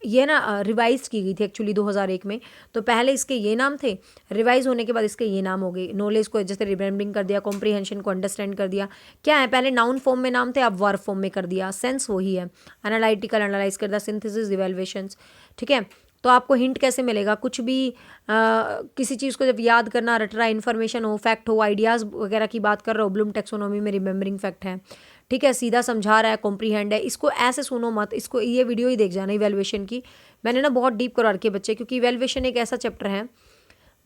ये ना रिवाइज की गई थी एक्चुअली 2001 में, तो पहले इसके ये नाम थे, रिवाइज होने के बाद इसके ये नाम हो गए। नॉलेज को जैसे रिमेंबरिंग कर दिया, कॉम्प्रीहेंशन को अंडरस्टैंड कर दिया, क्या है पहले नाउन फॉर्म में नाम थे, अब वर्ब फॉर्म में कर दिया, सेंस वही है। एनालिटिकल एनालाइज कर दिया, सिंथेसिस इवैल्यूएशंस, ठीक है। तो आपको हिंट कैसे मिलेगा, कुछ भी किसी चीज़ को जब याद करना, रट रहा, इन्फॉर्मेशन हो, फैक्ट हो, आइडियाज़ वगैरह की बात कर रहे हो, ब्लूम टैक्सोनॉमी में रिमेंबरिंग फैक्ट है, ठीक है। सीधा समझा रहा है, कॉम्प्रीहेंड है, इसको ऐसे सुनो मत, इसको ये वीडियो ही देख जाना इवैल्यूएशन की, मैंने ना बहुत डीप करा रखी है बच्चे, क्योंकि इवैल्यूएशन एक ऐसा चैप्टर है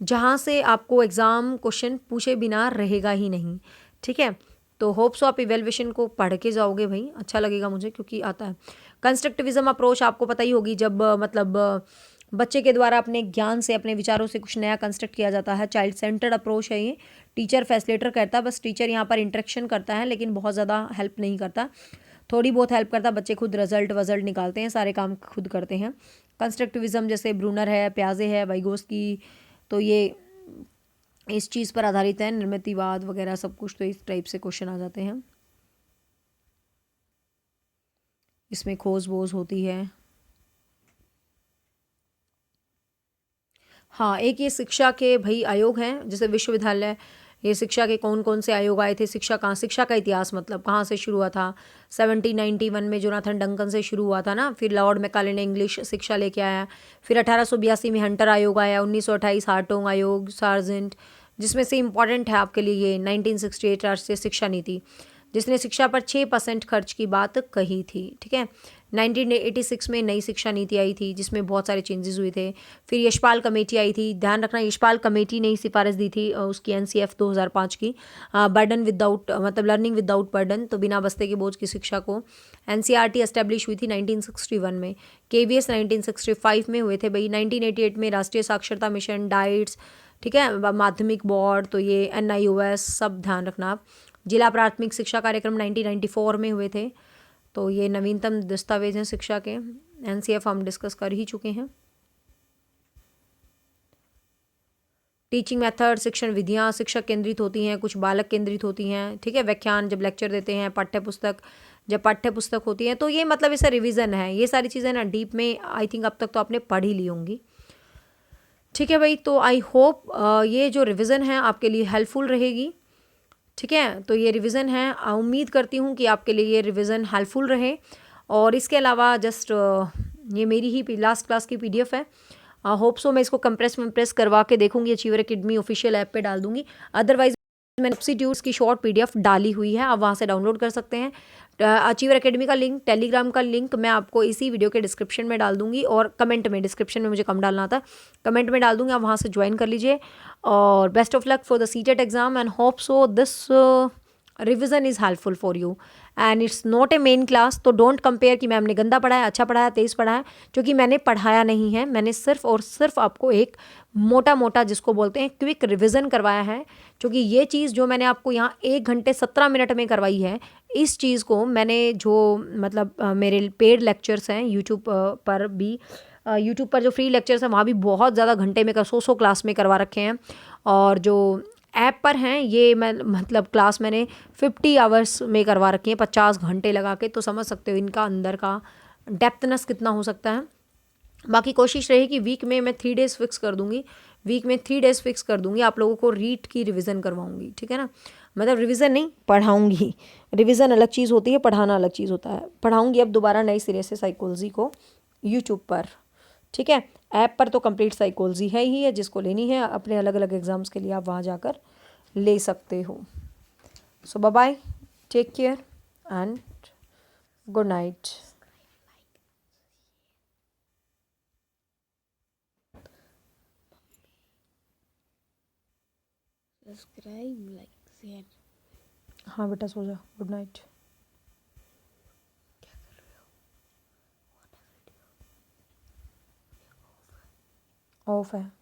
जहाँ से आपको एग्ज़ाम क्वेश्चन पूछे बिना रहेगा ही नहीं, ठीक है। तो होप सो आप इवैल्यूएशन को पढ़ के जाओगे भाई, अच्छा लगेगा मुझे, क्योंकि आता है। कंस्ट्रक्टिविज्म अप्रोच आपको पता ही होगी, जब मतलब बच्चे के द्वारा अपने ज्ञान से, अपने विचारों से कुछ नया कंस्ट्रक्ट किया जाता है। चाइल्ड सेंटर्ड अप्रोच है ये, टीचर फैसिलिटेटर करता है, बस टीचर यहाँ पर इंटरेक्शन करता है, लेकिन बहुत ज़्यादा हेल्प नहीं करता, थोड़ी बहुत हेल्प करता, बच्चे खुद रिजल्ट वजल्ट निकालते हैं, सारे काम खुद करते हैं। कंस्ट्रक्टिविज्म जैसे ब्रूनर है, प्याजे है, वाइगोस्की, तो ये इस चीज़ पर आधारित है, निर्मितिवाद वगैरह सब कुछ, तो इस टाइप से क्वेश्चन आ जाते हैं, इसमें खोज बोझ होती है। हाँ, एक ये शिक्षा के भाई आयोग हैं, जैसे विश्वविद्यालय, ये शिक्षा के कौन कौन से आयोग आए थे, शिक्षा कहाँ, शिक्षा का इतिहास मतलब कहाँ से शुरू हुआ था, 1791 में जोनाथन डंकन से शुरू हुआ था ना, फिर लॉर्ड मैकाले ने इंग्लिश शिक्षा लेके आया, फिर 1882 में हंटर आयोग आया, 1928 हार्टोंग आयोग, सार्जेंट, जिसमें से इम्पॉर्टेंट है आपके लिए ये 1968 राष्ट्रीय शिक्षा नीति, जिसने शिक्षा पर 6% खर्च की बात कही थी, ठीक है। 1986 में नई शिक्षा नीति आई थी, जिसमें बहुत सारे चेंजेस हुए थे। फिर यशपाल कमेटी आई थी, ध्यान रखना यशपाल कमेटी ने ही सिफारिश दी थी उसकी, एनसीएफ 2005 की, बर्डन विदाउट मतलब लर्निंग विदाउट बर्डन, तो बिना बस्ते के बोझ की शिक्षा को। एनसीईआरटी एस्टेब्लिश हुई थी 1961 में, केवीएस 1965 में हुए थे भाई। 1988 में राष्ट्रीय साक्षरता मिशन, डाइट्स, ठीक है, माध्यमिक बोर्ड, तो ये एनआईओएस सब ध्यान रखना आप। जिला प्राथमिक शिक्षा कार्यक्रम 1994 में हुए थे, तो ये नवीनतम दस्तावेज हैं शिक्षा के। एनसीएफ हम डिस्कस कर ही चुके हैं। टीचिंग मेथड, शिक्षण विधियाँ शिक्षक केंद्रित होती हैं, कुछ बालक केंद्रित होती हैं, ठीक है। व्याख्यान जब लेक्चर देते हैं, पाठ्य पुस्तक जब पाठ्य पुस्तक होती है, तो ये मतलब इसे रिवीजन है, ये सारी चीज़ें ना डीप में आई थिंक अब तक तो आपने पढ़ ही ली होंगी, ठीक है भाई। तो आई होप ये जो रिवीजन है आपके लिए हेल्पफुल रहेगी, ठीक है। तो ये रिवीजन है, उम्मीद करती हूँ कि आपके लिए ये रिवीजन हेल्पफुल रहे। और इसके अलावा जस्ट ये मेरी ही लास्ट क्लास की पीडीएफ है, होप सो मैं इसको कंप्रेस करवा के देखूंगी, अचीवर एकेडमी ऑफिशियल ऐप पे डाल दूंगी, अदरवाइज मैंने सब्स्टिट्यूट्स की शॉर्ट पीडीएफ डाली हुई है, आप वहाँ से डाउनलोड कर सकते हैं। अचीवर एकेडमी का लिंक, टेलीग्राम का लिंक मैं आपको इसी वीडियो के डिस्क्रिप्शन में डाल दूंगी, और कमेंट में, डिस्क्रिप्शन में मुझे कम डालना था, कमेंट में डाल दूंगी, आप वहाँ से ज्वाइन कर लीजिए। और best of luck for the CTET exam, and hope so this revision is helpful for you, and it's not a main class, तो डोंट कंपेयर कि मैम ने गंदा पढ़ाया, अच्छा पढ़ाया, तेज़ पढ़ाया, क्योंकि मैंने पढ़ाया नहीं है, मैंने सिर्फ और सिर्फ आपको एक मोटा मोटा जिसको बोलते हैं क्विक रिवीजन करवाया है। क्योंकि ये चीज़ जो मैंने आपको यहाँ 1 घंटे 17 मिनट में करवाई है, इस चीज़ को मैंने जो मतलब मेरे पेड लेक्चर्स हैं यूट्यूब पर भी, यूट्यूब पर जो फ्री लेक्चर्स हैं वहाँ भी बहुत ज़्यादा घंटे में 100 क्लास में करवा रखे हैं, और जो ऐप पर हैं ये मैं मतलब क्लास मैंने 50 आवर्स में करवा रखी है, 50 घंटे लगा के, तो समझ सकते हो इनका अंदर का डेप्थनेस कितना हो सकता है। बाकी कोशिश रहेगी वीक में मैं 3 डेज़ फिक्स कर दूंगी, वीक में 3 डेज़ फिक्स कर दूंगी, आप लोगों को रीड की रिवीजन करवाऊंगी, ठीक है ना। मतलब रिवीजन नहीं, पढ़ाऊंगी, रिवीजन अलग चीज़ होती है, पढ़ाना अलग चीज़ होता है। पढ़ाऊंगी अब दोबारा नए सिरे से साइकोलॉजी को यूट्यूब पर, ठीक है। ऐप पर तो कंप्लीट साइकोलॉजी है ही है, जिसको लेनी है अपने अलग अलग एग्जाम्स के लिए आप वहाँ जाकर ले सकते हो। So bye bye, take care and good night. Subscribe, like, share. हाँ बेटा सो जा, गुड नाइट। ऑफ है।